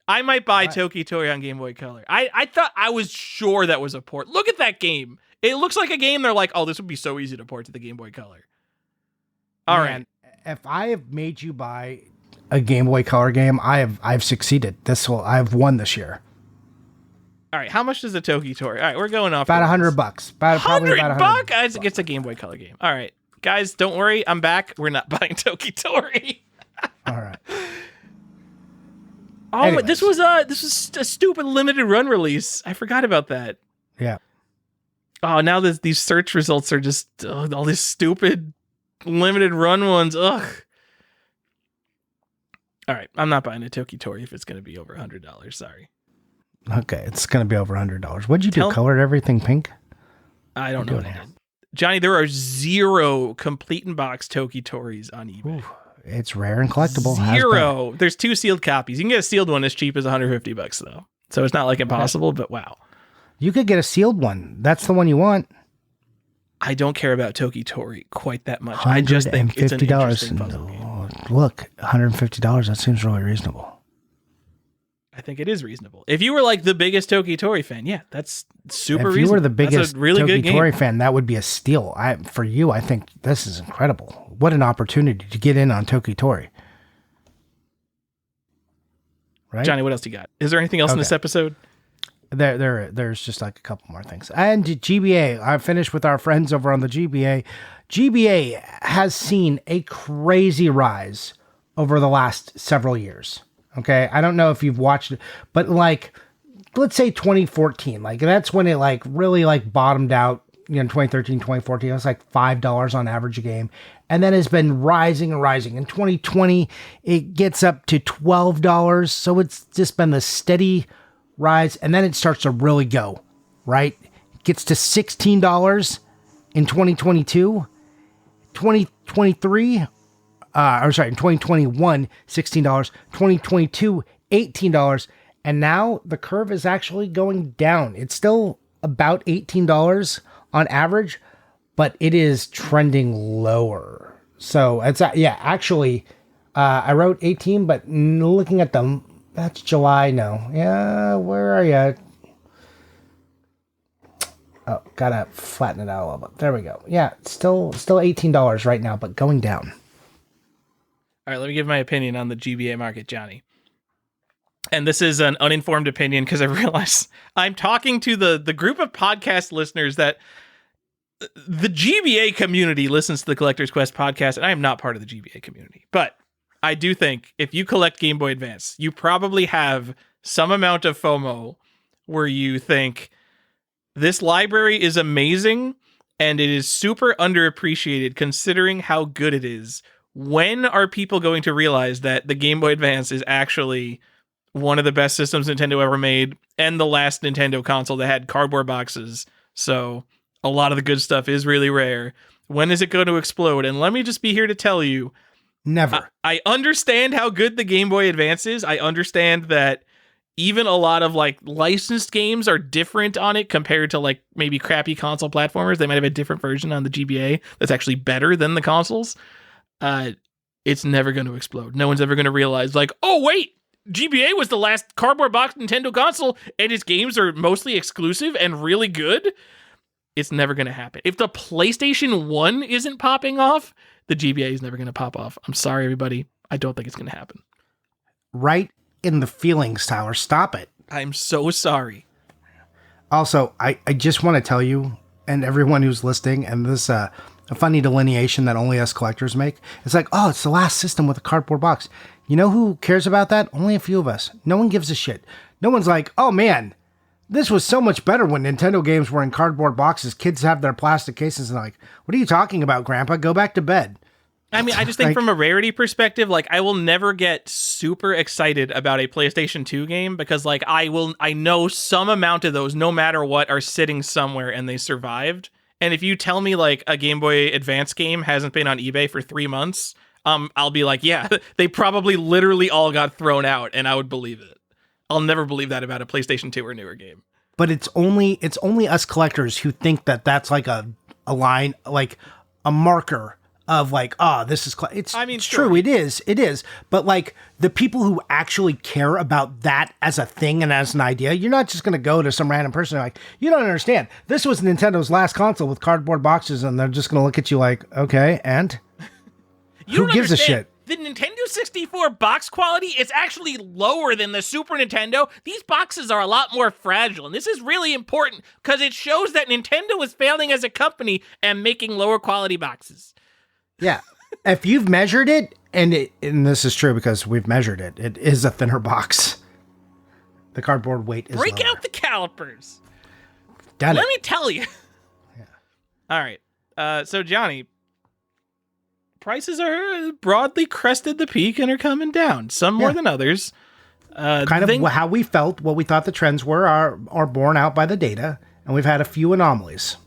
I might buy Toki Tori on Game Boy Color. I thought I was sure that was a port. Look at that game. It looks like a game they're like, oh, this would be so easy to port to the Game Boy Color. All right. If I have made you buy a Game Boy Color game, I've succeeded. I've won this year. All right. How much does the Toki Tori? All right, we're going off. About $100. Probably about $100. It's a Game Boy Color game. All right, guys, don't worry. I'm back. We're not buying Toki Tori. All right. Oh, anyways. This was a stupid limited run release. I forgot about that. Yeah. Oh, now these search results are just all these stupid limited run ones. Ugh. All right, I'm not buying a Toki Tori if it's going to be over $100. Sorry. Okay, it's going to be over $100. What'd you do? Colored everything pink? I don't know what I did. Johnny, there are 0 complete in box Toki Toris on eBay. Ooh, it's rare and collectible. 0. There's 2 sealed copies. You can get a sealed one as cheap as $150 though. So it's not like impossible, but wow. You could get a sealed one. That's the one you want. I don't care about Toki Tori quite that much. I just think it's an interesting puzzle game. Look, $150. That seems really reasonable. I think it is reasonable. If you were like the biggest Toki Tori fan, yeah, that's super reasonable. If you were the biggest really Toki Tori fan, that would be a steal. For you, I think this is incredible. What an opportunity to get in on Toki Tori. Right? Johnny, what else you got? Is there anything else in this episode? There's just like a couple more things. And GBA, I finished with our friends over on the GBA. GBA has seen a crazy rise over the last several years. Okay, I don't know if you've watched it, but like, let's say 2014, like that's when it like really like bottomed out. 2013, 2014, it was like $5 on average a game. And then it's been rising and rising. In 2020, it gets up to $12. So it's just been the steady rise. And then it starts to really go, right? It gets to $16 in 2022, 2023, in 2021, $16, 2022, $18. And now the curve is actually going down. It's still about $18 on average, but it is trending lower. So it's, actually, I wrote 18, but looking at them, that's July. No. Yeah. Where are you? Oh, gotta flatten it out a little bit. There we go. Yeah. Still $18 right now, but going down. All right. Let me give my opinion on the GBA market, Johnny. and this is an uninformed opinion because I realize I'm talking to the group of podcast listeners that the GBA community listens to the Collector's Quest podcast, and I am not part of the GBA community. But I do think if you collect Game Boy Advance, you probably have some amount of FOMO where you think this library is amazing and it is super underappreciated considering how good it is. When are people going to realize that the Game Boy Advance is actually one of the best systems Nintendo ever made and the last Nintendo console that had cardboard boxes? So a lot of the good stuff is really rare. When is it going to explode? And let me just be here to tell you, Never. I understand how good the Game Boy Advance is. I understand that even a lot of like licensed games are different on it compared to like maybe crappy console platformers. They might have a different version on the GBA that's actually better than the consoles. It's never going to explode. No one's ever going to realize like, oh wait, GBA was the last cardboard box Nintendo console and its games are mostly exclusive and really good. It's never going to happen. If the PlayStation 1 isn't popping off, the GBA is never going to pop off. I'm sorry, everybody. I don't think it's going to happen. Right in the feelings, Tyler. Stop it. I'm so sorry. Also, I just want to tell you and everyone who's listening, and this a funny delineation that only us collectors make. It's like, oh, it's the last system with a cardboard box. You know who cares about that? Only a few of us. No one gives a shit. No one's like, oh man, this was so much better when Nintendo games were in cardboard boxes. Kids have their plastic cases and like, what are you talking about, Grandpa? Go back to bed. I mean, I just think Like- from a rarity perspective, like I will never get super excited about a PlayStation 2 game because like I know some amount of those, no matter what, are sitting somewhere and they survived. And if you tell me like a Game Boy Advance game hasn't been on eBay for 3 months, I'll be like, yeah, they probably literally all got thrown out, and I would believe it. I'll never believe that about a PlayStation 2 or newer game. But it's only us collectors who think that that's like a line, like a marker of like, this is, it's sure. true. It is. But like the people who actually care about that as a thing and as an idea, you're not just going to go to some random person and like, you don't understand. This was Nintendo's last console with cardboard boxes. And they're just going to look at you like, okay. And who gives a shit? The Nintendo 64 box quality is actually lower than the Super Nintendo. These boxes are a lot more fragile, and this is really important because it shows that Nintendo is failing as a company and making lower quality boxes. Yeah. If you've measured it, and this is true because we've measured it, it is a thinner box. The cardboard weight is Break lower. out the calipers. Done Let it. me tell you. Yeah. All right. So, Johnny, prices are broadly crested the peak and are coming down, some more than others. Kind of how we felt, what we thought the trends were, are borne out by the data, and we've had a few anomalies.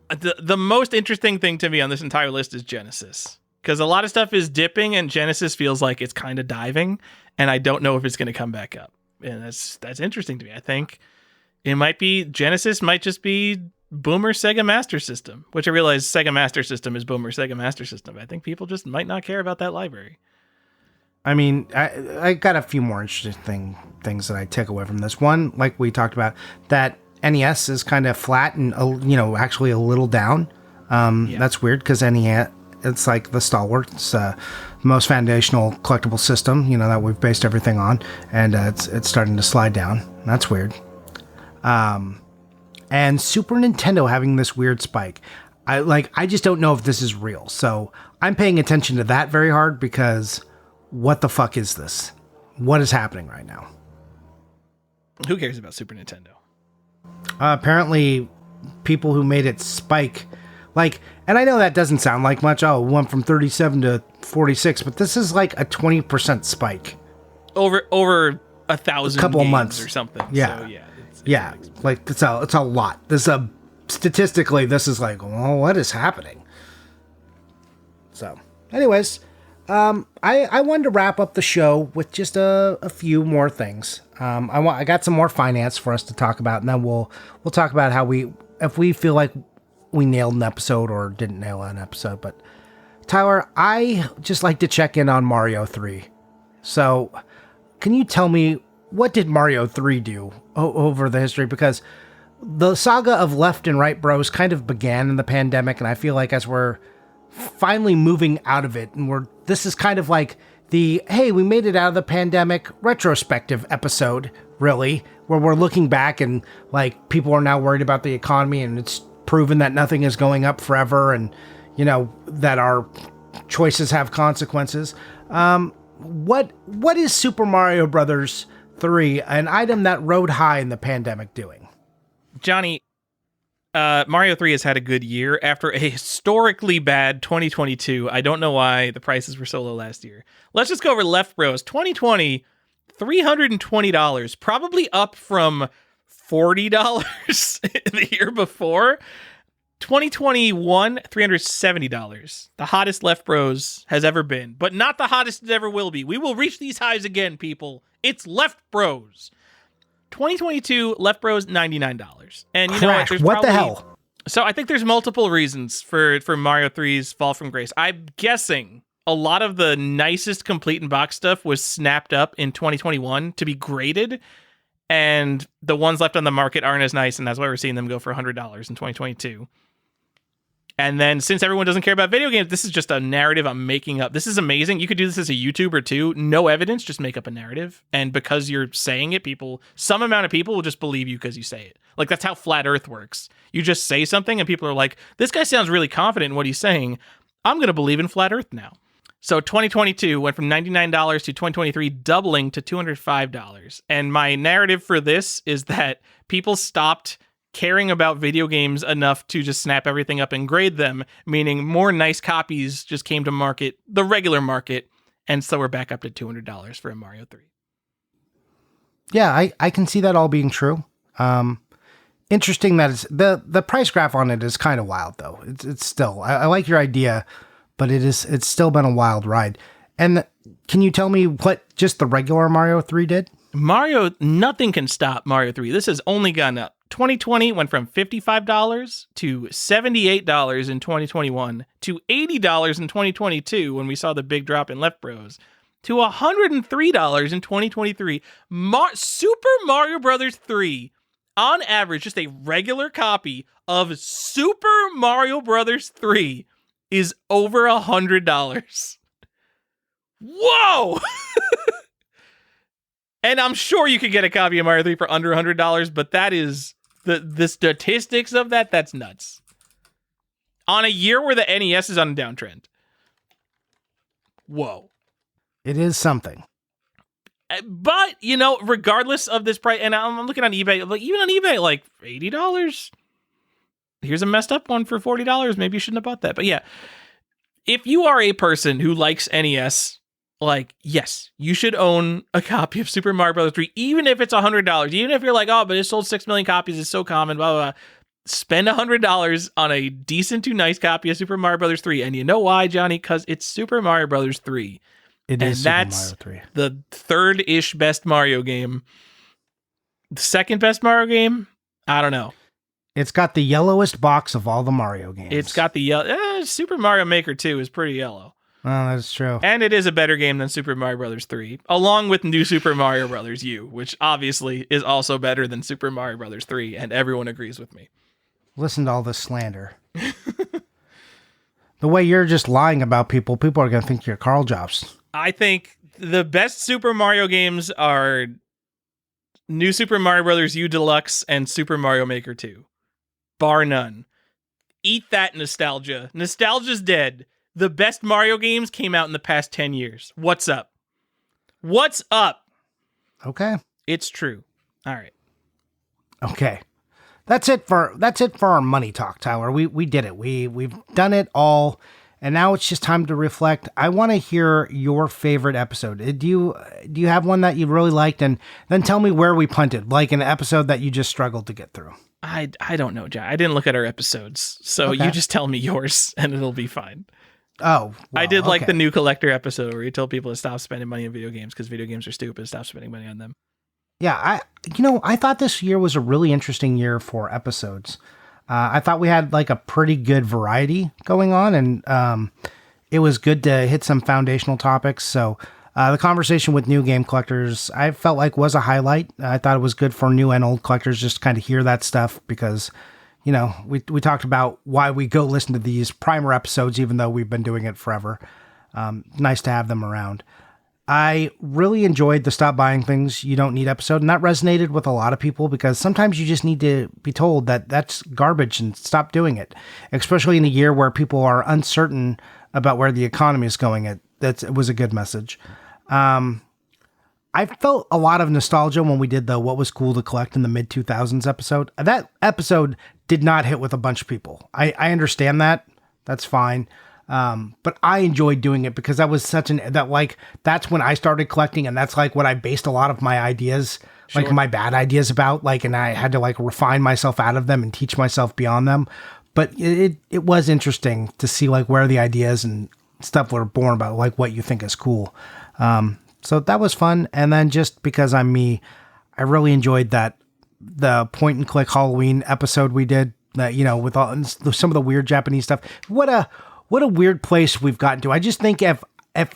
The most interesting thing to me on this entire list is Genesis, because a lot of stuff is dipping and Genesis feels like it's kind of diving, and I don't know if it's going to come back up. And that's interesting to me. I think Genesis might just be Boomer Sega Master System, which I realize Sega Master System is Boomer Sega Master System. I think people just might not care about that library. I mean, I got a few more interesting things that I take away from this. One, like we talked about, that NES is kind of flat and, actually a little down. That's weird because NES, it's like the stalwart. It's most foundational collectible system, that we've based everything on. And it's starting to slide down. That's weird. And Super Nintendo having this weird spike. I just don't know if this is real. So I'm paying attention to that very hard because what the fuck is this? What is happening right now? Who cares about Super Nintendo? Apparently, people who made it spike, and I know that doesn't sound like much. Oh, it went from 37 to 46, but this is like a 20% spike over 1,000 couple of games months or something. Yeah. So, it's a lot. Statistically, this is like, well, what is happening? So, anyways, I wanted to wrap up the show with just a few more things. I got some more finance for us to talk about, and then we'll talk about how if we feel like we nailed an episode or didn't nail an episode. But Tyler, I just like to check in on Mario 3. So, can you tell me what did Mario 3 do over the history? Because the saga of Left and Right Bros kind of began in the pandemic, and I feel like as we're finally moving out of it, and this is kind of like the, hey, we made it out of the pandemic retrospective episode, really, where we're looking back and like people are now worried about the economy and it's proven that nothing is going up forever and, you know, that our choices have consequences. What is Super Mario Brothers 3, an item that rode high in the pandemic, doing? Johnny, Mario 3 has had a good year after a historically bad 2022. I don't know why the prices were so low last year. Let's just go over Left Bros. 2020, $320, probably up from $40 the year before. 2021, $370. The hottest Left Bros has ever been, but not the hottest it ever will be. We will reach these highs again, people. It's Left Bros. 2022, Left Bros, $99. And you Crash, know what the hell? So I think there's multiple reasons for Mario 3's fall from grace. I'm guessing a lot of the nicest complete in box stuff was snapped up in 2021 to be graded, and the ones left on the market aren't as nice, and that's why we're seeing them go for $100 in 2022. And then since everyone doesn't care about video games, this is just a narrative I'm making up. This is amazing. You could do this as a YouTuber too. No evidence, just make up a narrative. And because you're saying it, some amount of people will just believe you because you say it. Like, that's how Flat Earth works. You just say something and people are like, this guy sounds really confident in what he's saying. I'm going to believe in Flat Earth now. So 2022 went from $99 to 2023 doubling to $205. And my narrative for this is that people stopped caring about video games enough to just snap everything up and grade them, meaning more nice copies just came to market, the regular market, and so we're back up to $200 for a Mario 3. Yeah, I can see that all being true. Interesting that it's, the price graph on it is kind of wild, though. It's still, I like your idea, but it's still been a wild ride. And can you tell me what just the regular Mario 3 did? Nothing can stop Mario 3. This has only gone up. 2020 went from $55 to $78 in 2021 to $80 in 2022 when we saw the big drop in Left Bros to $103 in 2023. Super Mario Brothers 3, on average, just a regular copy of Super Mario Brothers 3 is over $100. Whoa! And I'm sure you could get a copy of Mario 3 for under $100, but that is the statistics of that's nuts. On a year where the NES is on a downtrend. Whoa. It is something. But, you know, regardless of this price, and I'm looking on eBay, like even on eBay, like $80. Here's a messed up one for $40. Maybe you shouldn't have bought that. But yeah, if you are a person who likes NES, like, yes, you should own a copy of Super Mario Bros. 3, even if it's $100. Even if you're like, oh, but it sold 6 million copies, it's so common, blah, blah, blah. Spend $100 on a decent to nice copy of Super Mario Bros. 3. And you know why, Johnny? Because it's Super Mario Bros. 3. It is Super Mario 3. The third-ish best Mario game. The second best Mario game? I don't know. It's got the yellowest box of all the Mario games. It's got the yellow. Super Mario Maker 2 is pretty yellow. Oh, that's true. And it is a better game than Super Mario Bros. 3, along with New Super Mario Bros. U, which obviously is also better than Super Mario Bros. 3, and everyone agrees with me. Listen to all this slander. The way you're just lying about people are going to think you're Carl Jobs. I think the best Super Mario games are New Super Mario Bros. U Deluxe and Super Mario Maker 2. Bar none. Eat that, nostalgia. Nostalgia's dead. The best Mario games came out in the past 10 years. What's up? What's up? Okay. It's true. All right. Okay. That's it for our money talk, Tyler. We did it. We've done it all, and now it's just time to reflect. I want to hear your favorite episode. Do you have one that you really liked, and then tell me where we punted, like an episode that you just struggled to get through. I don't know, John. I didn't look at our episodes, so okay. You just tell me yours, and it'll be fine. Oh, well, I did like the new collector episode where you told people to stop spending money on video games because video games are stupid. Stop spending money on them. Yeah, I thought this year was a really interesting year for episodes. I thought we had like a pretty good variety going on, and it was good to hit some foundational topics. So the conversation with new game collectors, I felt like was a highlight. I thought it was good for new and old collectors just to kind of hear that stuff because, you know, we talked about why we go listen to these primer episodes, even though we've been doing it forever. Nice to have them around. I really enjoyed the Stop Buying Things You Don't Need episode, and that resonated with a lot of people because sometimes you just need to be told that that's garbage and stop doing it, especially in a year where people are uncertain about where the economy is going. It was a good message. I felt a lot of nostalgia when we did the What Was Cool to Collect in the mid-2000s episode. That episode did not hit with a bunch of people. I understand that. That's fine. But I enjoyed doing it because that was that's when I started collecting, and that's like what I based a lot of my ideas, Sure. like my bad ideas about, like, and I had to like refine myself out of them and teach myself beyond them. But it was interesting to see like where the ideas and stuff were born about, like what you think is cool. So that was fun. And then just because I'm me, I really enjoyed the point and click Halloween episode we did, that, with some of the weird Japanese stuff. What a weird place we've gotten to. I just think if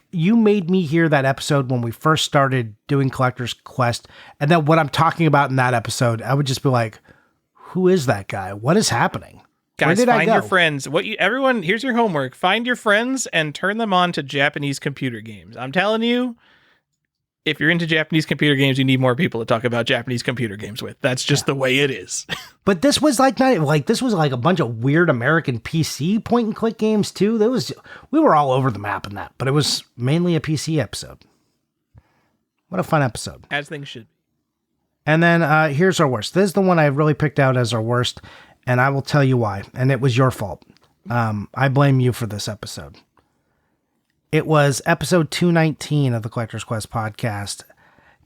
you made me hear that episode when we first started doing Collector's Quest, and then what I'm talking about in that episode, I would just be like, who is that guy? What is happening? Guys, Where did I find go? your friends. Everyone, here's your homework. Find your friends and turn them on to Japanese computer games. I'm telling you, if you're into Japanese computer games, you need more people to talk about Japanese computer games with. That's just the way it is. But this was like this was like a bunch of weird American PC point and click games too. We were all over the map in that, but it was mainly a PC episode. What a fun episode. As things should be. And then here's our worst. This is the one I really picked out as our worst, and I will tell you why. And it was your fault. I blame you for this episode. It was episode 219 of the Collector's Quest podcast.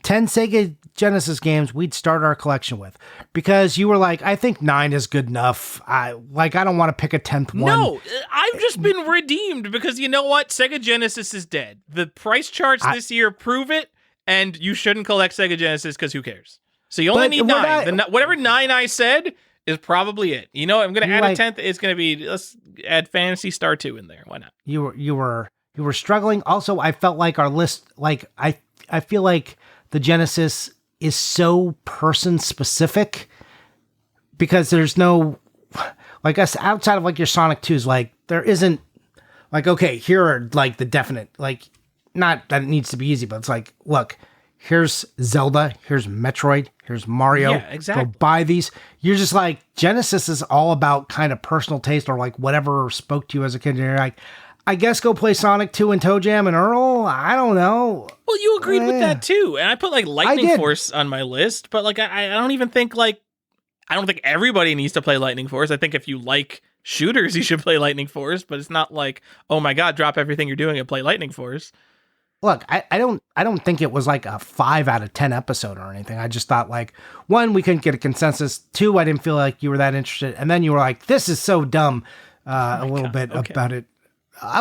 10 Sega Genesis games we'd start our collection with. Because you were like, I think 9 is good enough. I don't want to pick a 10th one. No, I've just been redeemed because you know what? Sega Genesis is dead. The price charts this year prove it, and you shouldn't collect Sega Genesis because who cares? So you only need 9. Whatever 9 I said is probably it. I'm going to add a 10th. It's going to be, let's add Phantasy Star 2 in there. Why not? You were struggling. Also, I felt like our list, like I feel like the Genesis is so person specific because there's no, like, us outside of like your Sonic 2s, like there isn't like, okay, here are like the definite, like, not that it needs to be easy, but it's like, look, here's Zelda, here's Metroid, here's Mario. Yeah, exactly. Go buy these. You're just like, Genesis is all about kind of personal taste or like whatever spoke to you as a kid. And you're like, I guess go play Sonic 2 and Toe Jam and Earl. I don't know. Well, you agreed with that too. And I put like Lightning Force on my list, but like I don't even think I don't think everybody needs to play Lightning Force. I think if you like shooters, you should play Lightning Force, but it's not like, oh my God, drop everything you're doing and play Lightning Force. Look, I don't think it was like a 5 out of 10 episode or anything. I just thought like, 1, we couldn't get a consensus. 2, I didn't feel like you were that interested. And then you were like, this is so dumb about it.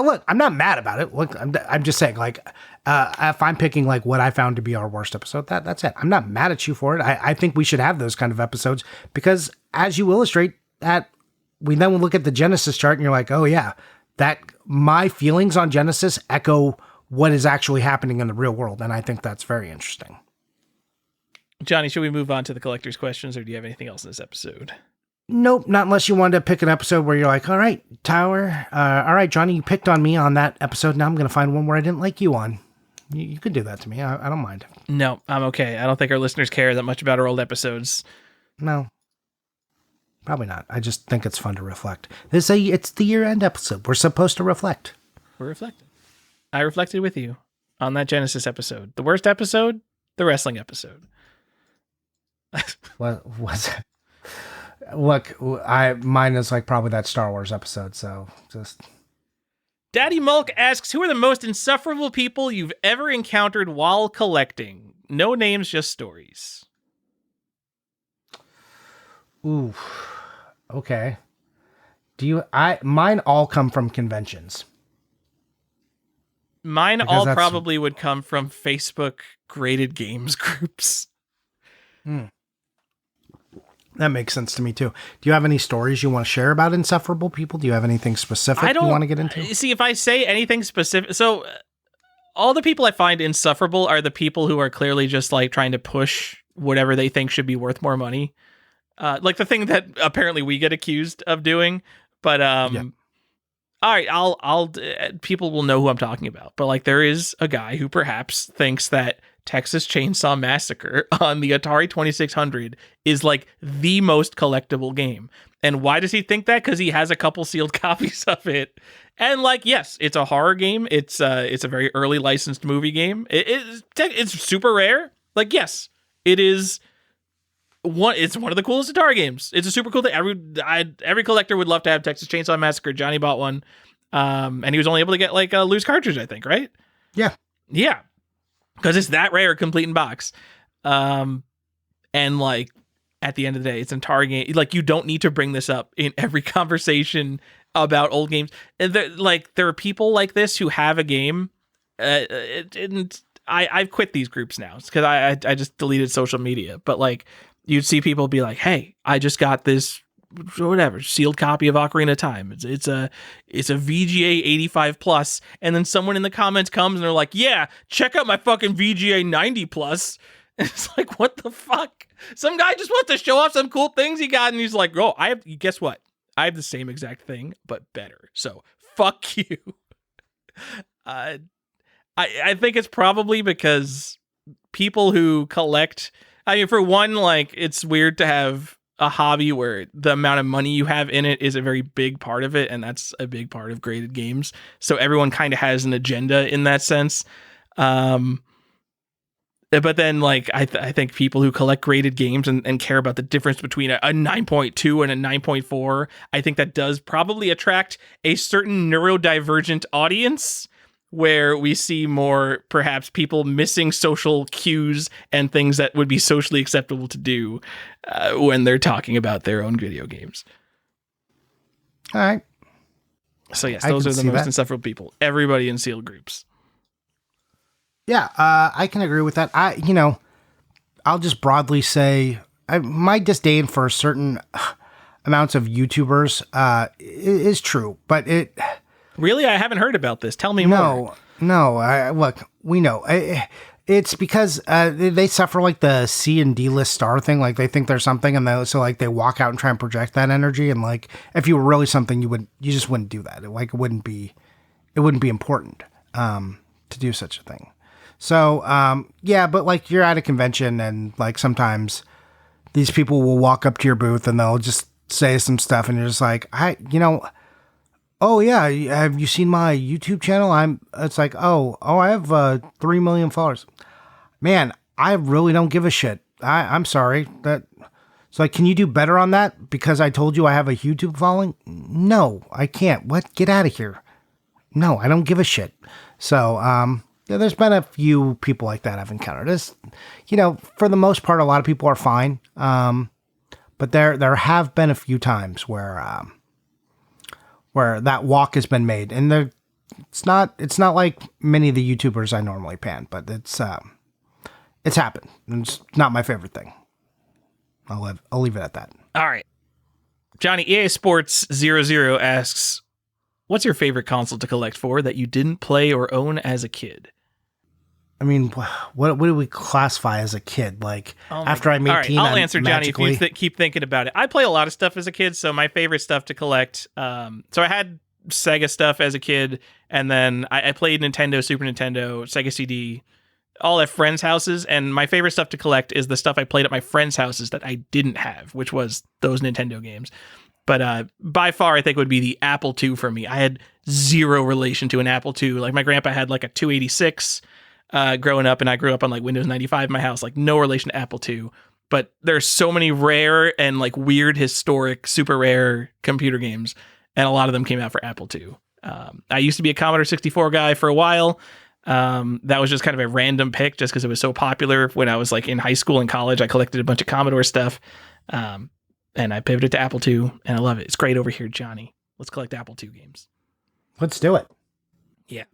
Look, I'm not mad about it. Look, I'm just saying, like, if I'm picking like what I found to be our worst episode, that's it. I'm not mad at you for it. I think we should have those kind of episodes because, as you illustrate, that we then will look at the Genesis chart and you're like, oh yeah, that my feelings on Genesis echo what is actually happening in the real world, and I think that's very interesting. Johnny, should we move on to the collector's questions, or do you have anything else in this episode? Nope, not unless you wanted to pick an episode where you're like, all right, Tyler, all right, Johnny, you picked on me on that episode. Now I'm going to find one where I didn't like you on. You could do that to me. I don't mind. No, I'm okay. I don't think our listeners care that much about our old episodes. No, probably not. I just think it's fun to reflect. It's the year-end episode. We're supposed to reflect. We're reflecting. I reflected with you on that Genesis episode. The worst episode, the wrestling episode. What was it? Look, mine is like probably that Star Wars episode, so just... Daddy Mulk asks, who are the most insufferable people you've ever encountered while collecting? No names, just stories. Ooh, okay. Mine all come from conventions. Mine all probably would come from Facebook graded games groups. That makes sense to me too. Do you have any stories you want to share about insufferable people? Do you have anything specific you want to get into? See, if I say anything specific, so all the people I find insufferable are the people who are clearly just like trying to push whatever they think should be worth more money. Like the thing that apparently we get accused of doing. But all right, I'll people will know who I'm talking about, but like there is a guy who perhaps thinks that Texas Chainsaw Massacre on the Atari 2600 is like the most collectible game. And why does he think that? Because he has a couple sealed copies of it. And like, yes, it's a horror game. It's a very early licensed movie game. It's super rare. Like, yes, it is. It's one of the coolest Atari games. It's a super cool thing. Every collector would love to have Texas Chainsaw Massacre. Johnny bought one, and he was only able to get like a loose cartridge, I think, right? Yeah, because it's that rare, complete in box. And like at the end of the day, it's an Atari game. Like you don't need to bring this up in every conversation about old games. And there are people like this who have a game, and I've quit these groups now because I just deleted social media, but like. You'd see people be like, "Hey, I just got this, whatever, sealed copy of Ocarina of Time. It's a VGA 85 plus," and then someone in the comments comes and they're like, "Yeah, check out my fucking VGA 90 plus." And it's like, what the fuck? Some guy just wants to show off some cool things he got, and he's like, "Oh, guess what? I have the same exact thing, but better. So fuck you." I think it's probably because people who collect. I mean, for one, like, it's weird to have a hobby where the amount of money you have in it is a very big part of it, and that's a big part of graded games. So everyone kind of has an agenda in that sense. But then, like, I think people who collect graded games and care about the difference between a 9.2 and a 9.4, I think that does probably attract a certain neurodivergent audience, where we see more perhaps people missing social cues and things that would be socially acceptable to do when they're talking about their own video games. All right. So yes, those are the most insufferable people. Everybody in sealed groups. Yeah, I can agree with that. I'll just broadly say my disdain for certain amounts of YouTubers is true, but it... Really? I haven't heard about this. Tell me more. No. Look, we know. It's because they suffer like the C and D list star thing. Like they think they're something, and so like they walk out and try and project that energy. And like if you were really something, you just wouldn't do that. It wouldn't be important to do such a thing. So yeah, but like you're at a convention, and like sometimes these people will walk up to your booth and they'll just say some stuff, and you're just like, oh yeah, have you seen my YouTube channel? It's like, oh, I have 3 million followers. Man, I really don't give a shit. I'm sorry. It's like, can you do better on that? Because I told you I have a YouTube following? No, I can't. What? Get out of here. No, I don't give a shit. So, yeah, there's been a few people like that I've encountered. For the most part, a lot of people are fine. But there have been a few times where that walk has been made, and it's not like many of the YouTubers I normally pan, but it's happened. It's not my favorite thing. I'll leave it at that. All right, Johnny, EA Sports 00 asks, "What's your favorite console to collect for that you didn't play or own as a kid?" I mean, what do we classify as a kid? Like after I'm 18, I'll answer, Johnny, if you keep thinking about it. I play a lot of stuff as a kid, so my favorite stuff to collect. So I had Sega stuff as a kid, and then I played Nintendo, Super Nintendo, Sega CD, all at friends' houses. And my favorite stuff to collect is the stuff I played at my friends' houses that I didn't have, which was those Nintendo games. But by far, I think it would be the Apple II for me. I had zero relation to an Apple II. Like my grandpa had like a 286. Growing up, and I grew up on like Windows 95 in my house, like no relation to Apple II, but there's so many rare and like weird, historic, super rare computer games, and a lot of them came out for Apple II. I used to be a Commodore 64 guy for a while. That was just kind of a random pick just because it was so popular when I was like in high school and college. I collected a bunch of Commodore stuff, and I pivoted to Apple II, and I love it. It's great over here, Johnny. Let's collect Apple II games. Let's do it. Yeah.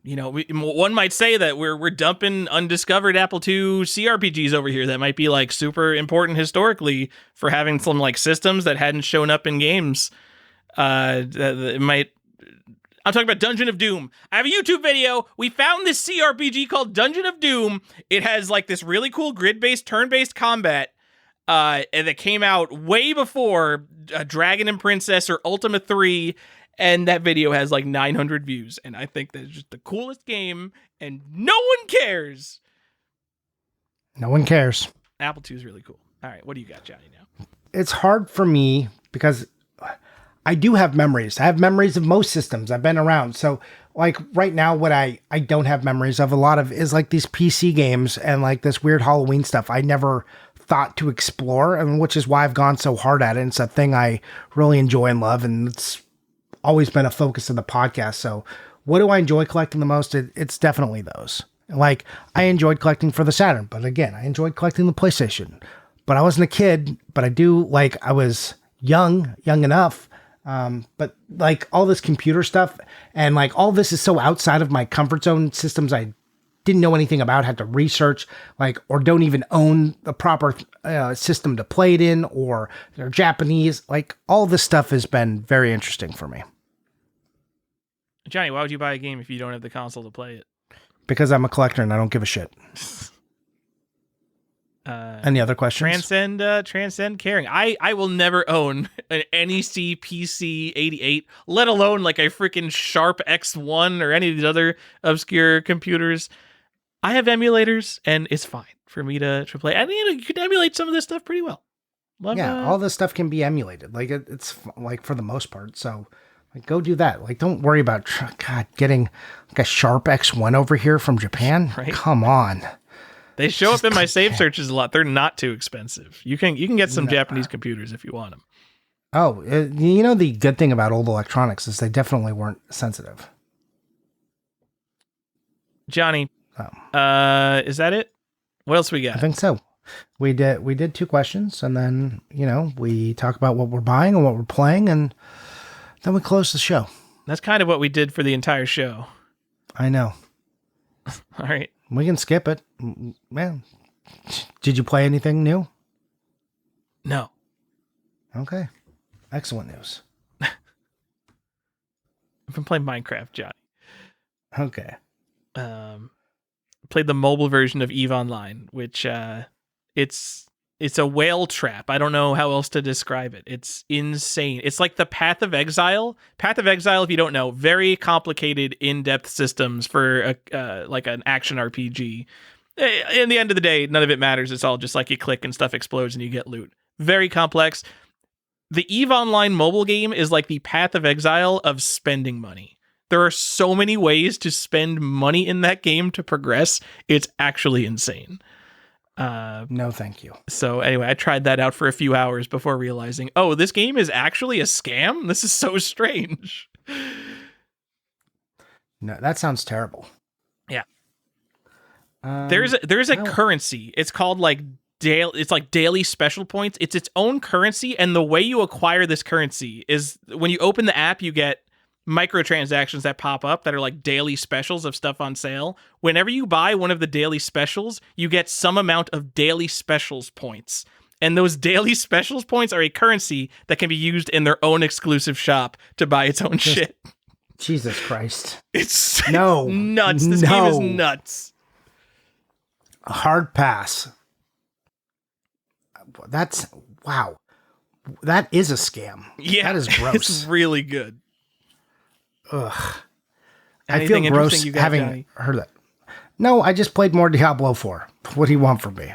One might say that we're dumping undiscovered Apple II CRPGs over here that might be like super important historically for having some like systems that hadn't shown up in games. I'm talking about Dungeon of Doom. I have a YouTube video. We found this CRPG called Dungeon of Doom. It has like this really cool grid-based, turn-based combat. And that came out way before Dragon and Princess or Ultima 3. And that video has like 900 views. And I think that's just the coolest game. And no one cares. No one cares. Apple II is really cool. All right. What do you got, Johnny, now? It's hard for me because I do have memories. I have memories of most systems. I've been around. So like right now, what I don't have memories of a lot of is like these PC games and like this weird Halloween stuff I never thought to explore, and which is why I've gone so hard at it. It's a thing I really enjoy and love, and it's always been a focus of the podcast. So what do I enjoy collecting the most? It's definitely those. Like I enjoyed collecting for the Saturn, but again, I enjoyed collecting the PlayStation. But I wasn't a kid, but I do like I was young enough. But like all this computer stuff and like all this is so outside of my comfort zone. Systems I didn't know anything about, had to research, like, or don't even own the proper system to play it in, or they're Japanese. Like all this stuff has been very interesting for me. Johnny, why would you buy a game if you don't have the console to play it? Because I'm a collector and I don't give a shit. Any other questions? Transcend caring. I will never own an NEC PC 88, let alone like a freaking Sharp X1 or any of these other obscure computers. I have emulators, and it's fine for me to play. And you can emulate some of this stuff pretty well. All this stuff can be emulated. Like it's like for the most part. So like go do that. Like don't worry about getting like a Sharp X1 over here from Japan. Right. Come on. They show up in my save searches a lot. They're not too expensive. You can get some Japanese computers if you want them. Oh, you know, the good thing about old electronics is they definitely weren't sensitive. Johnny, is that it? What else we got? I think so. We did 2 questions, and then, you know, we talk about what we're buying and what we're playing, and then we close the show. That's kind of what we did for the entire show. I know. All right. We can skip it. Man, did you play anything new? No. Okay. Excellent news. I've been playing Minecraft, Johnny. Okay. Played the mobile version of EVE Online, which it's a whale trap. I don't know how else to describe it. It's insane. It's like the Path of Exile. Path of Exile, if you don't know, very complicated, in-depth systems for like an action RPG. In the end of the day, none of it matters. It's all just like you click and stuff explodes and you get loot. Very complex. The EVE Online mobile game is like the Path of Exile of spending money. There are so many ways to spend money in that game to progress. It's actually insane. No, thank you. So anyway, I tried that out for a few hours before realizing, oh, this game is actually a scam? This is so strange. No, that sounds terrible. Yeah. There's a currency. It's called like daily special points. It's its own currency, and the way you acquire this currency is when you open the app, you get microtransactions that pop up that are like daily specials of stuff on sale. Whenever you buy one of the daily specials, you get some amount of daily specials points. And those daily specials points are a currency that can be used in their own exclusive shop to buy its own shit. Jesus Christ. It's nuts. This game is nuts. A hard pass. That's, wow. That is a scam. Yeah. That is gross. It's really good. Ugh. Anything I feel gross you got, having Johnny? heard that. No, I just played more Diablo 4. What do you want from me?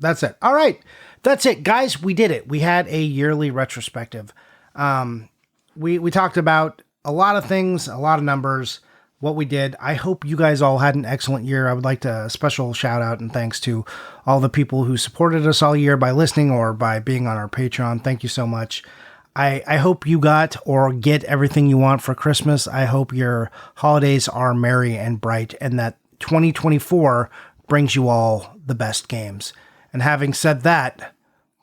That's it. All right. That's it, guys. We did it. We had a yearly retrospective. We talked about a lot of things, a lot of numbers, what we did. I hope you guys all had an excellent year. I would like to special shout out and thanks to all the people who supported us all year by listening or by being on our Patreon. Thank you so much. I hope you got or get everything you want for Christmas. I hope your holidays are merry and bright and that 2024 brings you all the best games. And having said that,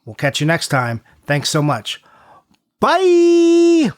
we'll catch you next time. Thanks so much. Bye!